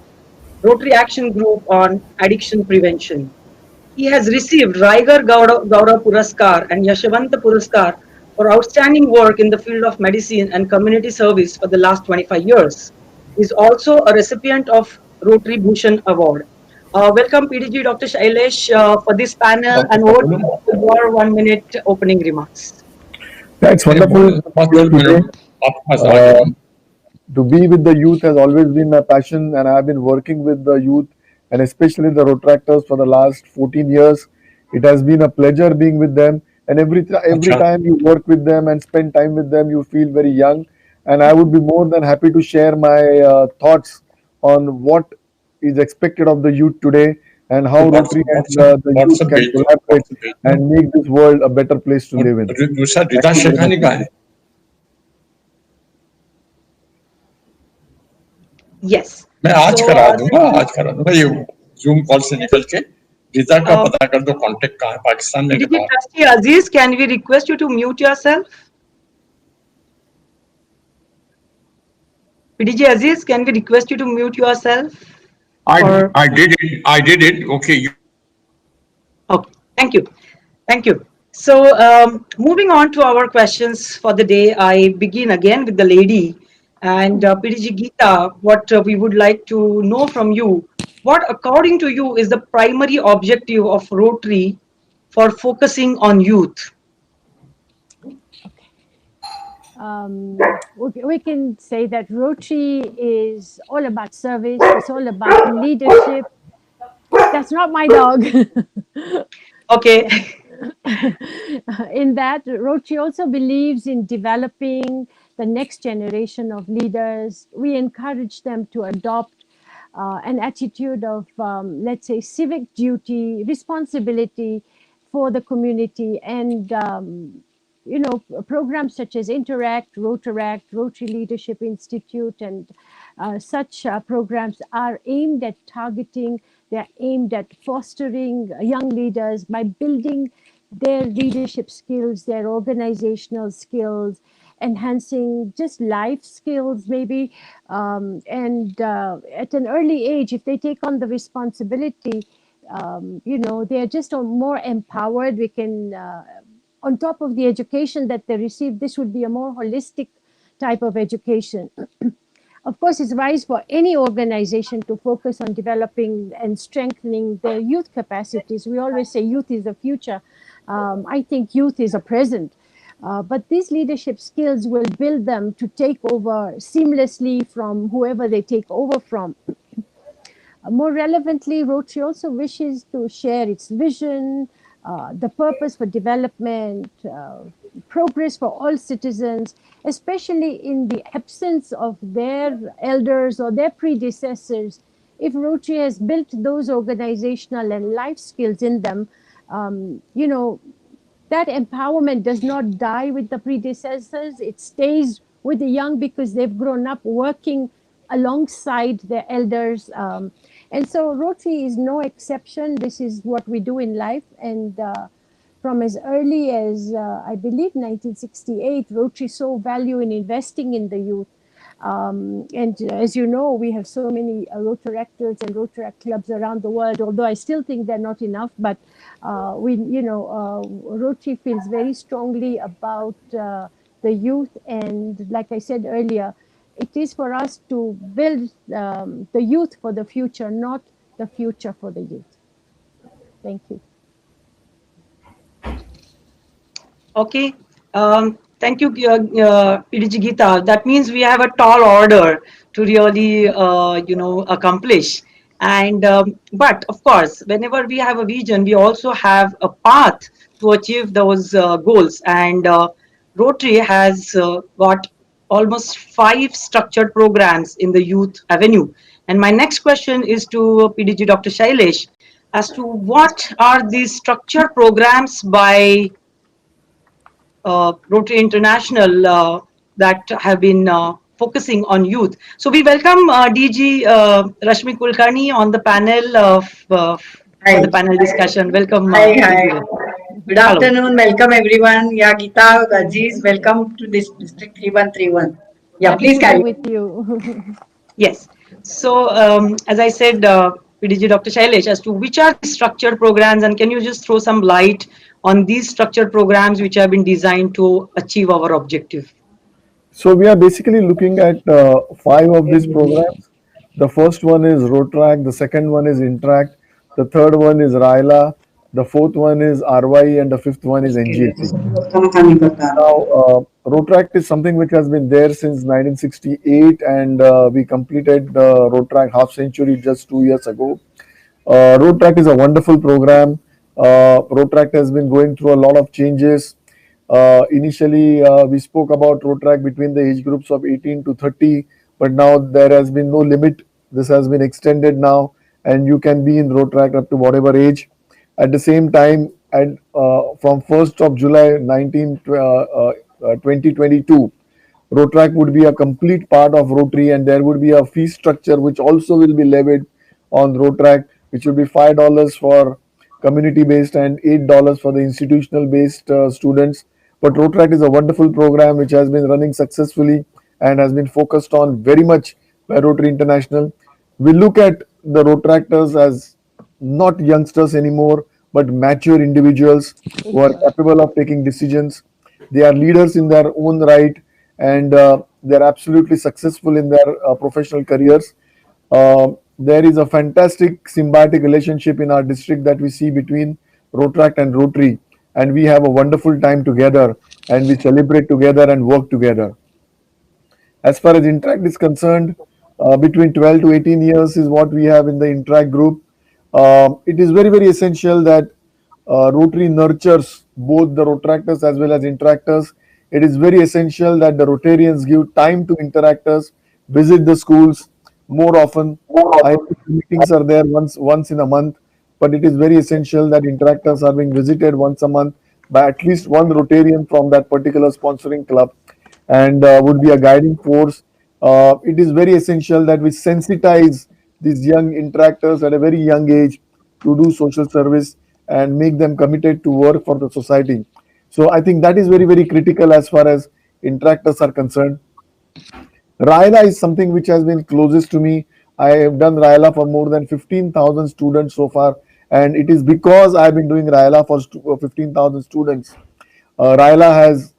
Rotary Action Group on Addiction Prevention. He has received Raigar Gaurav Puraskar and Yashavanta Puraskar for outstanding work in the field of medicine and community service for the last 25 years. He is also a recipient of Rotary Bhushan Award. Welcome PDG Dr. Shailesh for this panel and over to your 1-minute opening remarks. That's wonderful today. To be with the youth has always been my passion, and I've been working with the youth and especially the Rotractors for the last 14 years. It has been a pleasure being with them, and every time you work with them and spend time with them, you feel very young. And I would be more than happy to share my thoughts on what is expected of the youth today and how Rotary and the youth can collaborate and make this world a better place to live in. Yes. मैं आज करा दूंगा ये zoom call से निकल के रीता का पता कर दो कांटेक्ट कहाँ है पाकिस्तान में Trustee Aziz, can we request you to mute yourself? PDG Aziz, can we request you to mute yourself? I did it. Okay. Okay. Thank you. Thank you. So moving on to our questions for the day, I begin again with the lady. And PDG Geeta, what we would like to know from you, what according to you is the primary objective of Rotary for focusing on youth? We can say that Rotary is all about service, it's all about leadership. That's not my dog. Okay. In that, Rotary also believes in developing the next generation of leaders. We encourage them to adopt an attitude of, let's say, civic duty, responsibility for the community, and programs such as Interact, Rotaract, Rotary Leadership Institute, and such programs are aimed at targeting, they're aimed at fostering young leaders by building their leadership skills, their organizational skills, enhancing just life skills maybe, and at an early age, if they take on the responsibility, they are just more empowered. We can, on top of the education that they receive, this would be a more holistic type of education. Of course, it's wise for any organization to focus on developing and strengthening their youth capacities. We always say youth is the future. I think youth is a present. But these leadership skills will build them to take over seamlessly from whoever they take over from. More relevantly, Rotary also wishes to share its vision, the purpose for development, progress for all citizens, especially in the absence of their elders or their predecessors. If Rotary has built those organizational and life skills in them, that empowerment does not die with the predecessors. It stays with the young because they've grown up working alongside their elders. And so Rotary is no exception. This is what we do in life. And from as early as, I believe, 1968, Rotary saw value in investing in the youth. And as you know, we have so many Rotaractors and Rotaract clubs around the world, although I still think they're not enough. But Rotary feels very strongly about the youth. And like I said earlier, it is for us to build the youth for the future, not the future for the youth. Thank you. Okay. Thank you, PDG Geeta. That means we have a tall order to really, accomplish. And but of course, whenever we have a vision, we also have a path to achieve those goals. And Rotary has got almost 5 structured programs in the youth avenue. And my next question is to PDG Dr. Shailesh as to what are these structured programs by Rotary International that have been focusing on youth. So we welcome DG Rashmi Kulkarni on the panel for the panel discussion. Welcome. Hi, hi. Good Hello. afternoon. Welcome everyone. Yeah, Geeta, Aziz, welcome to this District 3131. Yeah, Happy please to be carry with you. Yes. So as I said, PDG Dr. Shailesh, as to which are the structured programs, and can you just throw some light on these structured programs which have been designed to achieve our objective? So we are basically looking at 5 of these programs. The first one is Rotrack, the second one is Interact, the third one is RYLA, the fourth one is RYE, and the fifth one is NGAC. Now, Rotract is something which has been there since 1968, and we completed the Rotrack half century just 2 years ago. Rotrack is a wonderful program. Rotrack has been going through a lot of changes. Initially, we spoke about Rotrack between the age groups of 18 to 30, but now there has been no limit. This has been extended now, and you can be in Rotrack up to whatever age. At the same time, and from 1st of July 2022, Rotrack would be a complete part of Rotary, and there would be a fee structure which also will be levied on Rotrack, which will be $5 for community-based and $8 for the institutional-based students. But Rotrack is a wonderful program which has been running successfully and has been focused on very much by Rotary International. We look at the Rotaractors as not youngsters anymore, but mature individuals who are capable of taking decisions. They are leaders in their own right, and they're absolutely successful in their professional careers. There is a fantastic symbiotic relationship in our district that we see between Rotract and Rotary, and we have a wonderful time together, and we celebrate together and work together. As far as Interact is concerned, between 12 to 18 years is what we have in the Interact group. It is very, very essential that Rotary nurtures both the Rotaractors as well as Interactors. It is very essential that the Rotarians give time to Interactors, visit the schools more often. I think meetings are there once in a month, but it is very essential that Interactors are being visited once a month by at least one Rotarian from that particular sponsoring club, and would be a guiding force. It is very essential that we sensitize these young interactors at a very young age to do social service and make them committed to work for the society. So I think that is very, very critical as far as interactors are concerned. RYLA is something which has been closest to me. I have done RYLA for more than 15,000 students so far, And it is because I've been doing RYLA for 15,000 students. RYLA has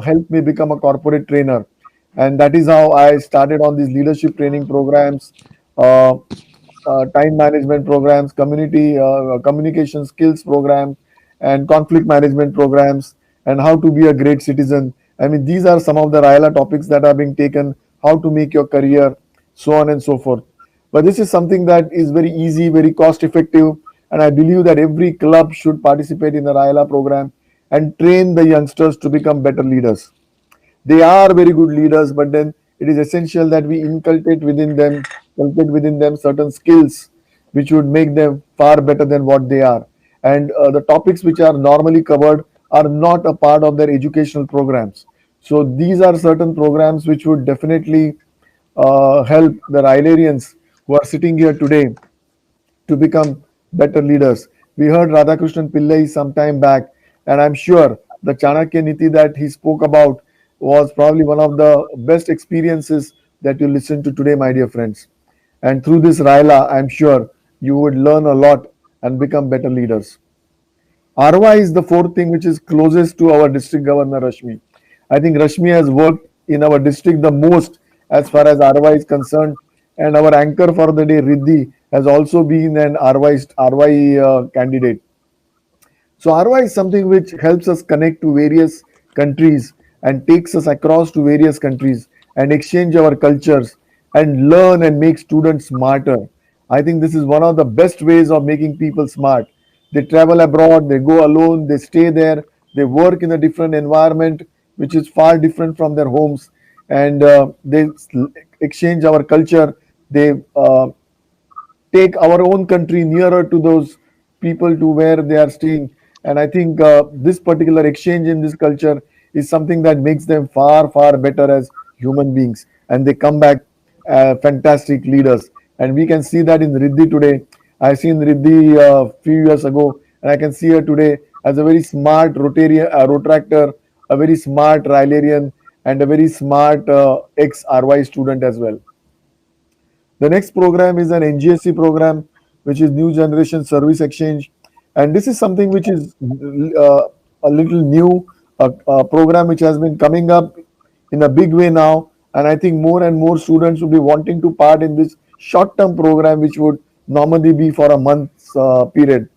helped me become a corporate trainer. And that is how I started on these leadership training programs, uh, time management programs, communication skills programs, and conflict management programs, and how to be a great citizen. I mean, these are some of the RYLA topics that are being taken, how to make your career, so on and so forth. But this is something that is very easy, very cost effective, and I believe that every club should participate in the RYLA program and train the youngsters to become better leaders. They are very good leaders, but then it is essential that we inculcate within them certain skills which would make them far better than what they are. And the topics which are normally covered are not a part of their educational programs. So these are certain programs which would definitely help the Rylarians who are sitting here today to become better leaders. We heard Radhakrishnan Pillai some time back, and I'm sure the Chanakya Niti that he spoke about was probably one of the best experiences that you listened to today, my dear friends. And through this RYLA, I'm sure you would learn a lot and become better leaders. RY is the fourth thing which is closest to our district governor Rashmi. I think Rashmi has worked in our district the most as far as RY is concerned, and our anchor for the day Riddhi has also been an RY candidate. So RY is something which helps us connect to various countries and takes us across to various countries and exchange our cultures and learn and make students smarter. I think this is one of the best ways of making people smart. They travel abroad, they go alone, they stay there, they work in a different environment which is far different from their homes, and they exchange our culture. They take our own country nearer to those people to where they are staying. And I think this particular exchange in this culture is something that makes them far, far better as human beings. And they come back fantastic leaders. And we can see that in Riddhi today. I seen Riddhi a few years ago, and I can see her today as a very smart Rotractor, a very smart Rylarian, and a very smart ex RY student as well. The next program is an NGSC program, which is New Generation Service Exchange. And this is something which is a little new, a program which has been coming up in a big way now. And I think more and more students will be wanting to part in this short-term program, which would normally be for a month's period.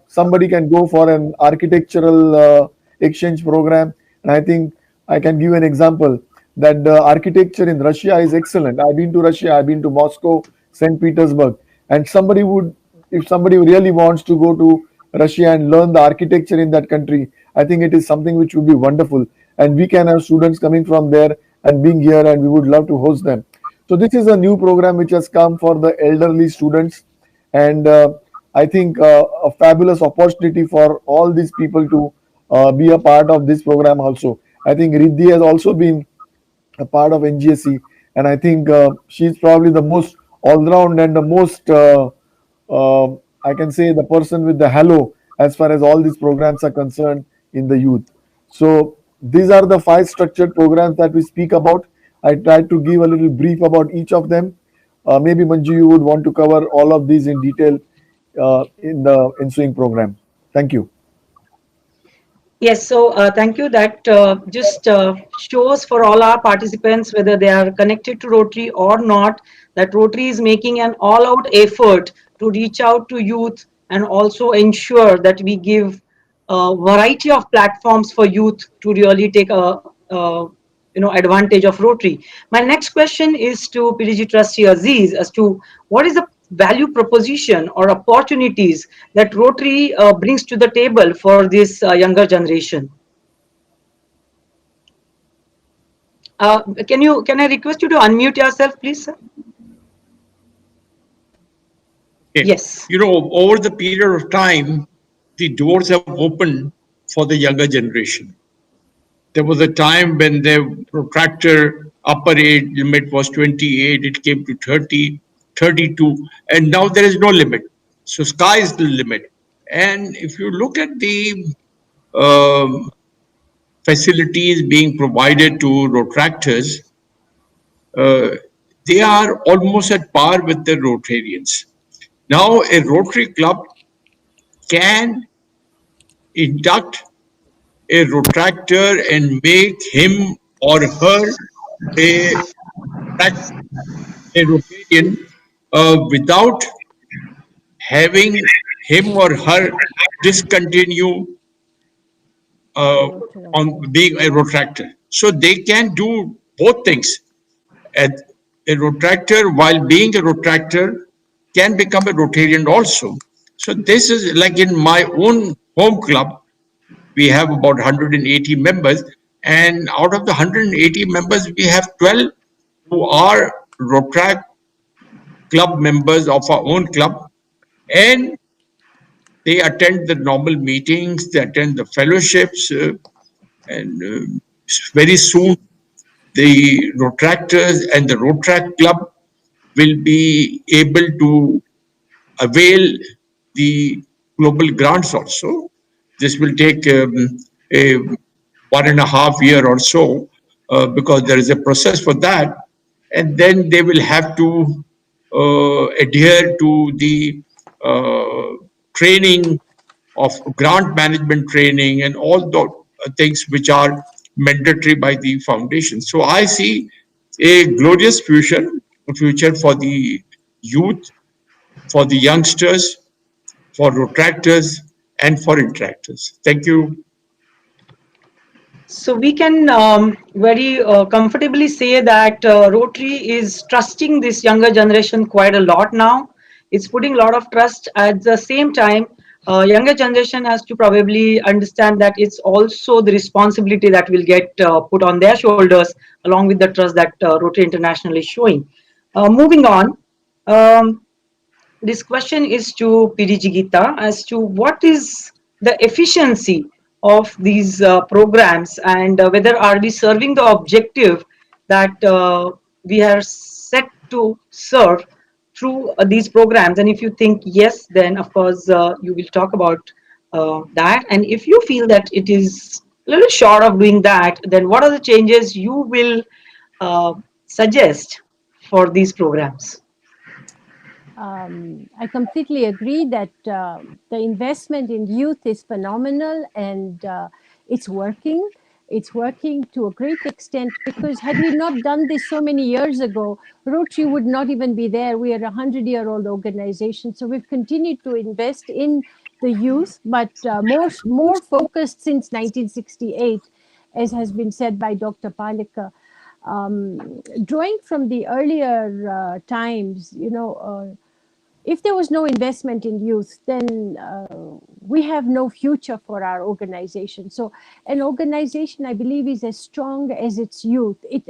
Somebody can go for an architectural exchange program, and I think I can give an example that the architecture in Russia is excellent. I've been to Russia, I've been to Moscow, St. Petersburg, and if somebody really wants to go to Russia and learn the architecture in that country, I think it is something which would be wonderful, and we can have students coming from there and being here, and we would love to host them. So this is a new program which has come for the elderly students, and I think a fabulous opportunity for all these people to be a part of this program also. I think Riddhi has also been a part of NGSC, and I think she's probably the most all-round and the most, I can say, the person with the halo as far as all these programs are concerned in the youth. So these are the 5 structured programs that we speak about. I tried to give a little brief about each of them. Maybe Manju, you would want to cover all of these in detail in the ensuing program. Thank you. Yes, so thank you. That just shows for all our participants, whether they are connected to Rotary or not, that Rotary is making an all-out effort to reach out to youth and also ensure that we give a variety of platforms for youth to really take advantage of Rotary. My next question is to PDG Trustee Aziz as to what is the value proposition or opportunities that Rotary brings to the table for this younger generation. Can I request you to unmute yourself, please, sir? Okay. Yes. You know, over the period of time, the doors have opened for the younger generation. There was a time when the protractor upper age limit was 28, it came to 30, 32, and now there is no limit. So sky is the limit. And if you look at the um, facilities being provided to Rotractors, uh, they are almost at par with the Rotarians. Now, a Rotary Club can induct a retractor and make him or her a, a Rotarian without having him or her discontinue on being a retractor. So they can do both things. A, a retractor, while being a retractor, can become a Rotarian also. So this is like in my own home club, we have about 180 members, and out of the 180 members, we have 12 who are Rotaract club members of our own club, and they attend the normal meetings, they attend the fellowships, and very soon the Rotractors and the Rotract Club will be able to avail the global grants also. This will take a 1.5 year or so because there is a process for that. And then they will have to adhere to the training of grant management training and all the things which are mandatory by the foundation. So I see a glorious future for the youth, for the youngsters, for retractors, and for interactors. Thank you. So we can very comfortably say that Rotary is trusting this younger generation quite a lot now. It's putting a lot of trust. At the same time, younger generation has to probably understand that it's also the responsibility that will get put on their shoulders along with the trust that Rotary International is showing. Moving on, um, this question is to PDG Gita as to what is the efficiency of these programs and whether are we serving the objective that we are set to serve through these programs. And if you think yes, then of course you will talk about that. And if you feel that it is a little short of doing that, then what are the changes you will suggest for these programs? I completely agree that the investment in youth is phenomenal and it's working. It's working to a great extent because had we not done this so many years ago, Rotary would not even be there. We are a 100-year-old organization, so we've continued to invest in the youth, but more focused since 1968, as has been said by Dr. Palika. Drawing from the earlier times, if there was no investment in youth, then we have no future for our organization. So an organization, I believe, is as strong as its youth. It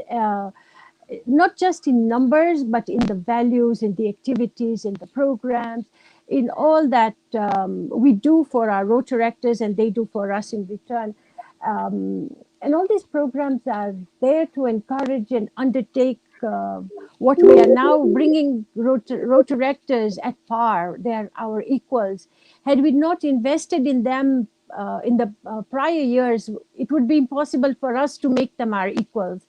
not just in numbers, but in the values, in the activities, in the programs, in all that we do for our Rotaractors and they do for us in return. And all these programs are there to encourage and undertake what we are now bringing Rotaractors at par. They are our equals. Had we not invested in them in the prior years, it would be impossible for us to make them our equals.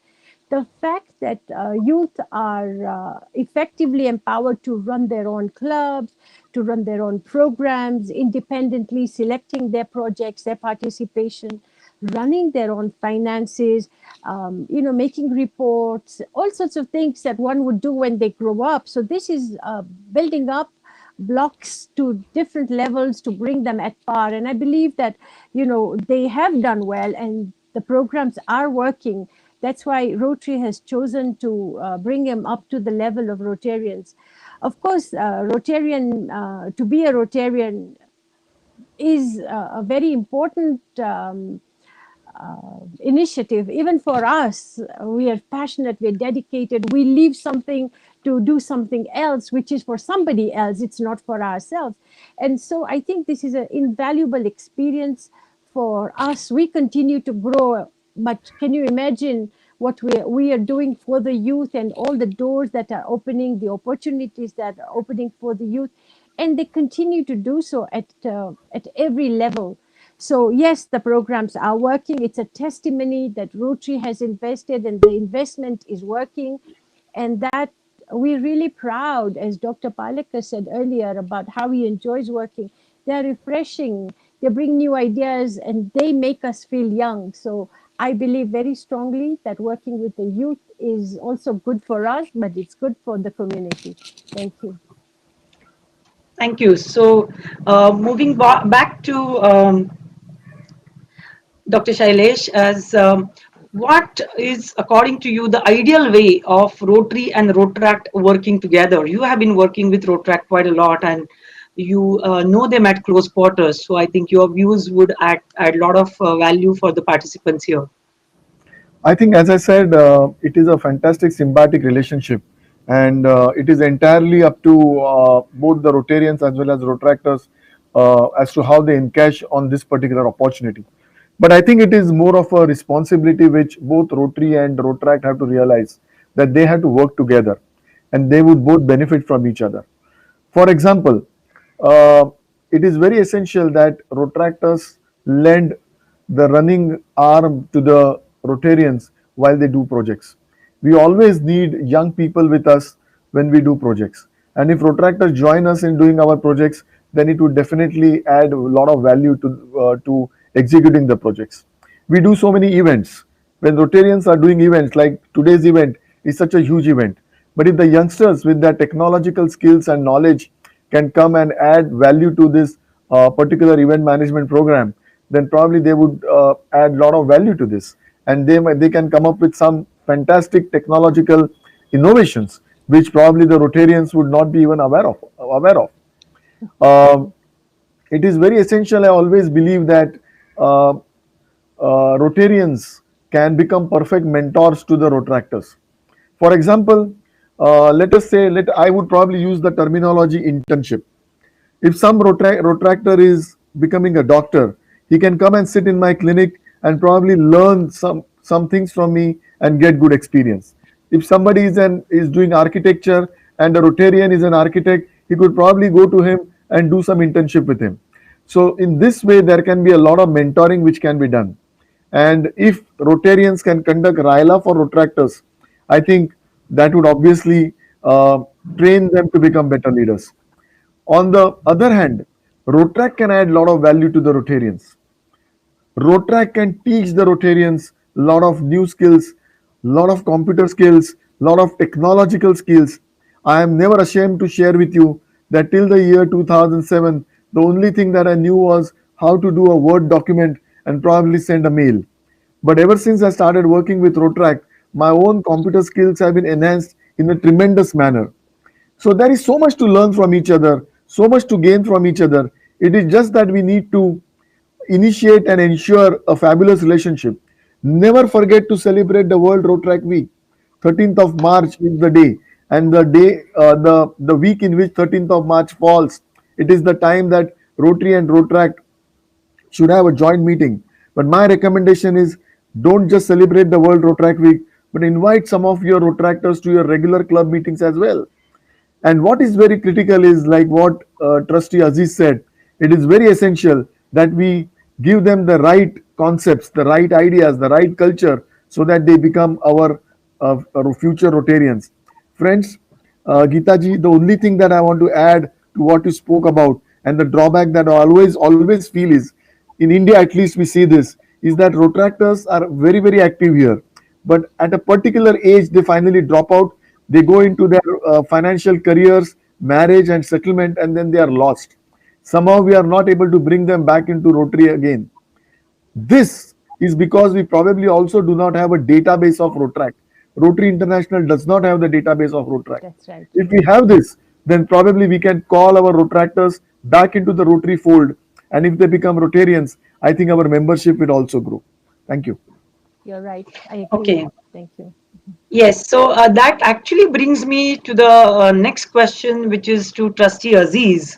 The fact that youth are effectively empowered to run their own clubs, to run their own programs, independently selecting their projects, their participation, running their own finances, making reports, all sorts of things that one would do when they grow up. So this is building up blocks to different levels to bring them at par. And I believe that, they have done well and the programs are working. That's why Rotary has chosen to bring them up to the level of Rotarians. Of course, to be a Rotarian is a very important initiative. Even for us, we are passionate, we're dedicated, we leave something to do something else, which is for somebody else, it's not for ourselves. And so I think this is an invaluable experience for us. We continue to grow, but can you imagine what we are doing for the youth and all the doors that are opening, the opportunities that are opening for the youth, and they continue to do so at every level. So yes, the programs are working. It's a testimony that Rotary has invested and the investment is working, and that we're really proud, as Dr. Palika said earlier, about how he enjoys working, they're refreshing, they bring new ideas, and they make us feel young. So I believe very strongly that working with the youth is also good for us, but it's good for the community. Thank you. Thank you. So, moving back to Dr. Shailesh, as what is, according to you, the ideal way of Rotary and Rotaract working together? You have been working with Rotaract quite a lot, and you know them at close quarters. So, I think your views would add a lot of value for the participants here. I think, as I said, it is a fantastic symbiotic relationship, and it is entirely up to both the Rotarians as well as Rotaractors as to how they encash on this particular opportunity. But I think it is more of a responsibility which both Rotary and Rotaract have to realize, that they have to work together, and they would both benefit from each other. For example, uh, it is very essential that Rotaractors lend the running arm to the Rotarians while they do projects. We always need young people with us when we do projects. And if Rotaractors join us in doing our projects, then it would definitely add a lot of value to executing the projects. We do so many events. When Rotarians are doing events, like today's event is such a huge event, but if the youngsters with their technological skills and knowledge can come and add value to this particular event management program, then probably they would add a lot of value to this, and they can come up with some fantastic technological innovations which probably the Rotarians would not be even aware of. Um, it is very essential. I always believe that uh, Rotarians can become perfect mentors to the Rotaractors. For example, let us say, I would probably use the terminology internship. If some Rotaractor is becoming a doctor, he can come and sit in my clinic and probably learn some things from me and get good experience. If somebody is doing architecture and a Rotarian is an architect, he could probably go to him and do some internship with him. So in this way, there can be a lot of mentoring which can be done. And if Rotarians can conduct RYLA for Rotaractors, I think that would obviously train them to become better leaders. On the other hand, Rotaract can add a lot of value to the Rotarians. Rotaract can teach the Rotarians a lot of new skills, lot of computer skills, lot of technological skills. I am never ashamed to share with you that till the year 2007, the only thing that I knew was how to do a Word document and probably send a mail. But ever since I started working with Rotaract, my own computer skills have been enhanced in a tremendous manner. So there is so much to learn from each other, so much to gain from each other. It is just that we need to initiate and ensure a fabulous relationship. Never forget to celebrate the World Rotaract Week. 13th of March is the day, and the week in which 13th of March falls, it is the time that Rotary and Rotaract should have a joint meeting. But my recommendation is, don't just celebrate the World Rotaract Week, but invite some of your Rotaractors to your regular club meetings as well. And what is very critical is, like what Trustee Aziz said, it is very essential that we give them the right concepts, the right ideas, the right culture, so that they become our future Rotarians. Friends, Geeta ji, the only thing that I want to add to what you spoke about, and the drawback that I always feel is, in India at least we see this, is that Rotaractors are very active here. But at a particular age, they finally drop out, they go into their financial careers, marriage and settlement, and then they are lost. Somehow we are not able to bring them back into Rotary again. This is because we probably also do not have a database of Rotaract. Rotary International does not have the database of Rotaract. That's right. If we have this, then probably we can call our Rotaractors back into the Rotary fold. And if they become Rotarians, I think our membership will also grow. Thank you. You're right. I agree. Okay. Thank you. Yes, so that actually brings me to the next question, which is to Trustee Aziz.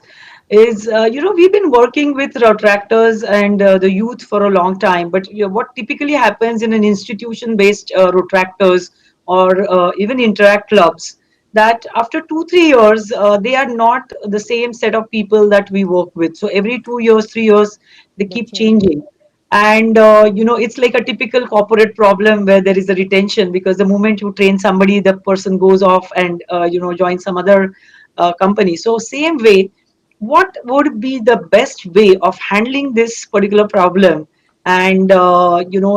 Is we've been working with Rotaractors and the youth for a long time, but what typically happens in an institution-based Rotaractors or even interact clubs, that after 2 3 years they are not the same set of people that we work with. So every 2 years, 3 years, they keep changing. And it's like a typical corporate problem where there is a retention, because the moment you train somebody, the person goes off and joins some other company. So same way, what would be the best way of handling this particular problem and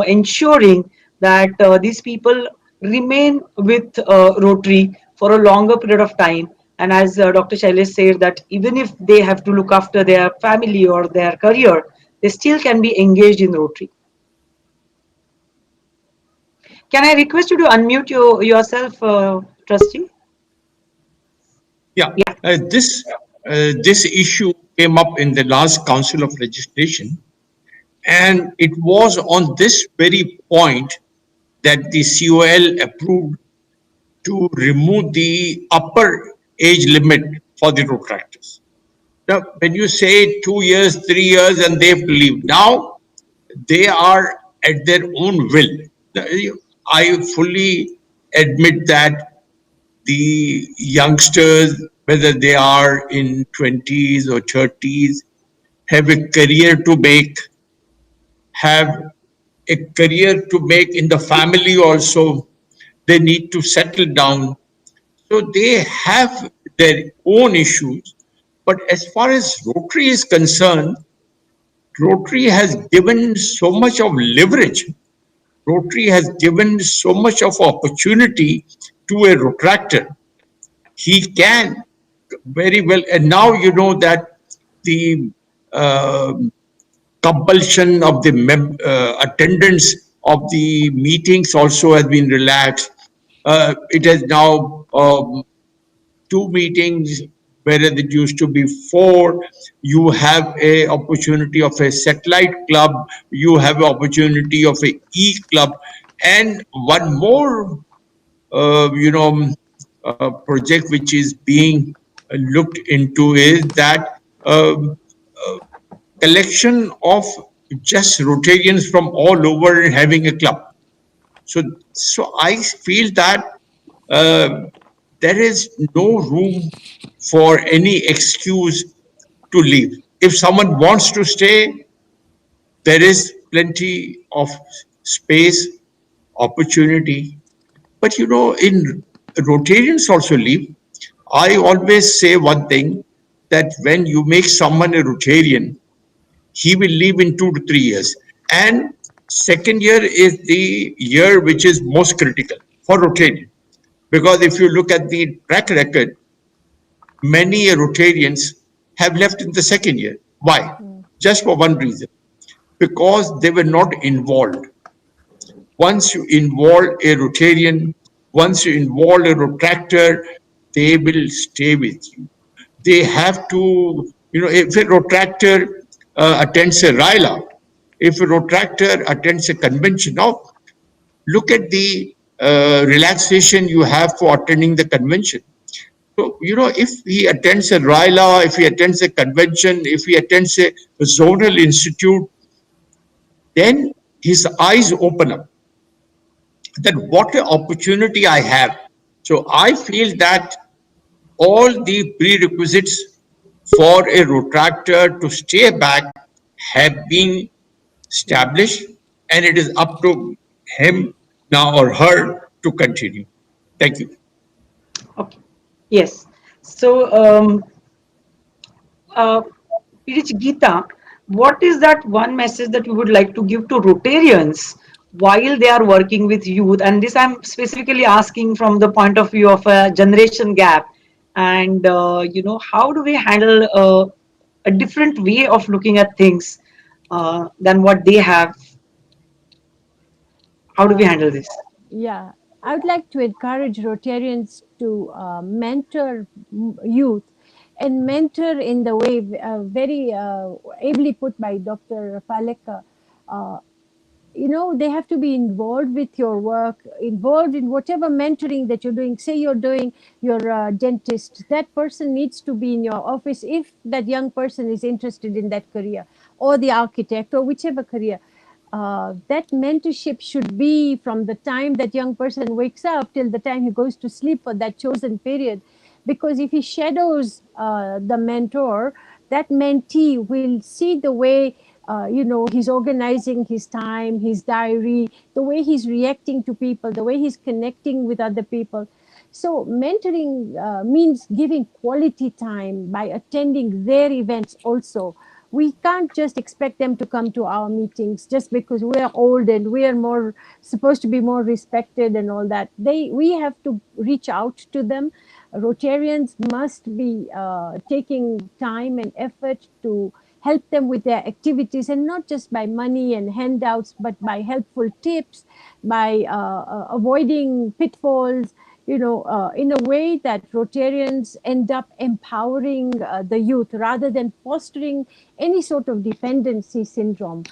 ensuring that these people remain with Rotary for a longer period of time. And as Dr. Shailesh said, that even if they have to look after their family or their career, they still can be engaged in Rotary. Can I request you to unmute yourself, Trustee? Yeah, this issue came up in the last Council of Legislation, and it was on this very point that the COL approved to remove the upper age limit for the protractors. Now, when you say 2 years, 3 years, and they have to leave, now they are at their own will. I fully admit that the youngsters, whether they are in 20s or 30s, have a career to make, have a career to make in the family also. They need to settle down. So they have their own issues. But as far as Rotary is concerned, Rotary has given so much of leverage. Rotary has given so much of opportunity to a retractor. He can very well, and now you know that the uh, compulsion of the attendance of the meetings also has been relaxed. It has now 2 meetings, whereas it used to be 4. You have a opportunity of a satellite club. You have an opportunity of a e-club, and one more, project which is being looked into is that collection of just Rotarians from all over and having a club. So I feel that uh, there is no room for any excuse to leave. If someone wants to stay, there is plenty of space, opportunity. But in Rotarians also leave. I always say one thing, that when you make someone a Rotarian, he will leave in 2 to 3 years. And second year is the year which is most critical for Rotarian. Because if you look at the track record, many Rotarians have left in the second year. Why? Just for one reason, because they were not involved. Once you involve a Rotarian, once you involve a Rotractor, they will stay with you. They have to, if a Rotractor attends a RYLA, if a Rotractor attends a convention, now look at the relaxation you have for attending the convention. So, if he attends a RYLA, if he attends a convention, if he attends a zonal institute, then his eyes open up that what an opportunity I have. So I feel that all the prerequisites for a retractor to stay back have been established, and it is up to him now or her to continue. Thank you. Okay. Yes. So, uh, Pirich Geeta, what is that one message that you would like to give to Rotarians while they are working with youth? And this I'm specifically asking from the point of view of a generation gap. And, how do we handle a different way of looking at things than what they have? How do we handle this? Yeah, I would like to encourage Rotarians to mentor youth and mentor in the way very ably put by Dr. Paleka. Uh, they have to be involved with your work, involved in whatever mentoring that you're doing. Say you're a dentist, that person needs to be in your office if that young person is interested in that career, or the architect, or whichever career. That mentorship should be from the time that young person wakes up till the time he goes to sleep for that chosen period. Because if he shadows the mentor, that mentee will see the way he's organizing his time, his diary, the way he's reacting to people, the way he's connecting with other people. So mentoring means giving quality time by attending their events also. We can't just expect them to come to our meetings just because we are old and we are more supposed to be more respected and all that. We have to reach out to them. Rotarians must be taking time and effort to help them with their activities, and not just by money and handouts, but by helpful tips, by avoiding pitfalls, in a way that Rotarians end up empowering the youth rather than fostering any sort of dependency syndrome.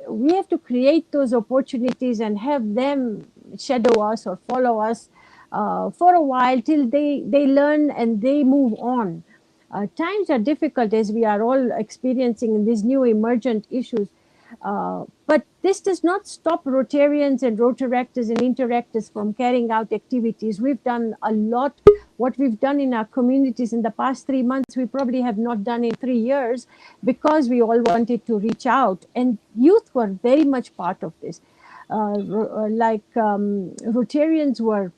We have to create those opportunities and have them shadow us or follow us for a while till they learn and they move on. Times are difficult, as we are all experiencing in these new emergent issues. But this does not stop Rotarians and Rotaractors and Interactors from carrying out activities. We've done a lot. What we've done in our communities in the past 3 months, we probably have not done in 3 years, because we all wanted to reach out. And youth were very much part of this. Rotarians were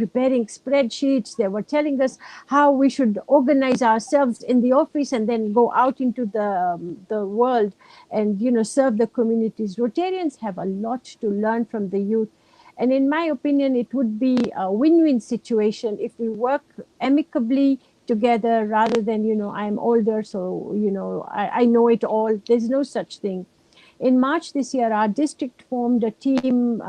preparing spreadsheets. They were telling us how we should organize ourselves in the office and then go out into the world and serve the communities. Rotarians have a lot to learn from the youth, and in my opinion it would be a win-win situation if we work amicably together, rather than I'm older, so I know it all. There's no such thing. In March this year, our district formed a team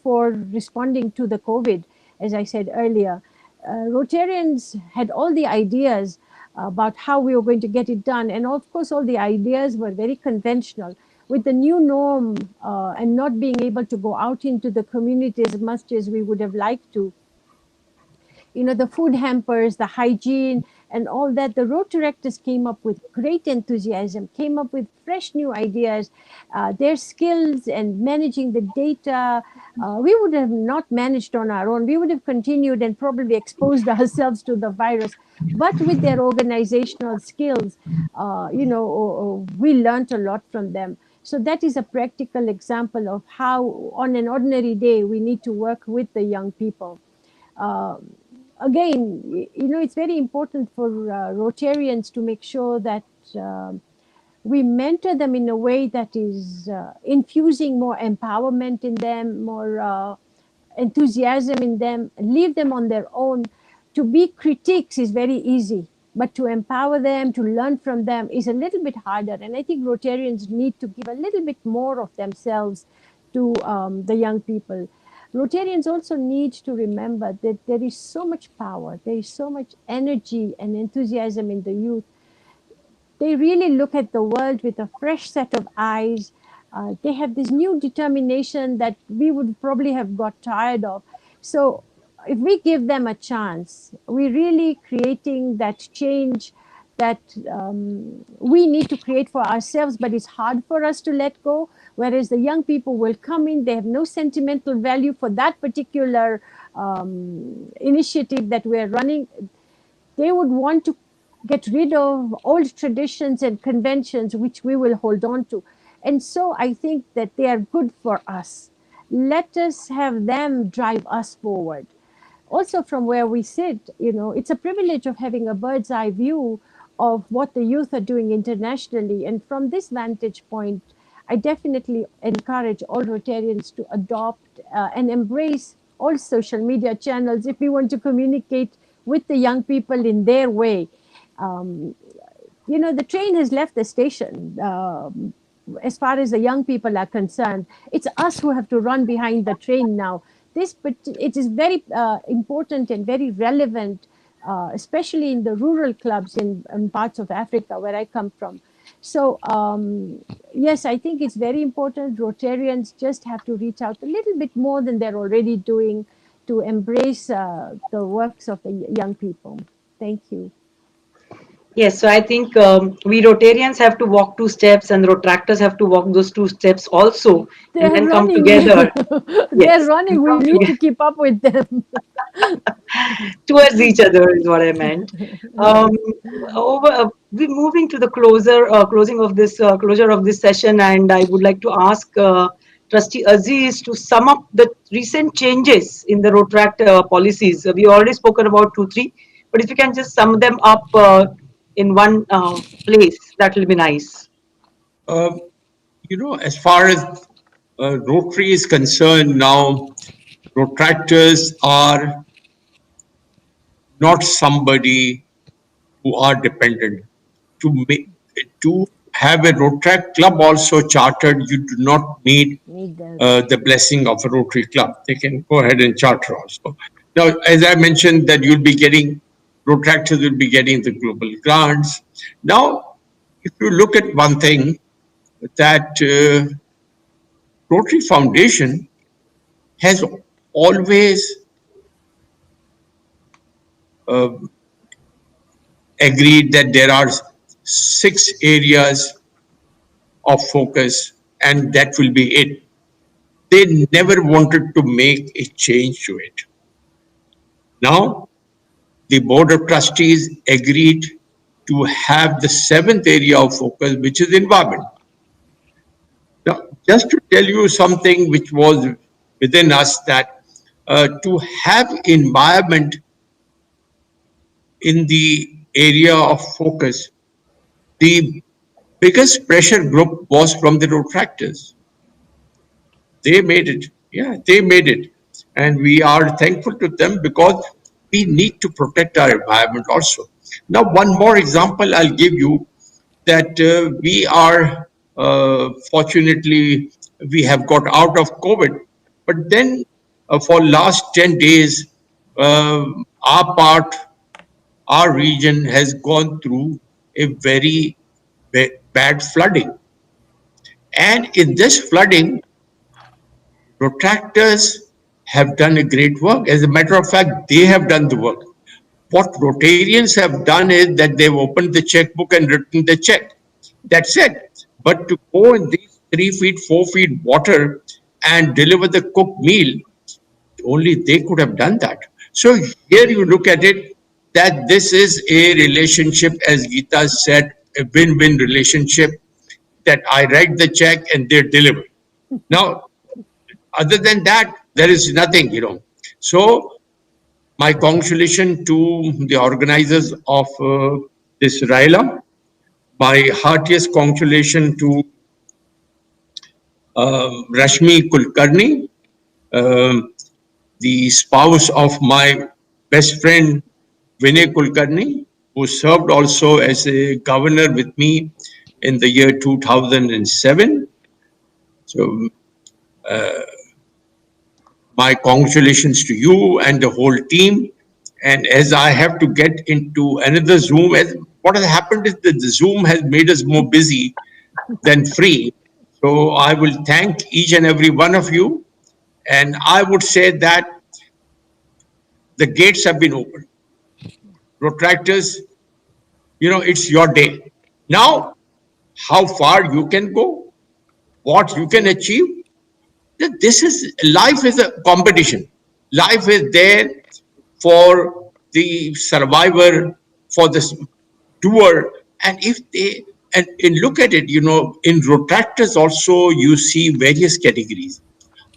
for responding to the COVID, as I said earlier. Rotarians had all the ideas about how we were going to get it done. And of course, all the ideas were very conventional. With the new norm and not being able to go out into the community as much as we would have liked to, the food hampers, the hygiene, and all that, the road directors came up with great enthusiasm, came up with fresh new ideas. Their skills and managing the data, we would have not managed on our own. We would have continued and probably exposed ourselves to the virus. But with their organizational skills, we learned a lot from them. So that is a practical example of how, on an ordinary day, we need to work with the young people. Again, it's very important for Rotarians to make sure that we mentor them in a way that is infusing more empowerment in them, more enthusiasm in them, leave them on their own. To be critics is very easy, but to empower them, to learn from them is a little bit harder. And I think Rotarians need to give a little bit more of themselves to the young people. Rotarians also need to remember that there is so much power, there is so much energy and enthusiasm in the youth. They really look at the world with a fresh set of eyes. They have this new determination that we would probably have got tired of. So if we give them a chance, we're really creating that change that we need to create for ourselves, but it's hard for us to let go. Whereas the young people will come in, they have no sentimental value for that particular initiative that we're running. They would want to get rid of old traditions and conventions, which we will hold on to. And so I think that they are good for us. Let us have them drive us forward. Also, from where we sit, it's a privilege of having a bird's eye view of what the youth are doing internationally. And from this vantage point, I definitely encourage all Rotarians to adopt and embrace all social media channels if we want to communicate with the young people in their way. The train has left the station. As far as the young people are concerned, it's us who have to run behind the train now. But it is very important and very relevant, especially in the rural clubs in parts of Africa where I come from. So yes, I think it's very important. Rotarians just have to reach out a little bit more than they're already doing to embrace the works of the young people. Thank you. Yes, so I think we Rotarians have to walk 2 steps, and Rotractors have to walk those 2 steps also, and They're then come running. together. They're Yes, running. We need to keep up with them. towards each other is what I meant. Um, we're moving to the closure of this session, and I would like to ask Trustee Aziz to sum up the recent changes in the Rotract policies. We already spoken about two, three, but if you can just sum them up in one place, that will be nice. As far as Rotary is concerned now, Rotractors are not somebody who are dependent. To have a Rotract club also chartered, you do not need the blessing of a Rotary club. They can go ahead and charter also. Now, as I mentioned, that you'll be getting, Rotractors will be getting the global grants. Now, if you look at one thing, that Rotary Foundation has always uh, agreed that there are 6 areas of focus and that will be it. They never wanted to make a change to it. Now, the Board of Trustees agreed to have the 7th area of focus, which is environment. Now, just to tell you something which was within us, that to have environment in the area of focus, the biggest pressure group was from the Rotractors. They made it. Yeah, they made it. And we are thankful to them because we need to protect our environment also. Now, one more example I'll give you, that we are fortunately, we have got out of COVID, but then for last 10 days, our part, our region has gone through a very bad flooding. And in this flooding, Rotractors have done a great work. As a matter of fact, they have done the work. What Rotarians have done is that they've opened the checkbook and written the check. That's it. But to go in these 3 feet, 4 feet water and deliver the cooked meal, only they could have done that. So here you look at it, that this is a relationship, as Geeta said, a win-win relationship, that I write the check and they deliver. Now, other than that, there is nothing. So, my congratulations to the organizers of this RYLA. My heartiest congratulations to Rashmi Kulkarni, the spouse of my best friend Vinay Kulkarni, who served also as a governor with me in the year 2007. So, my congratulations to you and the whole team. And as I have to get into another Zoom, what has happened is that the Zoom has made us more busy than free. So I will thank each and every one of you. And I would say that the gates have been opened. Protractors, it's your day. Now, how far you can go, what you can achieve, life is a competition. Life is there for the survivor, for the doer. And if they, and look at it, in Rotractors also you see various categories.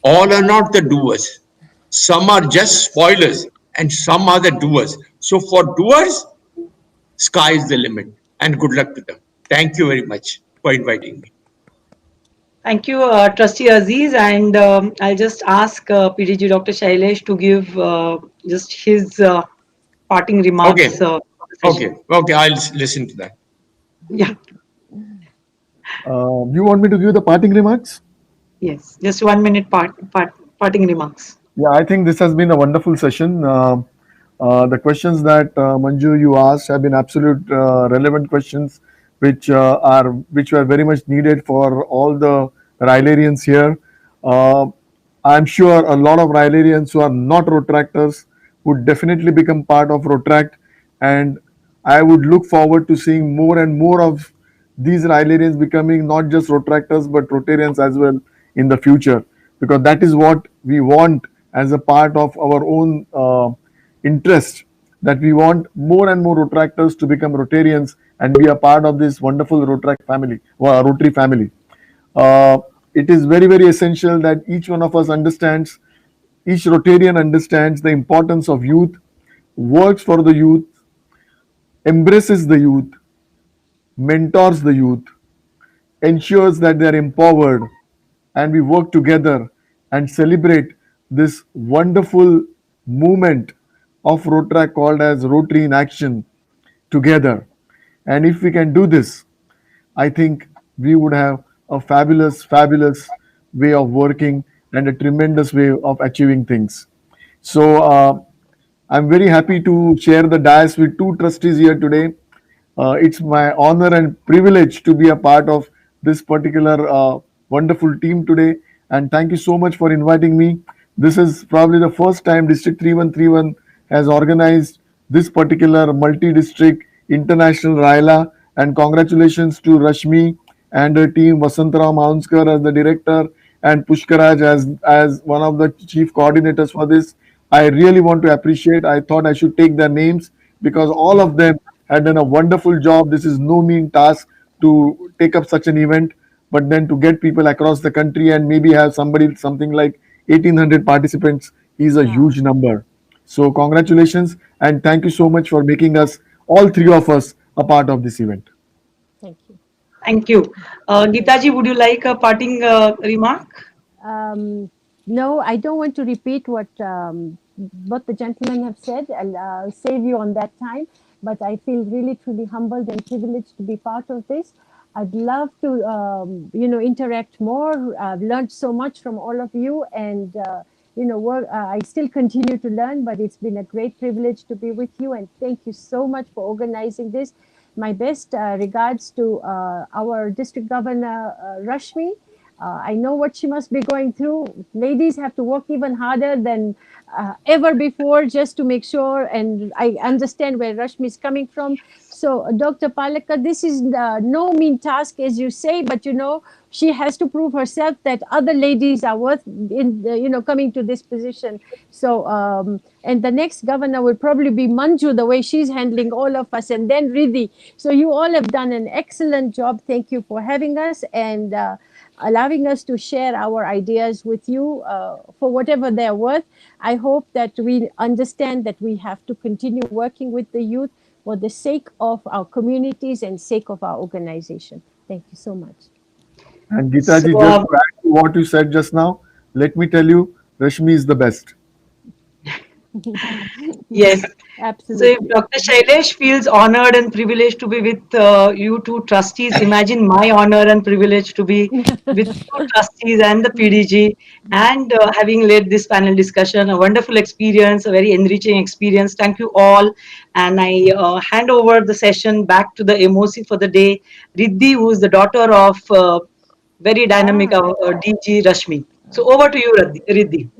All are not the doers. Some are just spoilers and some are the doers. So for doers, sky is the limit, and good luck to them. Thank you very much for inviting me. Thank you, Trustee Aziz. And I'll just ask PDG Dr. Shailesh to give just his parting remarks. Okay. Okay, I'll listen to that. Yeah. You want me to give the parting remarks? Yes, just 1 minute parting remarks. Yeah, I think this has been a wonderful session. The questions that Manju you asked have been absolute relevant questions, which were very much needed for all the Rylarians here. I'm sure a lot of Rylarians who are not Rotractors would definitely become part of Rotract, and I would look forward to seeing more and more of these Rylarians becoming not just Rotractors but Rotarians as well in the future, because that is what we want as a part of our own interest, that we want more and more Rotractors to become Rotarians and be a part of this wonderful Rotary family. it is very, very essential that each one of us understands, each Rotarian understands the importance of youth, works for the youth, embraces the youth, mentors the youth, ensures that they are empowered, and we work together and celebrate this wonderful movement of Rotaract called as Rotary in Action together. And if we can do this, I think we would have a fabulous, fabulous way of working and a tremendous way of achieving things. So I'm very happy to share the dais with two trustees here today. It's my honor and privilege to be a part of this particular wonderful team today. And thank you so much for inviting me. This is probably the first time District 3131 has organized this particular multi district international RYLA. And congratulations to Rashmi and her team, Vasantaram Maunskar as the director, and Pushkaraj as one of the chief coordinators for this. I really want to appreciate. I thought I should take their names because all of them had done a wonderful job. This is no mean task to take up such an event, but then to get people across the country and maybe have something like 1800 participants is a huge number. So congratulations and thank you so much for making us, all three of us, a part of this event. Thank you. Thank you. Geetaji, would you like a parting remark? Um, no, I don't want to repeat what the gentlemen have said. I'll save you on that time. But I feel really truly humbled and privileged to be part of this. I'd love to interact more. I've learned so much from all of you, and I still continue to learn. But it's been a great privilege to be with you, and thank you so much for organizing this. My best regards to our district governor Rashmi. I know what she must be going through. Ladies have to work even harder than ever before just to make sure. And I understand where Rashmi is coming from. So, Dr. Palaka, this is no mean task, as you say, but she has to prove herself that other ladies are worth coming to this position. So, and the next governor will probably be Manju, the way she's handling all of us, and then Riddhi. So, you all have done an excellent job. Thank you for having us and allowing us to share our ideas with you for whatever they're worth. I hope that we understand that we have to continue working with the youth for the sake of our communities and sake of our organization. Thank you so much. And So, Geetaji, just to add to what you said just now, let me tell you, Rashmi is the best. yes. So if Absolutely. Dr. Shailesh feels honored and privileged to be with you two trustees, imagine my honor and privilege to be with two trustees and the PDG and having led this panel discussion. A wonderful experience, a very enriching experience. Thank you all. And I hand over the session back to the MOC for the day, Riddhi, who is the daughter of very dynamic DG Rashmi. So over to you, Riddhi.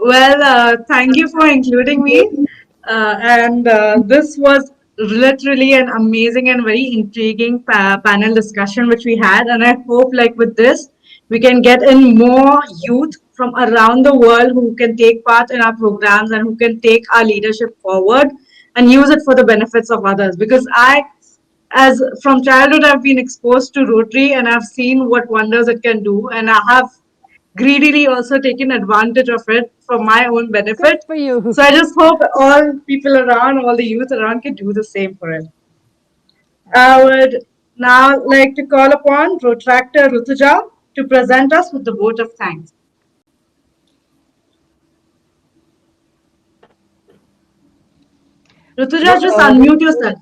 Well, thank you for including me. And this was literally an amazing and very intriguing panel discussion which we had. And I hope, like with this, we can get in more youth from around the world who can take part in our programs and who can take our leadership forward and use it for the benefits of others. Because as from childhood, I've been exposed to Rotary and I've seen what wonders it can do. And I have greedily also taken advantage of it for my own Good benefit. for you. So I just hope all people around, all the youth around can do the same for it. I would now like to call upon Protractor Rutuja to present us with the vote of thanks. Rutuja, just unmute yourself.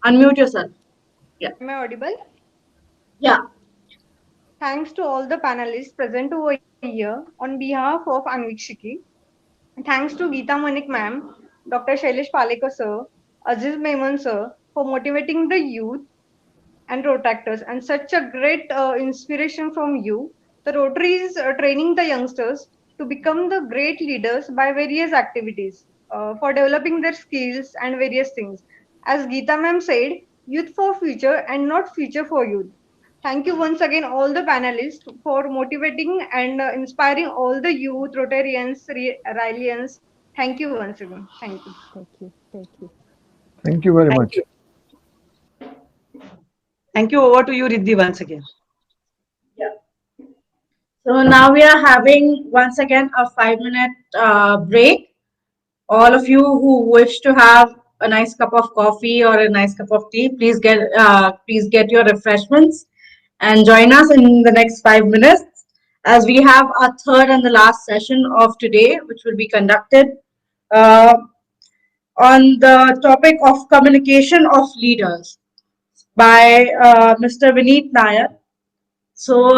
Unmute yourself. Yeah. Am I audible? Yeah. Thanks to all the panelists present over here on behalf of Anvikshiki. Thanks to Geeta Manik ma'am, Dr. Shailesh Palekar sir, Aziz Mehman sir for motivating the youth and Rotractors and such a great inspiration from you. The Rotary is training the youngsters to become the great leaders by various activities for developing their skills and various things. As Geeta ma'am said, youth for future and not future for youth. Thank you once again, all the panelists, for motivating and inspiring all the youth, Rotarians, Rylians. Thank you once again. Thank you. Thank you. Thank you. Thank you very much. Thank you. Over to you, Riddhi, once again. So now we are having once again a 5 minute break. All of you who wish to have a nice cup of coffee or a nice cup of tea, please get your refreshments and join us in the next 5 minutes as we have our third and the last session of today, which will be conducted uh, on the topic of communication of leaders by Mr. Vineet Nair. So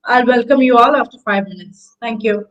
I'll welcome you all after 5 minutes. Thank you.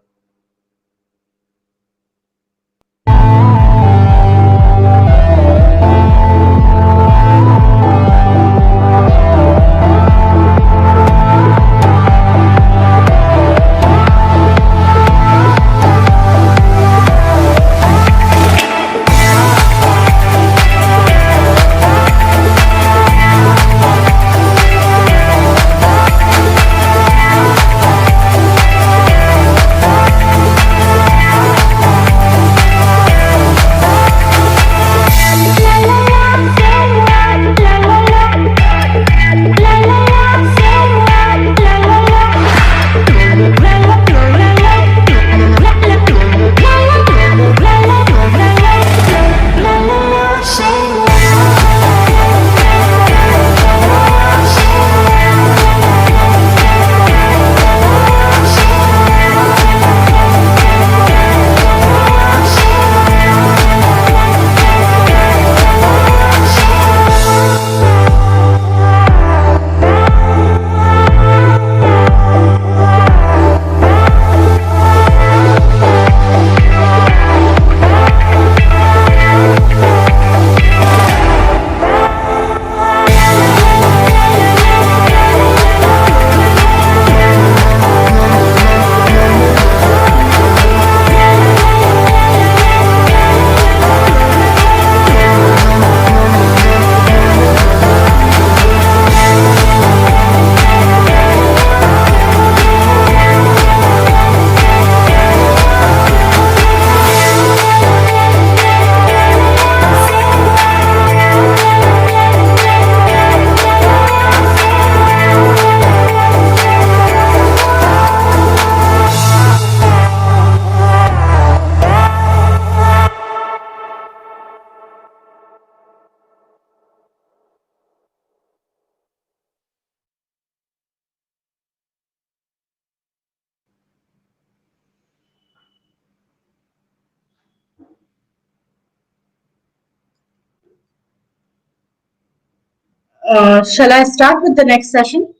Shall I start with the next session?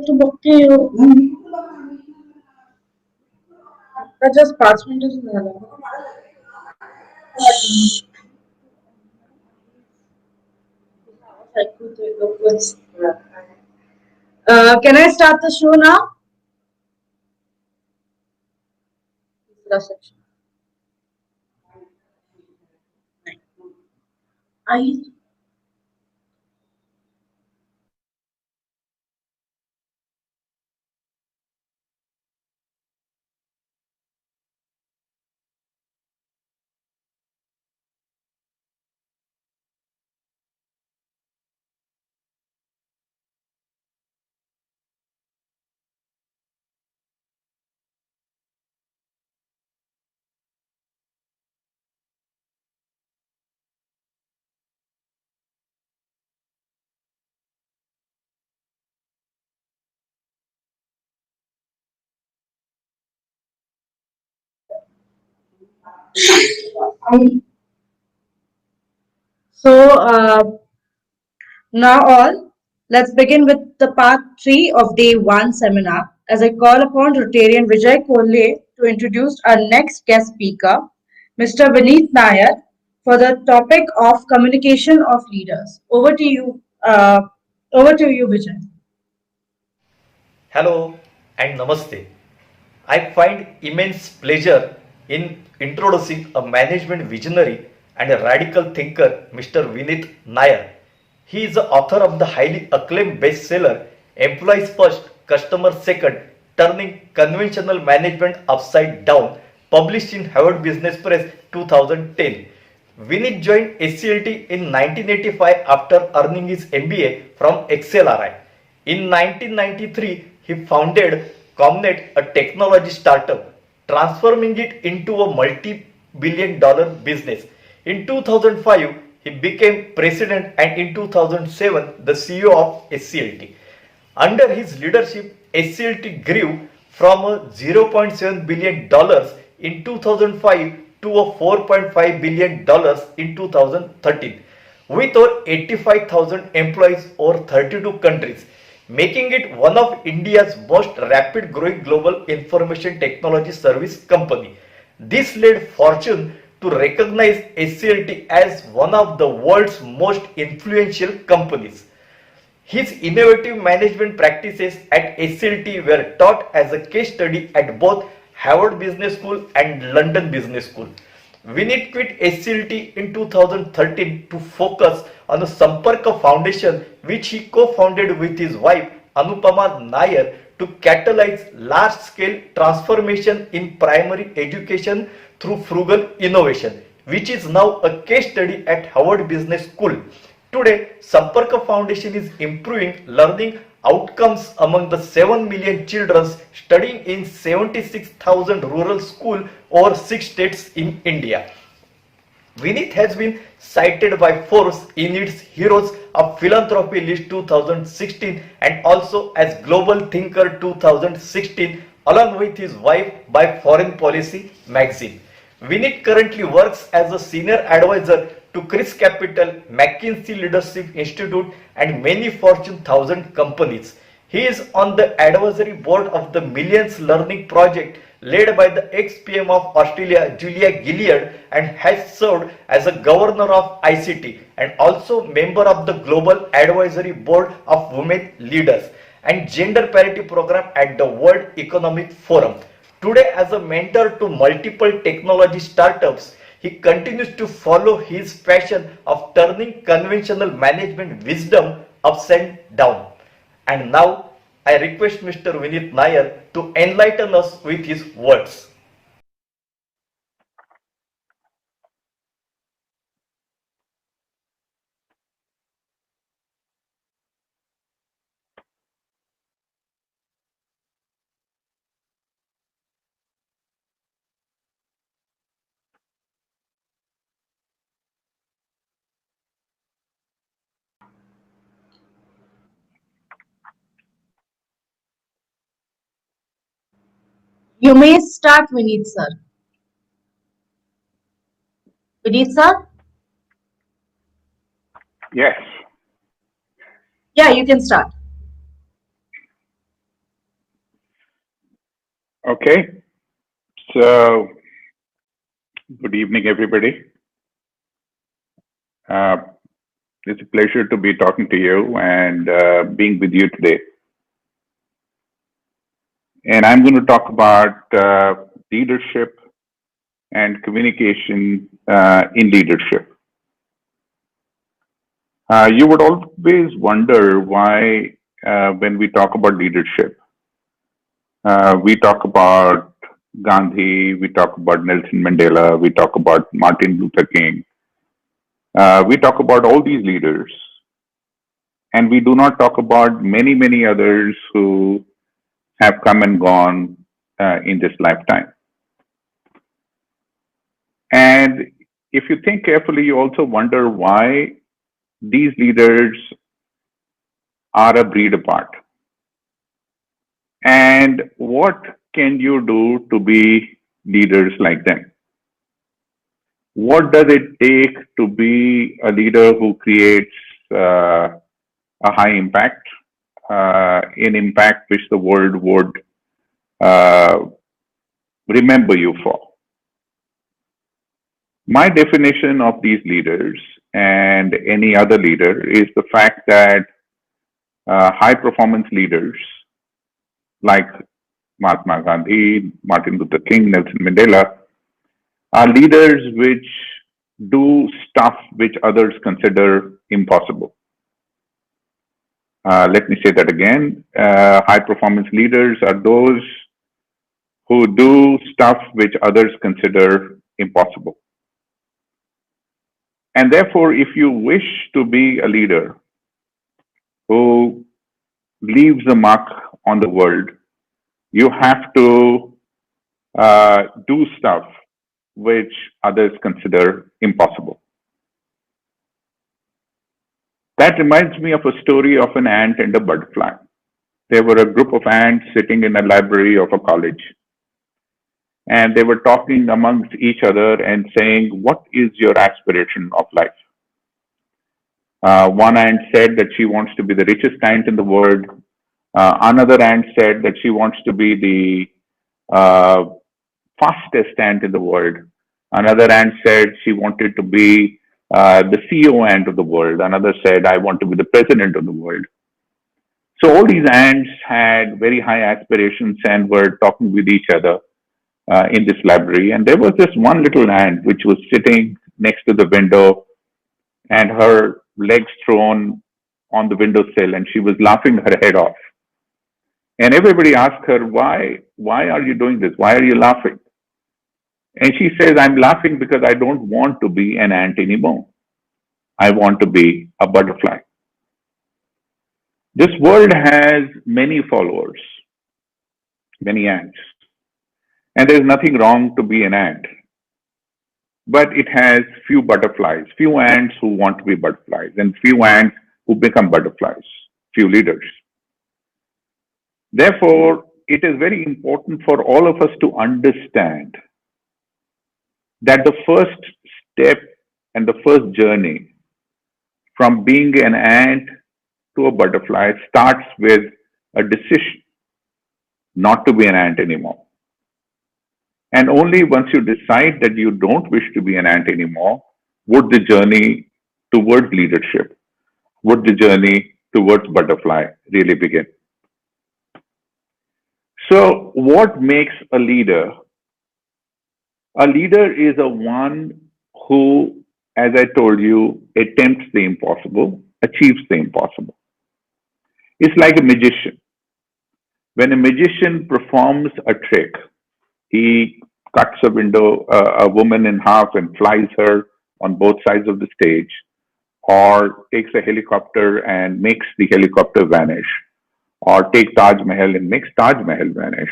तो बघते just 5 minutes झालं. Can I start the show now? I So now all, let's begin with the part 3 of day 1 seminar as I call upon Rotarian Vijay Kolle to introduce our next guest speaker, Mr. Vineet Nair, for the topic of communication of leaders. Over to you, Vijay. Hello and Namaste. I find immense pleasure in introducing a management visionary and a radical thinker, Mr. Vinit Nair. He is the author of the highly acclaimed bestseller Employees First, Customer Second, Turning Conventional Management Upside Down, published in Harvard Business Press 2010. Vinit joined SCLT in 1985 after earning his MBA from XLRI. In 1993, he founded Comnet, a technology startup, transforming it into a multi-billion-dollar business. In 2005, he became president and in 2007, the CEO of SCLT. Under his leadership, SCLT grew from a $0.7 billion in 2005 to a $4.5 billion in 2013, with over 85,000 employees over 32 countries, making it one of India's most rapid growing global information technology service company. This led Fortune to recognize SCLT as one of the world's most influential companies. His innovative management practices at SCLT were taught as a case study at both Harvard Business School and London Business School. Vinit quit SCLT in 2013 to focus on the Samparka Foundation, which he co-founded with his wife Anupama Nair to catalyze large-scale transformation in primary education through frugal innovation, which is now a case study at Harvard Business School. Today, Samparka Foundation is improving learning outcomes among the 7 million children studying in 76,000 rural schools over 6 states in India. Vinit has been cited by Forbes in its Heroes of Philanthropy list 2016 and also as Global Thinker 2016 along with his wife by Foreign Policy magazine. Vinit currently works as a senior advisor to Chris Capital, McKinsey Leadership Institute and many Fortune 1000 companies. He is on the advisory board of the Millions Learning Project led by the ex-PM of Australia, Julia Gillard, and has served as a governor of ICT and also member of the Global Advisory Board of Women Leaders and Gender Parity Program at the World Economic Forum. Today, as a mentor to multiple technology startups, he continues to follow his passion of turning conventional management wisdom upside down. And now, I request Mr. Vinit Nair to enlighten us with his words. You may start, Vinit sir. Vinit sir? Yes. Yeah, you can start. Okay. So, good evening, everybody. It's a pleasure to be talking to you and being with you today. And I'm going to talk about leadership and communication in leadership. You would always wonder why, when we talk about leadership, we talk about Gandhi, we talk about Nelson Mandela, we talk about Martin Luther King, we talk about all these leaders, and we do not talk about many, many others who have come and gone in this lifetime. And if you think carefully, you also wonder why these leaders are a breed apart. And what can you do to be leaders like them? What does it take to be a leader who creates a high impact, an impact which the world would remember you for? My definition of these leaders and any other leader is the fact that high performance leaders like Mahatma Gandhi, Martin Luther King, Nelson Mandela are leaders which do stuff which others consider impossible. Let me say that again. High performance leaders are those who do stuff which others consider impossible. And therefore, if you wish to be a leader who leaves a mark on the world, you have to do stuff which others consider impossible. That reminds me of a story of an ant and a butterfly. There were a group of ants sitting in a library of a college, and they were talking amongst each other and saying, "What is your aspiration of life?" One ant said that she wants to be the richest ant in the world. Another ant said that she wants to be the fastest ant in the world. Another ant said she wanted to be the CEO ant of the world. Another said, "I want to be the president of the world." So all these ants had very high aspirations and were talking with each other in this library. And there was this one little ant which was sitting next to the window and her legs thrown on the windowsill, and she was laughing her head off. And everybody asked her, why are you doing this? Why are you laughing? And she says, "I'm laughing because I don't want to be an ant anymore. I want to be a butterfly." This world has many followers, many ants. And there's nothing wrong to be an ant. But it has few butterflies, few ants who want to be butterflies, and few ants who become butterflies, few leaders. Therefore, it is very important for all of us to understand that the first step and the first journey from being an ant to a butterfly starts with a decision not to be an ant anymore. And only once you decide that you don't wish to be an ant anymore, would the journey towards leadership, would the journey towards butterfly really begin. So what makes a leader? A leader is a one who, as I told you, attempts the impossible, achieves the impossible. It's like a magician. When a magician performs a trick, he cuts a woman in half and flies her on both sides of the stage, or takes a helicopter and makes the helicopter vanish, or take Taj Mahal and makes Taj Mahal vanish.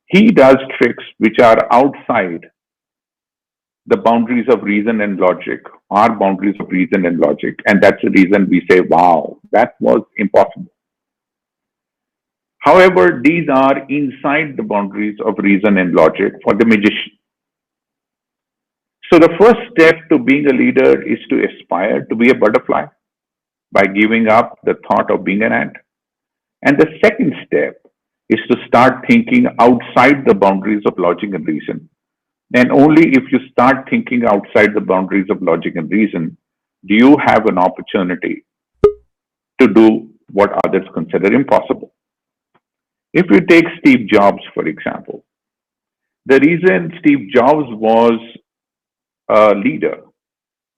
He does tricks which are outside the boundaries of reason and logic, our boundaries of reason and logic. And that's the reason we say, wow, that was impossible. However, these are inside the boundaries of reason and logic for the magician. So the first step to being a leader is to aspire to be a butterfly by giving up the thought of being an ant. And the second step is to start thinking outside the boundaries of logic and reason. And only if you start thinking outside the boundaries of logic and reason, do you have an opportunity to do what others consider impossible. If you take Steve Jobs, for example, the reason Steve Jobs was a leader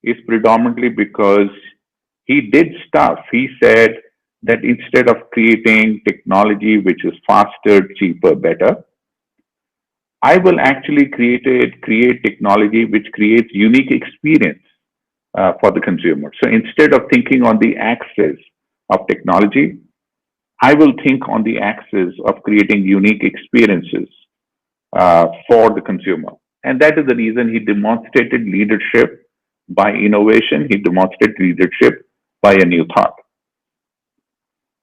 is predominantly because he did stuff. He said that instead of creating technology which is faster, cheaper, better, I will actually create technology which creates unique experience for the consumer. So instead of thinking on the axis of technology, I will think on the axis of creating unique experiences for the consumer. And that is the reason he demonstrated leadership by innovation. He demonstrated leadership by a new thought.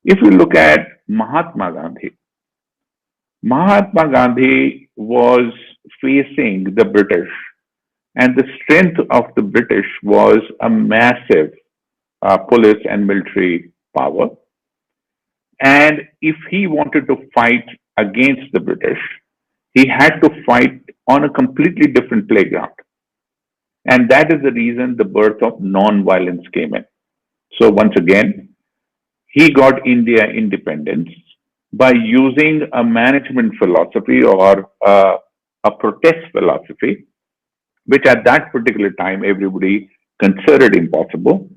If you look at Mahatma Gandhi was facing the British, and the strength of the British was a massive police and military power. And if he wanted to fight against the British, he had to fight on a completely different playground. And that is the reason the birth of non-violence came in. So once again, he got India independence by using a management philosophy or a protest philosophy which at that particular time everybody considered impossible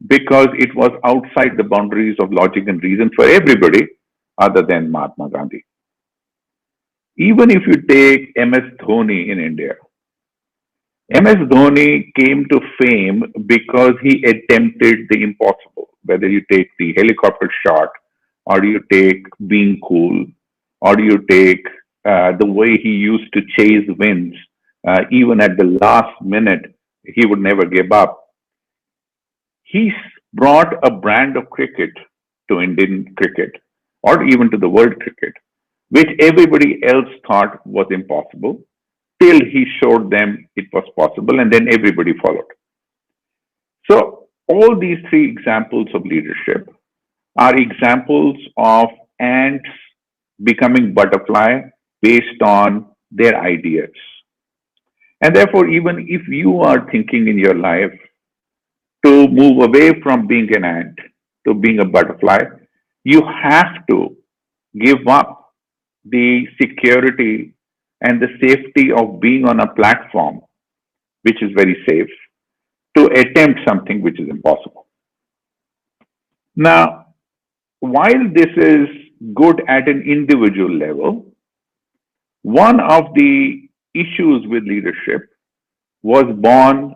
because it was outside the boundaries of logic and reason for everybody other than Mahatma Gandhi. Even if you take MS Dhoni in India, MS Dhoni came to fame because he attempted the impossible. Whether you take the helicopter shot, or you take being cool, or you take the way he used to chase wins, even at the last minute, he would never give up. He brought a brand of cricket to Indian cricket, or even to the world cricket, which everybody else thought was impossible, till he showed them it was possible, and then everybody followed. So, all these three examples of leadership are examples of ants becoming butterfly based on their ideas. And therefore, even if you are thinking in your life to move away from being an ant to being a butterfly, you have to give up the security and the safety of being on a platform which is very safe to attempt something which is impossible. Now, while this is good at an individual level, one of the issues with leadership was born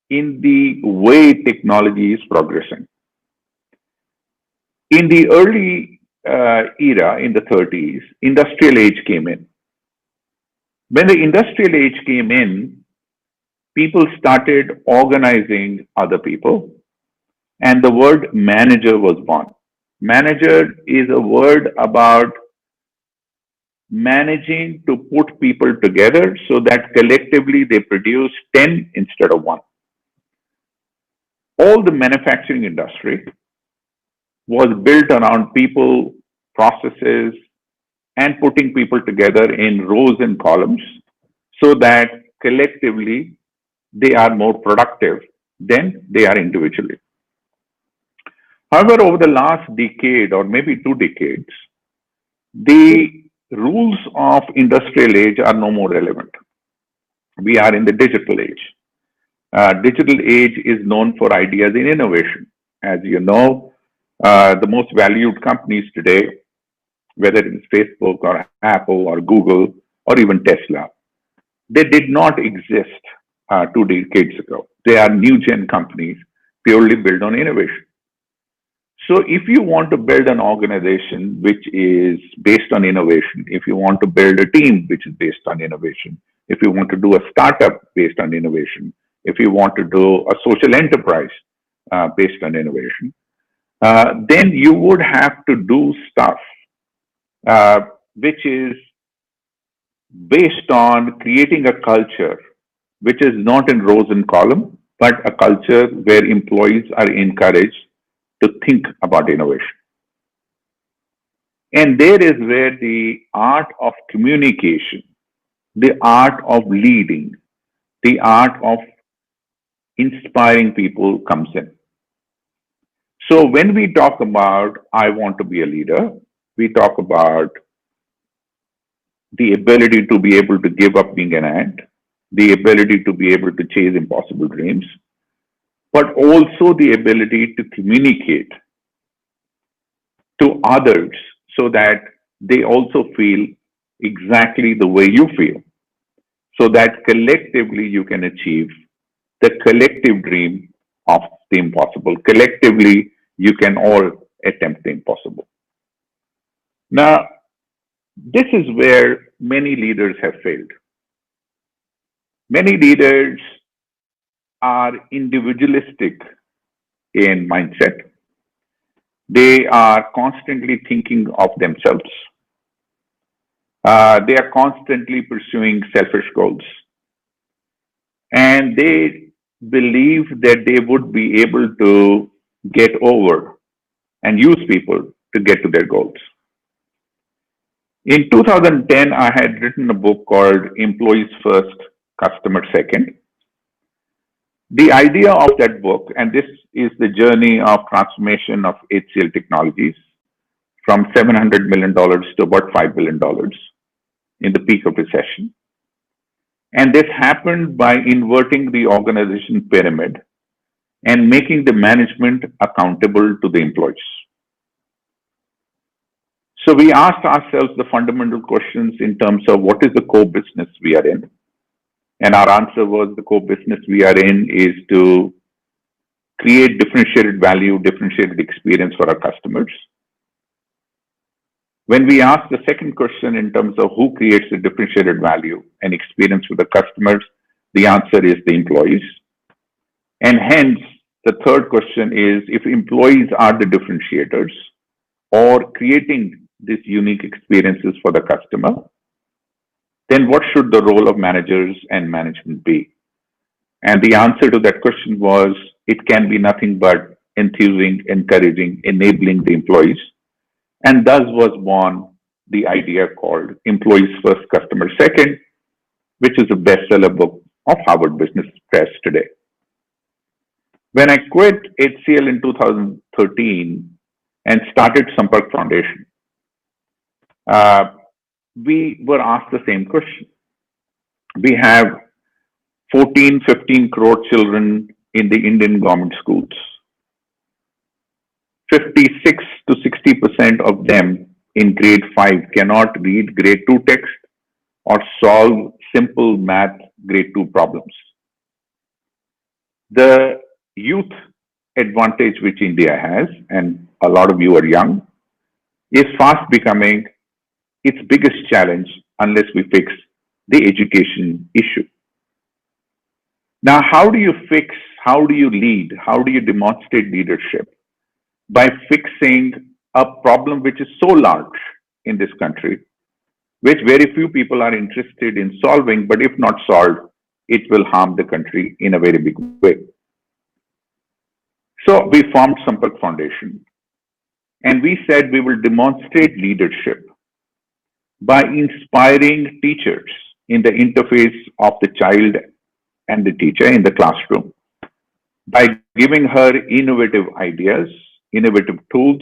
in the way technology is progressing. In the early era, in the 30s, industrial age came in. When the industrial age came in, people started organizing other people, and the word manager was born. Manager is a word about managing to put people together so that collectively they produce 10 instead of 1. All the manufacturing industry was built around people, processes, and putting people together in rows and columns so that collectively they are more productive than they are individually. However, over the last decade or maybe 2 decades, the rules of industrial age are no more relevant. We are in the digital age. Digital age is known for ideas in innovation. As you know, the most valued companies today, whether it's Facebook or Apple or Google or even Tesla, they did not exist 2 decades ago. They are new gen companies purely built on innovation. So if you want to build an organization which is based on innovation, if you want to build a team which is based on innovation, if you want to do a startup based on innovation, if you want to do a social enterprise based on innovation, then you would have to do stuff which is based on creating a culture which is not in rows and columns, but a culture where employees are encouraged to think about innovation. And there is where the art of communication, the art of leading, the art of inspiring people comes in. So when we talk about I want to be a leader, we talk about the ability to be able to give up being an ant, the ability to be able to chase impossible dreams, but also the ability to communicate to others so that they also feel exactly the way you feel, so that collectively you can achieve the collective dream of the impossible. Collectively, you can all attempt the impossible. Now, this is where many leaders have failed. Many leaders are individualistic in mindset. They are constantly thinking of themselves. They are constantly pursuing selfish goals. And they believe that they would be able to get over and use people to get to their goals. In 2010, I had written a book called Employees First, Customer Second. The idea of that book, and this is the journey of transformation of HCL Technologies from $700 million to about $5 billion in the peak of recession. And this happened by inverting the organization pyramid and making the management accountable to the employees. So we asked ourselves the fundamental questions in terms of what is the core business we are in. And our answer was the core business we are in is to create differentiated value, differentiated experience for our customers. When we ask the second question in terms of who creates the differentiated value and experience for the customers, the answer is the employees. And hence, the third question is if employees are the differentiators or creating these unique experiences for the customer, then what should the role of managers and management be? And the answer to that question was it can be nothing but enthusing, encouraging, enabling the employees. And thus was born the idea called Employees First, Customer Second, which is a bestseller book of Harvard Business Press today. When I quit HCL in 2013 and started Sampark Foundation, we were asked the same question. We have 14, 15 crore children in the Indian government schools. 56 to 60% of them in grade 5 cannot read grade 2 text or solve simple math grade 2 problems. The youth advantage which India has, and a lot of you are young, is fast becoming its biggest challenge unless we fix the education issue. Now, how do you fix, how do you lead, how do you demonstrate leadership? By fixing a problem which is so large in this country, which very few people are interested in solving, but if not solved, it will harm the country in a very big way. So we formed Sampark Foundation, and we said we will demonstrate leadership by inspiring teachers in the interface of the child and the teacher in the classroom, by giving her innovative ideas, innovative tools,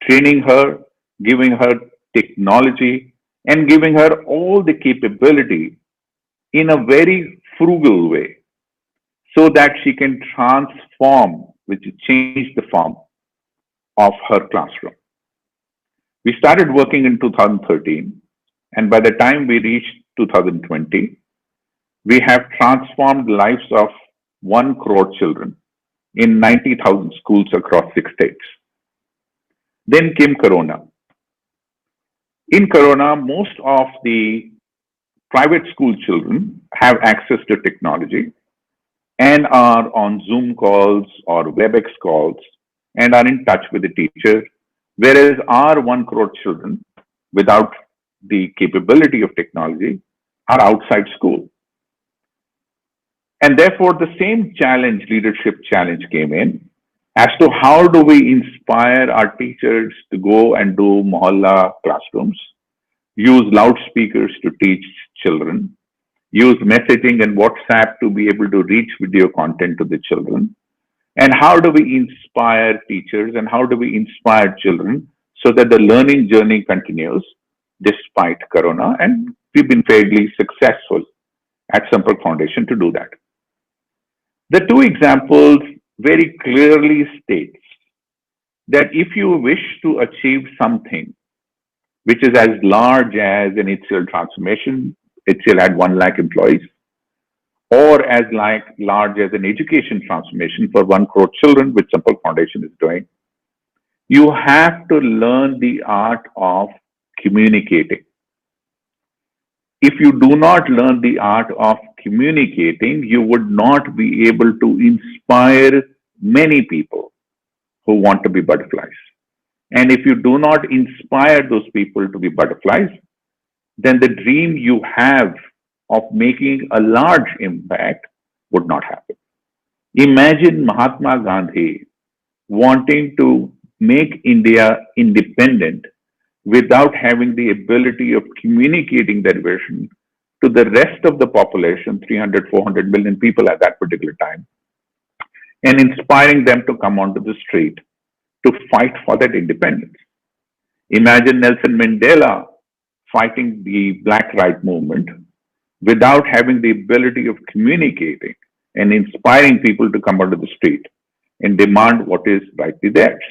training her, giving her technology, and giving her all the capability in a very frugal way so that she can transform, which is change the form of her classroom. We started working in 2013, and by the time we reached 2020, we have transformed the lives of 1 crore children in 90,000 schools across 6 states. Then came Corona. In Corona, most of the private school children have access to technology and are on Zoom calls or WebEx calls and are in touch with the teacher, whereas our 1 crore children, without the capability of technology, are outside school. And therefore, the same challenge, leadership challenge came in as to how do we inspire our teachers to go and do mohalla classrooms, use loudspeakers to teach children, use messaging and WhatsApp to be able to reach video content to the children, and how do we inspire teachers and how do we inspire children so that the learning journey continues despite Corona, and we've been fairly successful at Sampark Foundation to do that. The two examples very clearly states that if you wish to achieve something which is as large as an HCL transformation, HCL had 1 lakh employees, or as large as an education transformation for 1 crore children, which Sampark Foundation is doing, you have to learn the art of communicating. If you do not learn the art of communicating, you would not be able to inspire many people who want to be butterflies. And if you do not inspire those people to be butterflies, then the dream you have of making a large impact would not happen. Imagine Mahatma Gandhi wanting to make India independent without having the ability of communicating that vision to the rest of the population, 300, 400 million people at that particular time, and inspiring them to come onto the street to fight for that independence. Imagine Nelson Mandela fighting the Black Right movement without having the ability of communicating and inspiring people to come out of the street and demand what is rightly theirs.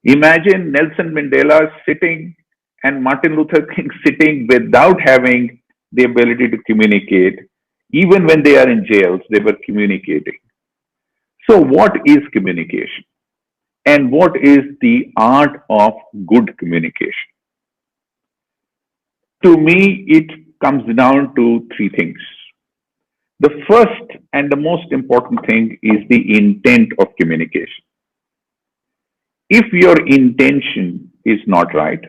Imagine Nelson Mandela sitting and Martin Luther King sitting without having the ability to communicate. Even when they are in jails, they were communicating. So, what is communication? And what is the art of good communication? To me, it comes down to three things. The first and the most important thing is the intent of communication. If your intention is not right,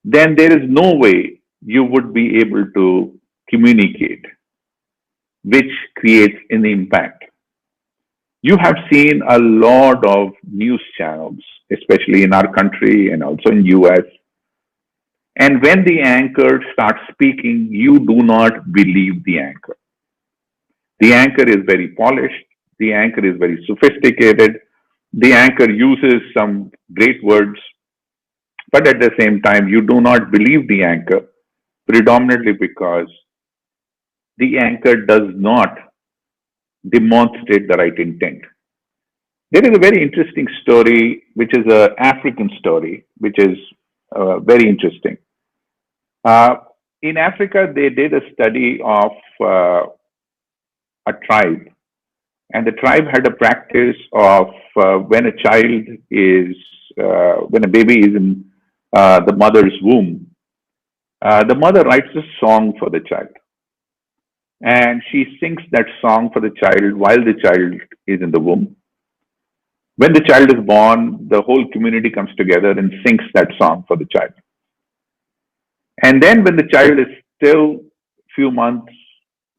then there is no way you would be able to communicate, which creates an impact. You have seen a lot of news channels, especially in our country and also in US. And when the anchor starts speaking, you do not believe the anchor. The anchor is very polished. The anchor is very sophisticated. The anchor uses some great words, but at the same time, you do not believe the anchor predominantly because the anchor does not demonstrate the right intent. There is a very interesting story, which is an African story, which is very interesting. In Africa, they did a study of a tribe, and the tribe had a practice of when a child is, when a baby is in the mother's womb, the mother writes a song for the child. And she sings that song for the child while the child is in the womb. When the child is born, the whole community comes together and sings that song for the child. And then when the child is still few months,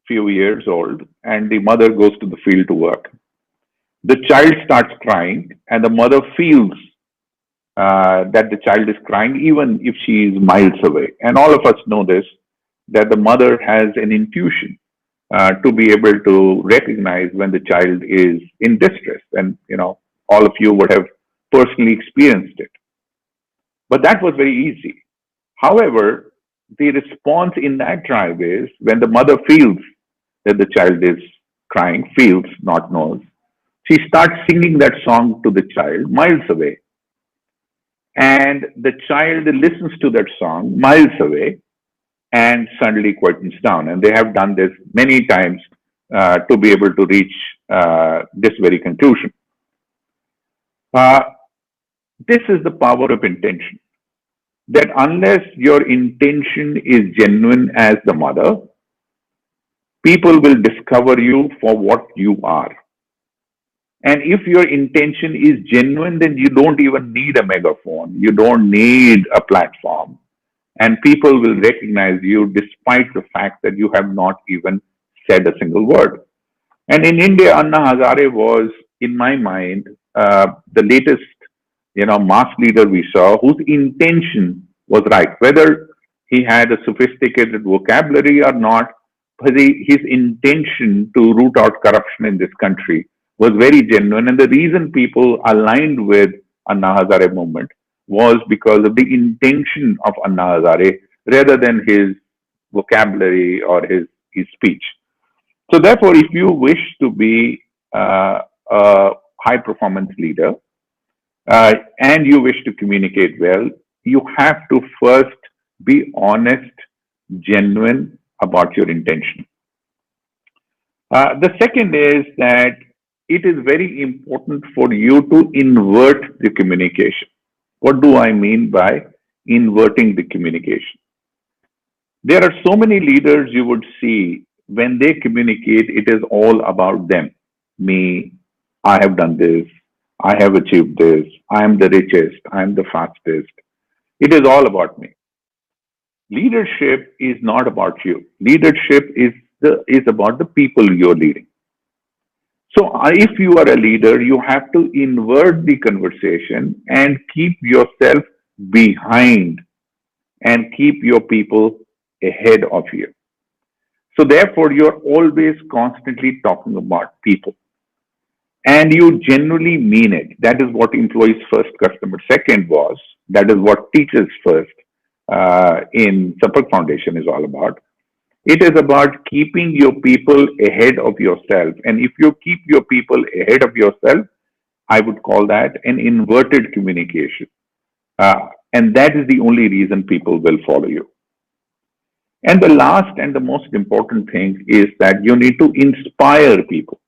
few years old, and the mother goes to the field to work, the child starts crying, and the mother feels that the child is crying, even if she is miles away. And all of us know this, that the mother has an intuition to be able to recognize when the child is in distress. And, you know, all of you would have personally experienced it. But that was very easy. However, the response in that tribe is when the mother feels that the child is crying, feels, not knows, she starts singing that song to the child miles away. And the child listens to that song miles away and suddenly quietens down. And they have done this many times to be able to reach this very conclusion. This is the power of intention. That unless your intention is genuine as the mother, people will discover you for what you are. And if your intention is genuine, then you don't even need a megaphone. You don't need a platform. And people will recognize you despite the fact that you have not even said a single word. And in India, Anna Hazare was, in my mind, the latest, mass leader we saw whose intention was right. Whether he had a sophisticated vocabulary or not, but his intention to root out corruption in this country was very genuine. And the reason people aligned with Anna Hazare movement was because of the intention of Anna Hazare rather than his vocabulary or his speech. So therefore, if you wish to be a high performance leader and you wish to communicate well, you have to first be honest, genuine about your intention. The second is that it is very important for you to invert the communication. What do I mean by inverting the communication? There are so many leaders you would see when they communicate, it is all about them. Me, I have done this, I have achieved this, I am the richest, I am the fastest. It is all about me. Leadership is not about you. Leadership is about the people you're leading. So if you are a leader, you have to invert the conversation and keep yourself behind and keep your people ahead of you. So therefore, you're always constantly talking about people. And you genuinely mean it. That is what employees first, customer second was. That is what teachers first in Sapak Foundation is all about. It is about keeping your people ahead of yourself. And if you keep your people ahead of yourself, I would call that an inverted communication. And that is the only reason people will follow you. And the last and the most important thing is that you need to inspire people.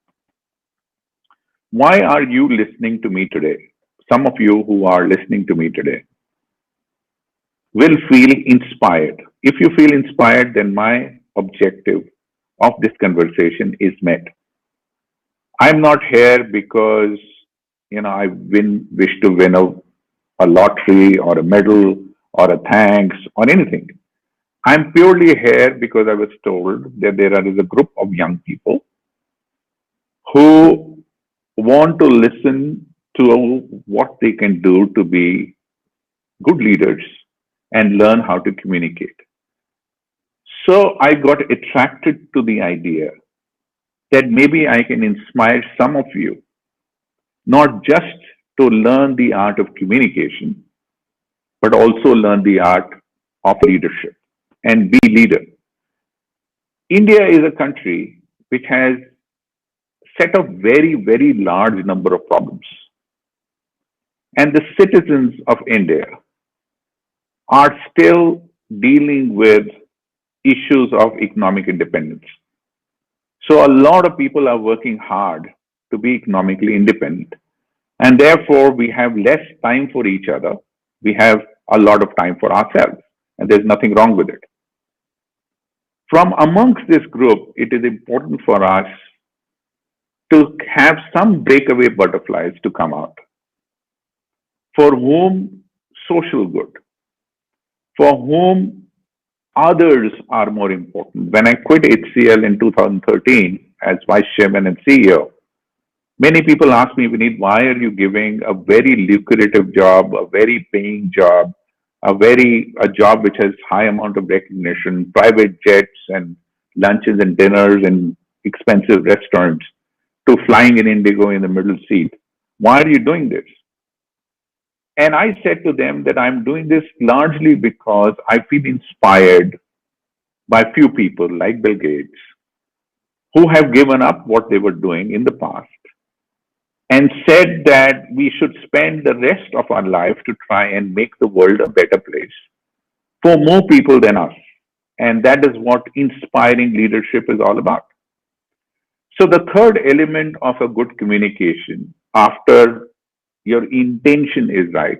Why are you listening to me today? Some of you who are listening to me today will feel inspired. If you feel inspired, then my objective of this conversation is met. I'm not here because, wish to win a lottery or a medal or a thanks or anything. I'm purely here because I was told that there is a group of young people who want to listen to what they can do to be good leaders and learn how to communicate. So I got attracted to the idea that maybe I can inspire some of you, not just to learn the art of communication, but also learn the art of leadership and be leader. India is a country which has set of very, very large number of problems. And the citizens of India are still dealing with issues of economic independence. So a lot of people are working hard to be economically independent. And therefore, we have less time for each other. We have a lot of time for ourselves. And there's nothing wrong with it. From amongst this group, it is important for us to have some breakaway butterflies to come out, for whom social good, for whom others are more important. When I quit HCL in 2013 as Vice Chairman and CEO, many people ask me, Vineet, why are you giving a very lucrative job, a very paying job, a job which has high amount of recognition, private jets and lunches and dinners and expensive restaurants, to flying in Indigo in the middle seat? Why are you doing this? And I said to them that I'm doing this largely because I feel inspired by few people like Bill Gates who have given up what they were doing in the past and said that we should spend the rest of our life to try and make the world a better place for more people than us. And that is what inspiring leadership is all about. So the third element of a good communication, after your intention is right,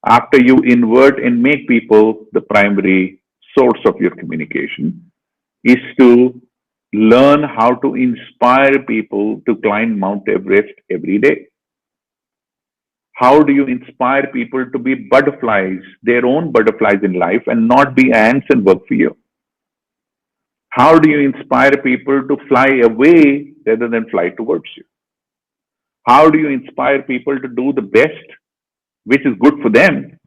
after you invert and make people the primary source of your communication, is to learn how to inspire people to climb Mount Everest every day. How do you inspire people to be butterflies, their own butterflies in life, and not be ants and work for you? How do you inspire people to fly away rather than fly towards you? How do you inspire people to do the best, which is good for them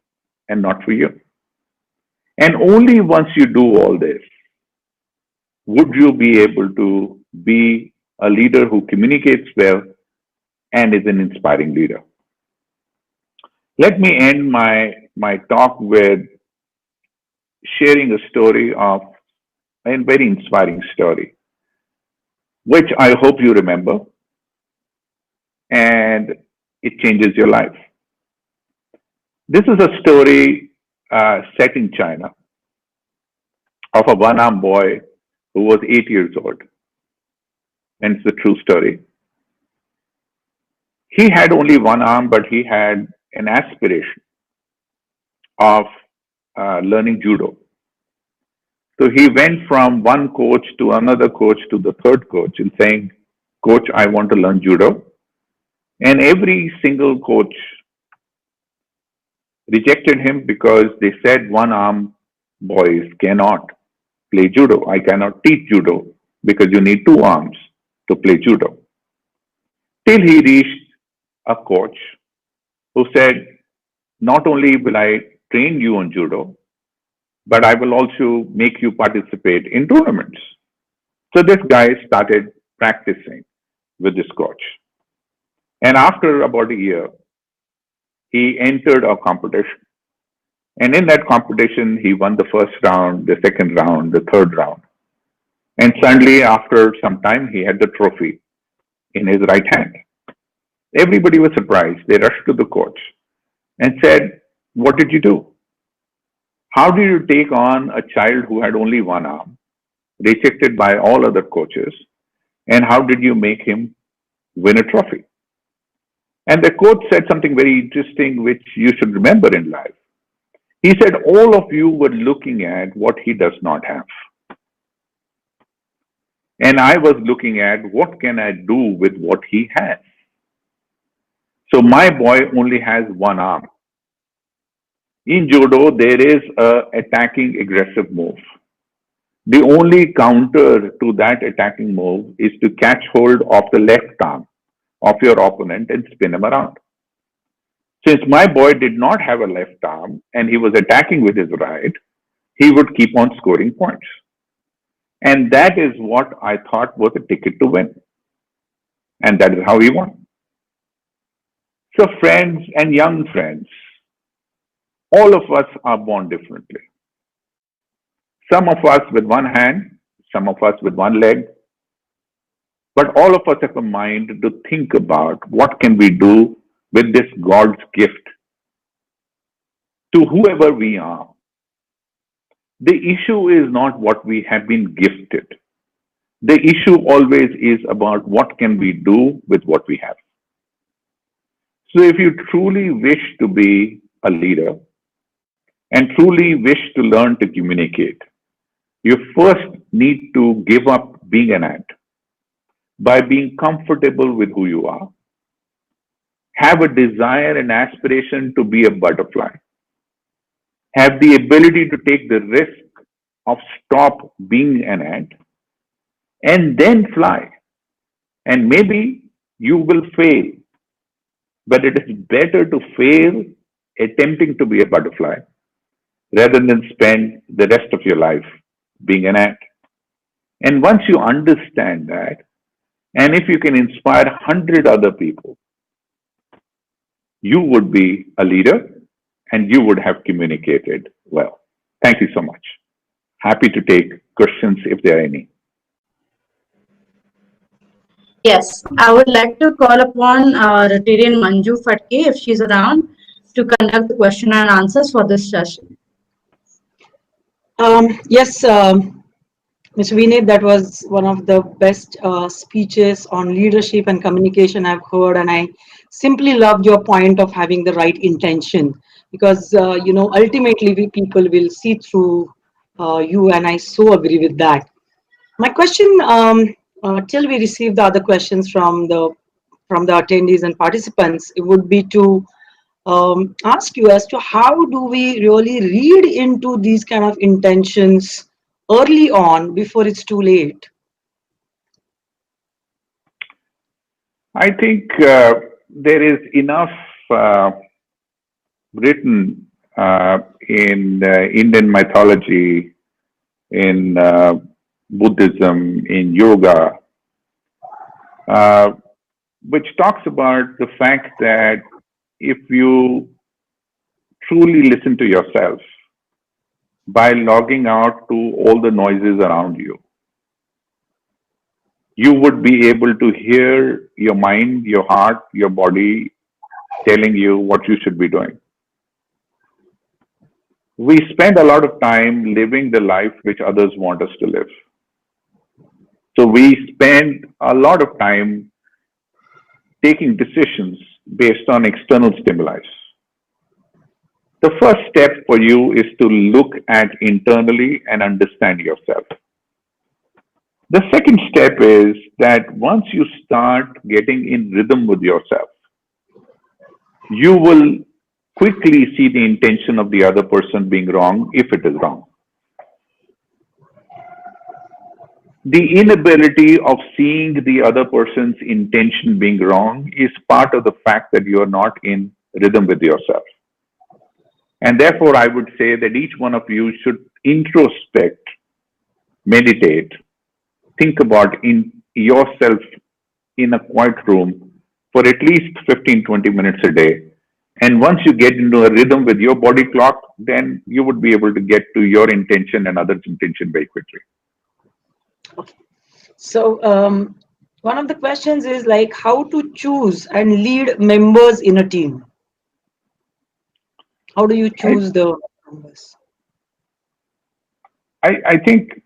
and not for you? And only once you do all this, would you be able to be a leader who communicates well and is an inspiring leader. Let me end my talk with sharing a story of a very inspiring story, which I hope you remember and it changes your life. This is a story set in China of a one-armed boy who was 8 years old. And it's a true story. He had only one arm, but he had an aspiration of learning judo. So he went from one coach to another coach to the third coach and saying, Coach, I want to learn judo. And every single coach rejected him because they said one arm boys cannot play judo. I cannot teach judo because you need two arms to play judo. Till he reached a coach who said, not only will I train you on judo, but I will also make you participate in tournaments. So this guy started practicing with this coach. And after about a year, he entered a competition. And in that competition, he won the first round, the second round, the third round. And suddenly, after some time, he had the trophy in his right hand. Everybody was surprised. They rushed to the coach and said, "What did you do? How did you take on a child who had only one arm, rejected by all other coaches, and how did you make him win a trophy?" And the coach said something very interesting, which you should remember in life. He said, "All of you were looking at what he does not have. And I was looking at what can I do with what he has. So my boy only has one arm. In judo, there is a attacking aggressive move. The only counter to that attacking move is to catch hold of the left arm of your opponent and spin him around. Since my boy did not have a left arm and he was attacking with his right, he would keep on scoring points. And that is what I thought was a ticket to win. And that is how he won. So friends and young friends, all of us are born differently. Some of us with one hand, some of us with one leg, but all of us have a mind to think about what can we do with this God's gift to whoever we are. The issue is not what we have been gifted. The issue always is about what can we do with what we have. So if you truly wish to be a leader and truly wish to learn to communicate, you first need to give up being an ant by being comfortable with who you are. Have a desire and aspiration to be a butterfly. Have the ability to take the risk of stop being an ant and then fly. And maybe you will fail, but it is better to fail attempting to be a butterfly rather than spend the rest of your life being an ant. And once you understand that, and if you can inspire 100 other people, you would be a leader and you would have communicated well. Thank you so much. Happy to take questions if there are any. Yes, I would like to call upon Rotarian Manju Fatke, if she's around, to conduct the question and answers for this session. Yes, Mr. Vinay, that was one of the best speeches on leadership and communication I've heard, and I simply loved your point of having the right intention, because ultimately we people will see through you, and I so agree with that. My question, till we receive the other questions from the attendees and participants, it would be to ask you as to how do we really read into these kind of intentions early on before it's too late? I think there is enough written in Indian mythology, in Buddhism, in yoga, which talks about the fact that if you truly listen to yourself by logging out to all the noises around you, you would be able to hear your mind, your heart, your body telling you what you should be doing. We spend a lot of time living the life which others want us to live. So we spend a lot of time taking decisions based on external stimuli. The first step for you is to look at internally and understand yourself. The second step is that once you start getting in rhythm with yourself, you will quickly see the intention of the other person being wrong if it is wrong. The inability of seeing the other person's intention being wrong is part of the fact that you are not in rhythm with yourself. And therefore, I would say that each one of you should introspect, meditate, think about in yourself in a quiet room for at least 15-20 minutes a day. And once you get into a rhythm with your body clock, then you would be able to get to your intention and others' intention very quickly. Okay. So one of the questions is like how to choose and lead members in a team. How do you choose the members? I think,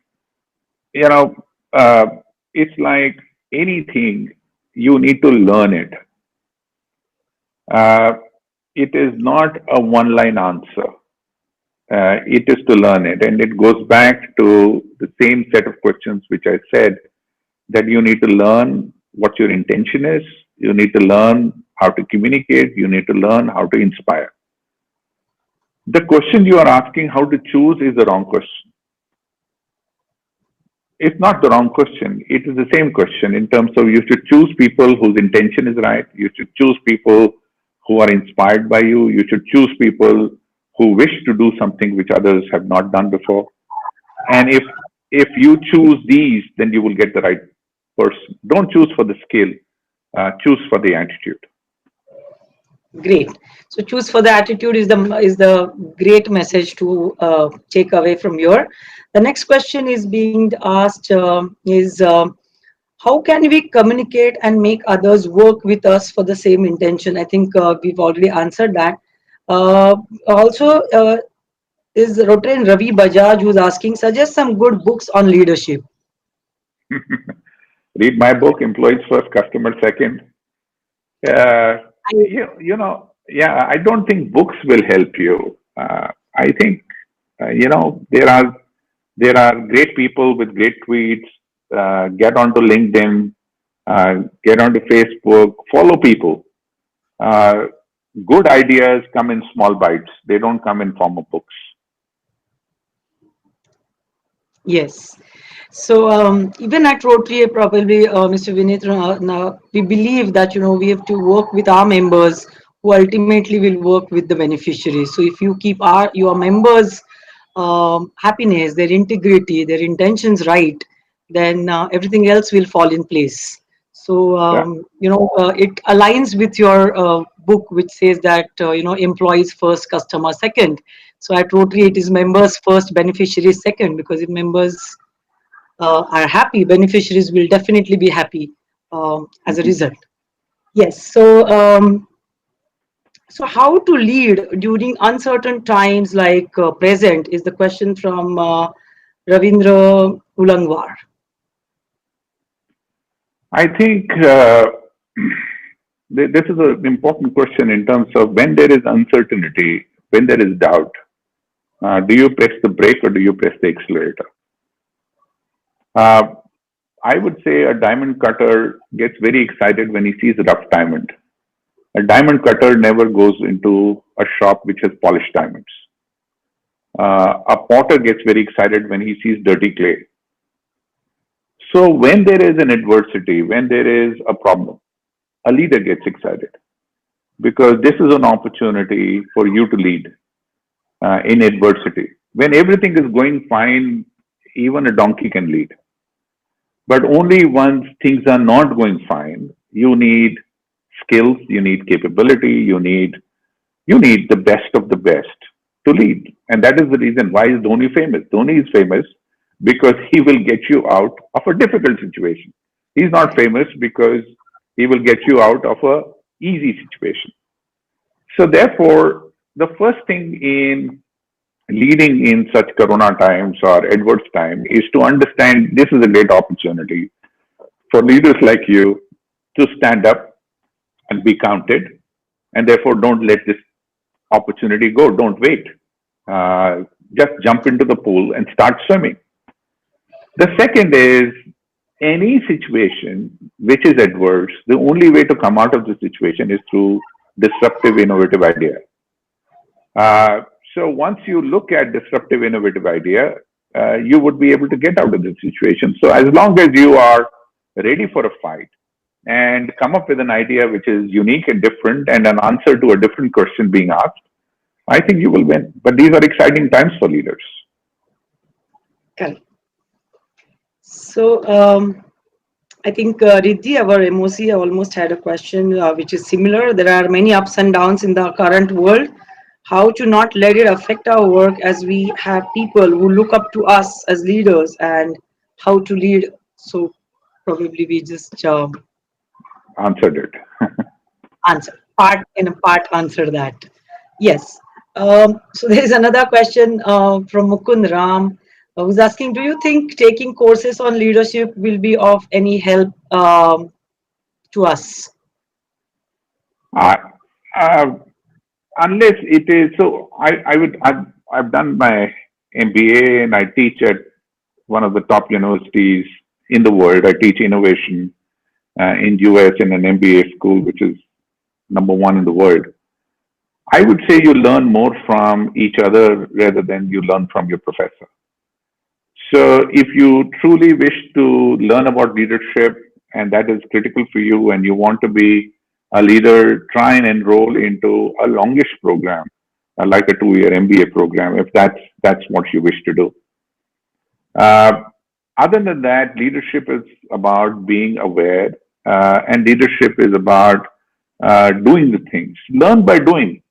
you know, uh, it's like anything, you need to learn it. Uh, it is not a one line answer. It is to learn it. And it goes back to the same set of questions which I said that you need to learn what your intention is. You need to learn how to communicate. You need to learn how to inspire. The question you are asking how to choose is the wrong question. It's not the wrong question. It is the same question in terms of you should choose people whose intention is right. You should choose people who are inspired by you. You should choose people who wish to do something which others have not done before. And if you choose these, then you will get the right person. Don't choose for the skill. Choose for the attitude. Great. So choose for the attitude is the great message to take away from here. The next question is being asked is how can we communicate and make others work with us for the same intention? I think we've already answered that. Also, is Rotarian Ravi Bajaj who's asking, suggest some good books on leadership. Read my book, Employees First, Customer Second. Yeah, I don't think books will help you. I think, there are great people with great tweets. Get onto LinkedIn, get onto Facebook, follow people. Uh, Good ideas come in small bites. They don't come in form of books. Yes. So even at Rotary, probably Mr. Vinith, now we believe that we have to work with our members who ultimately will work with the beneficiaries. So if you keep your members' happiness, their integrity, their intentions right, then everything else will fall in place. So it aligns with your book, which says that employees first, customer second. So at Rotary, it is members first, beneficiaries second, because if members are happy, beneficiaries will definitely be happy as a result. Yes. So how to lead during uncertain times like present is the question from Ravindra Ulangwar. I think this is an important question in terms of when there is uncertainty, when there is doubt. Do you press the brake or do you press the accelerator? Uh, I would say a diamond cutter gets very excited when he sees a rough diamond. A diamond cutter never goes into a shop which has polished diamonds. A potter gets very excited when he sees dirty clay. So when there is an adversity, when there is a problem, a leader gets excited because this is an opportunity for you to lead in adversity. When everything is going fine, even a donkey can lead. But only once things are not going fine, you need skills, you need capability, you need the best of the best to lead. And that is the reason why is Dhoni famous. Dhoni is famous because he will get you out of a difficult situation. He's not famous because he will get you out of a easy situation. So therefore, the first thing in leading in such corona times or adverse time is to understand this is a great opportunity for leaders like you to stand up and be counted, and therefore don't let this opportunity go. Don't wait. Just jump into the pool and start swimming. The second is any situation which is adverse, the only way to come out of the situation is through disruptive, innovative idea. So once you look at disruptive, innovative idea, you would be able to get out of the situation. So as long as you are ready for a fight and come up with an idea which is unique and different and an answer to a different question being asked, I think you will win. But these are exciting times for leaders. Okay. So I think Riddhi, our MOC, almost had a question which is similar. There are many ups and downs in the current world. How to not let it affect our work as we have people who look up to us as leaders, and how to lead So probably we just Answered it. answer that. Yes. So there is another question from Mukund Ram, who's asking, do you think taking courses on leadership will be of any help to us? Uh, uh, unless it is so, I've done my MBA and I teach at one of the top universities in the world. I teach innovation in US in an MBA school, which is number one in the world. I would say you learn more from each other rather than you learn from your professor. So if you truly wish to learn about leadership and that is critical for you and you want to be a leader, try and enroll into a longish program, like a 2-year MBA program, if that's what you wish to do. Uh, Other than that, leadership is about being aware, and leadership is about doing the things. Learn by doing.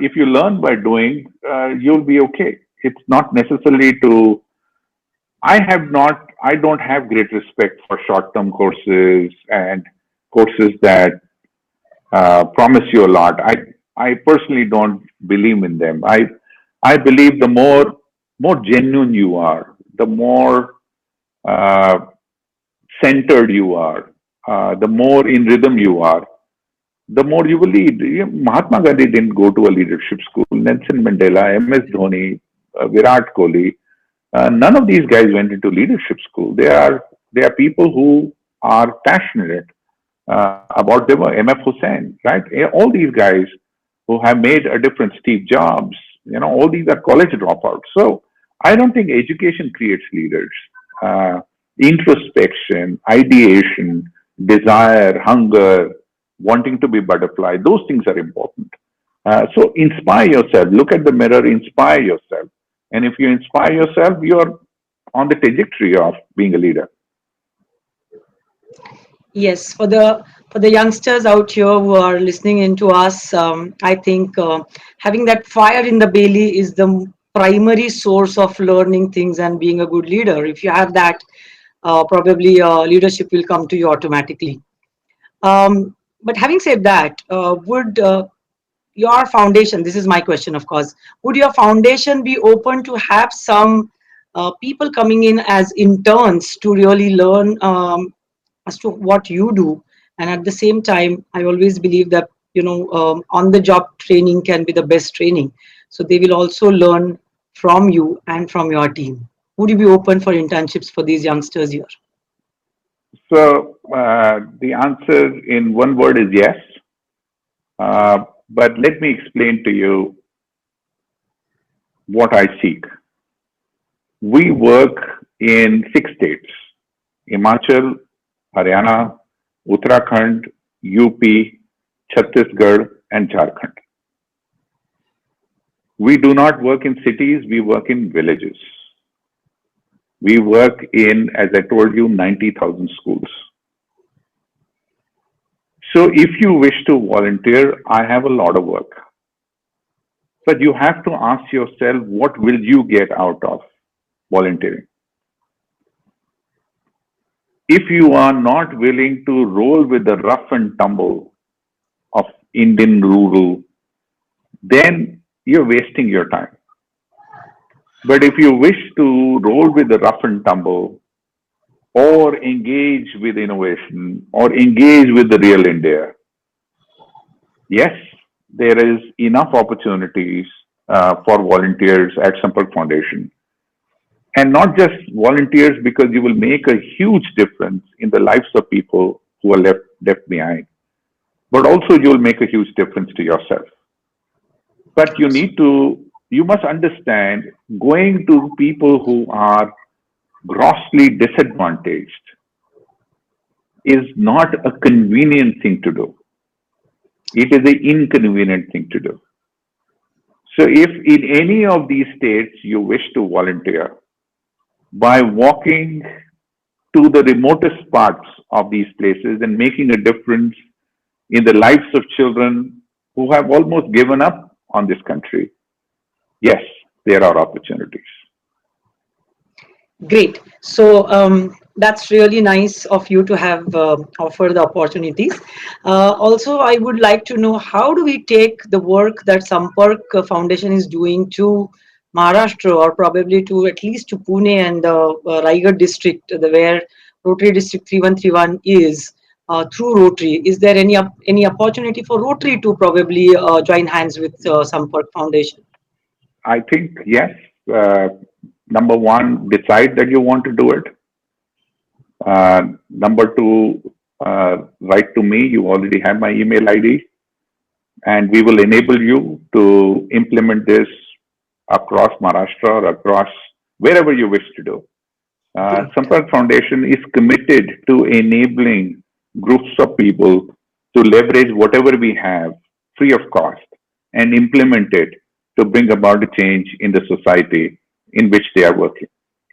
If you learn by doing, you'll be okay. It's not necessarily to. I don't have great respect for short-term courses and courses that promise you a lot. I personally don't believe in them. I believe the more genuine you are, the more uh, centered you are, the more in rhythm you are, the more you will lead. Mahatma Gandhi didn't go to a leadership school. Nelson Mandela, MS Dhoni, Virat Kohli, none of these guys went into leadership school. They are people who are passionate about them. MF Hussain, right? All these guys who have made a difference. Steve Jobs, all these are college dropouts. So I don't think education creates leaders. Introspection, ideation, desire, hunger, wanting to be butterfly, those things are important. So inspire yourself, look at the mirror, inspire yourself. And if you inspire yourself, you're on the trajectory of being a leader. Yes, for the youngsters out here who are listening in to us, I think having that fire in the belly is the primary source of learning things and being a good leader. If you have that, probably leadership will come to you automatically. But having said that, would your foundation, this is my question, of course, would your foundation be open to have some people coming in as interns to really learn as to what you do? And at the same time, I always believe that, on the job training can be the best training. So they will also learn from you and from your team. Would you be open for internships for these youngsters here? So the answer in one word is yes. But let me explain to you what I seek. We work in 6 states: Himachal, Haryana, Uttarakhand, UP, Chhattisgarh, and Jharkhand. We do not work in cities, we work in villages. We work in, as I told you, 90,000 schools. So if you wish to volunteer, I have a lot of work. But you have to ask yourself, what will you get out of volunteering? If you are not willing to roll with the rough and tumble of Indian rural, then you're wasting your time. But if you wish to roll with the rough and tumble, or engage with innovation, or engage with the real India, yes, there is enough opportunities for volunteers at Sampark Foundation. And not just volunteers, because you will make a huge difference in the lives of people who are left behind, but also you will make a huge difference to yourself. But you must understand, going to people who are grossly disadvantaged is not a convenient thing to do. It is an inconvenient thing to do. So if in any of these states you wish to volunteer, by walking to the remotest parts of these places and making a difference in the lives of children who have almost given up on this country, yes, there are opportunities. Great. So That's really nice of you to have offered the opportunities. Also, I would like to know, how do we take the work that Sampark Foundation is doing to Maharashtra, or probably to at least to Pune and the Raigad district, where Rotary District 3131 is, through Rotary? Is there any opportunity for Rotary to probably join hands with Sampark Foundation? I think yes. Uh, Number one, decide that you want to do it. Number two, write to me. You already have my email ID, and we will enable you to implement this across Maharashtra or across wherever you wish to do. Sampark Foundation is committed to enabling groups of people to leverage whatever we have free of cost and implement it to bring about a change in the society in which they are working.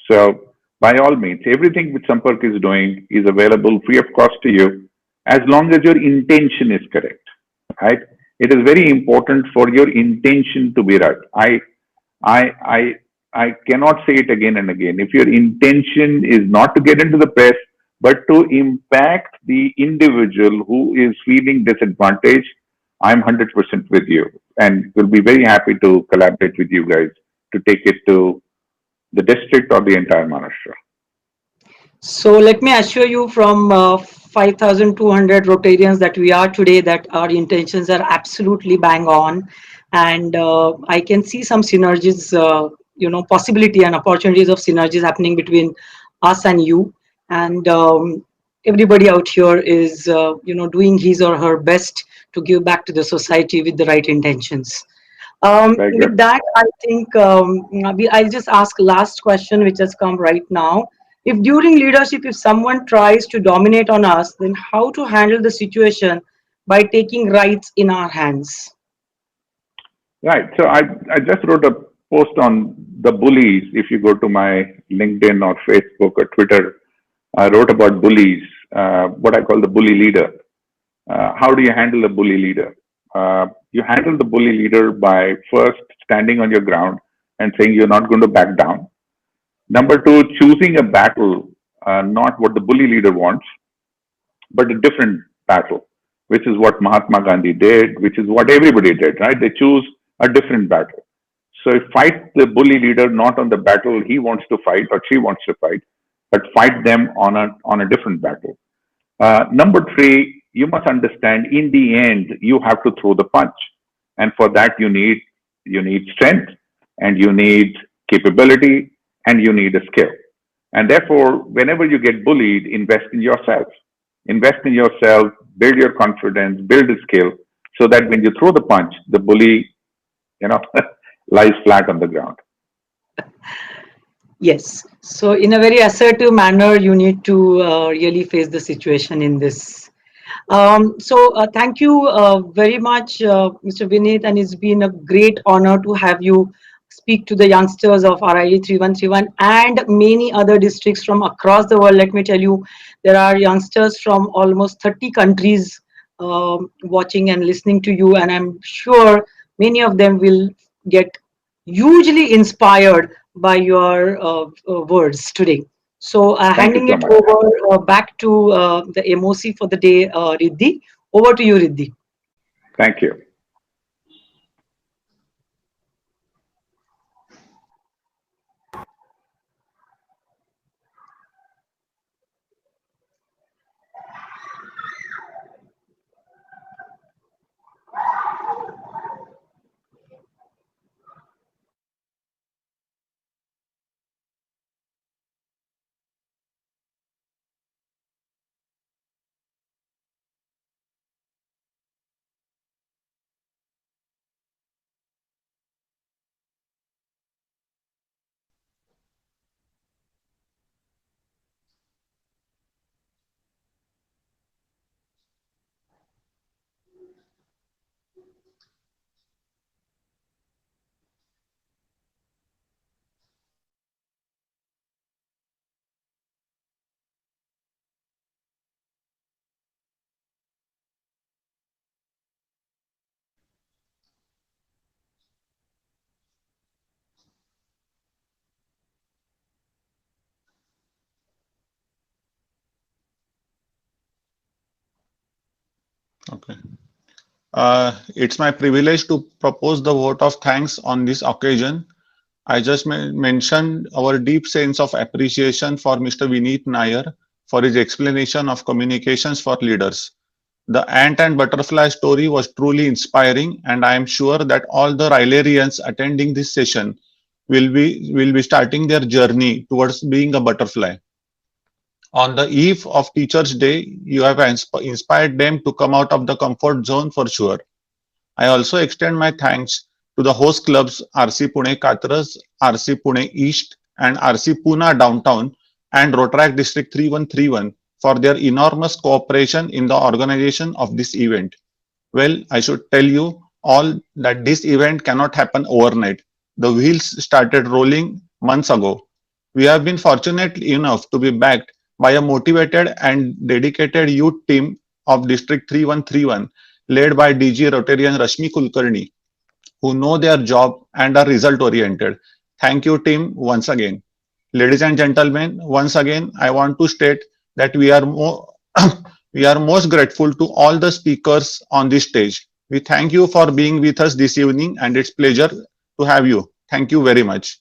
So, by all means, everything which Sampark is doing is available free of cost to you as long as your intention is correct, right? It is very important for your intention to be right. I, I, I cannot say it again and again. If your intention is not to get into the press, but to impact the individual who is feeling disadvantaged, I'm 100% with you and will be very happy to collaborate with you guys to take it to the district or the entire Maharashtra. So let me assure you, from 5,200 Rotarians that we are today, that our intentions are absolutely bang on, and I can see some synergies, possibility and opportunities of synergies happening between us and you, and everybody out here is, doing his or her best to give back to the society with the right intentions. With that, I think I'll just ask last question, which has come right now. If during leadership, if someone tries to dominate on us, then how to handle the situation by taking rights in our hands? Right. So I just wrote a post on the bullies. If you go to my LinkedIn or Facebook or Twitter, I wrote about bullies, what I call the bully leader. How do you handle a bully leader? You handle the bully leader by first standing on your ground and saying you're not going to back down. Number two, choosing a battle, not what the bully leader wants, but a different battle, which is what Mahatma Gandhi did, which is what everybody did, right? They choose a different battle. So fight the bully leader not on the battle he wants to fight or she wants to fight, but fight them on a different battle. Number three, you must understand in the end you have to throw the punch, and for that you need strength, and you need capability, and you need a skill. And therefore, whenever you get bullied, invest in yourself. Invest in yourself, build your confidence, build a skill, so that when you throw the punch, the bully, you know, lies flat on the ground. Yes. So in a very assertive manner, you need to really face the situation in this. Thank you very much, Mr. Vinit, and it's been a great honor to have you speak to the youngsters of RILA 3131 and many other districts from across the world. Let me tell you, there are youngsters from almost 30 countries watching and listening to you, and I'm sure many of them will get hugely inspired by your words today. So, Thank you handing so it much. over back to the MOC for the day, Riddhi. Over to you, Riddhi. Thank you. Okay. It's my privilege to propose the vote of thanks on this occasion. I just mentioned our deep sense of appreciation for Mr. Vineet Nair for his explanation of communications for leaders. The ant and butterfly story was truly inspiring, and I am sure that all the Rylarians attending this session will be starting their journey towards being a butterfly. On the eve of Teachers' Day, you have inspired them to come out of the comfort zone for sure. I also extend my thanks to the host clubs RC Pune Katras, RC Pune East, and RC Pune Downtown and Rotaract District 3131 for their enormous cooperation in the organization of this event. Well, I should tell you all that this event cannot happen overnight. The wheels started rolling months ago. We have been fortunate enough to be backed by a motivated and dedicated youth team of District 3131 led by DG Rotarian Rashmi Kulkarni, who know their job and are result oriented. Thank you, team, once again. Ladies and gentlemen, once again, I want to state that we are most grateful to all the speakers on this stage. We thank you for being with us this evening, and it's pleasure to have you. Thank you very much.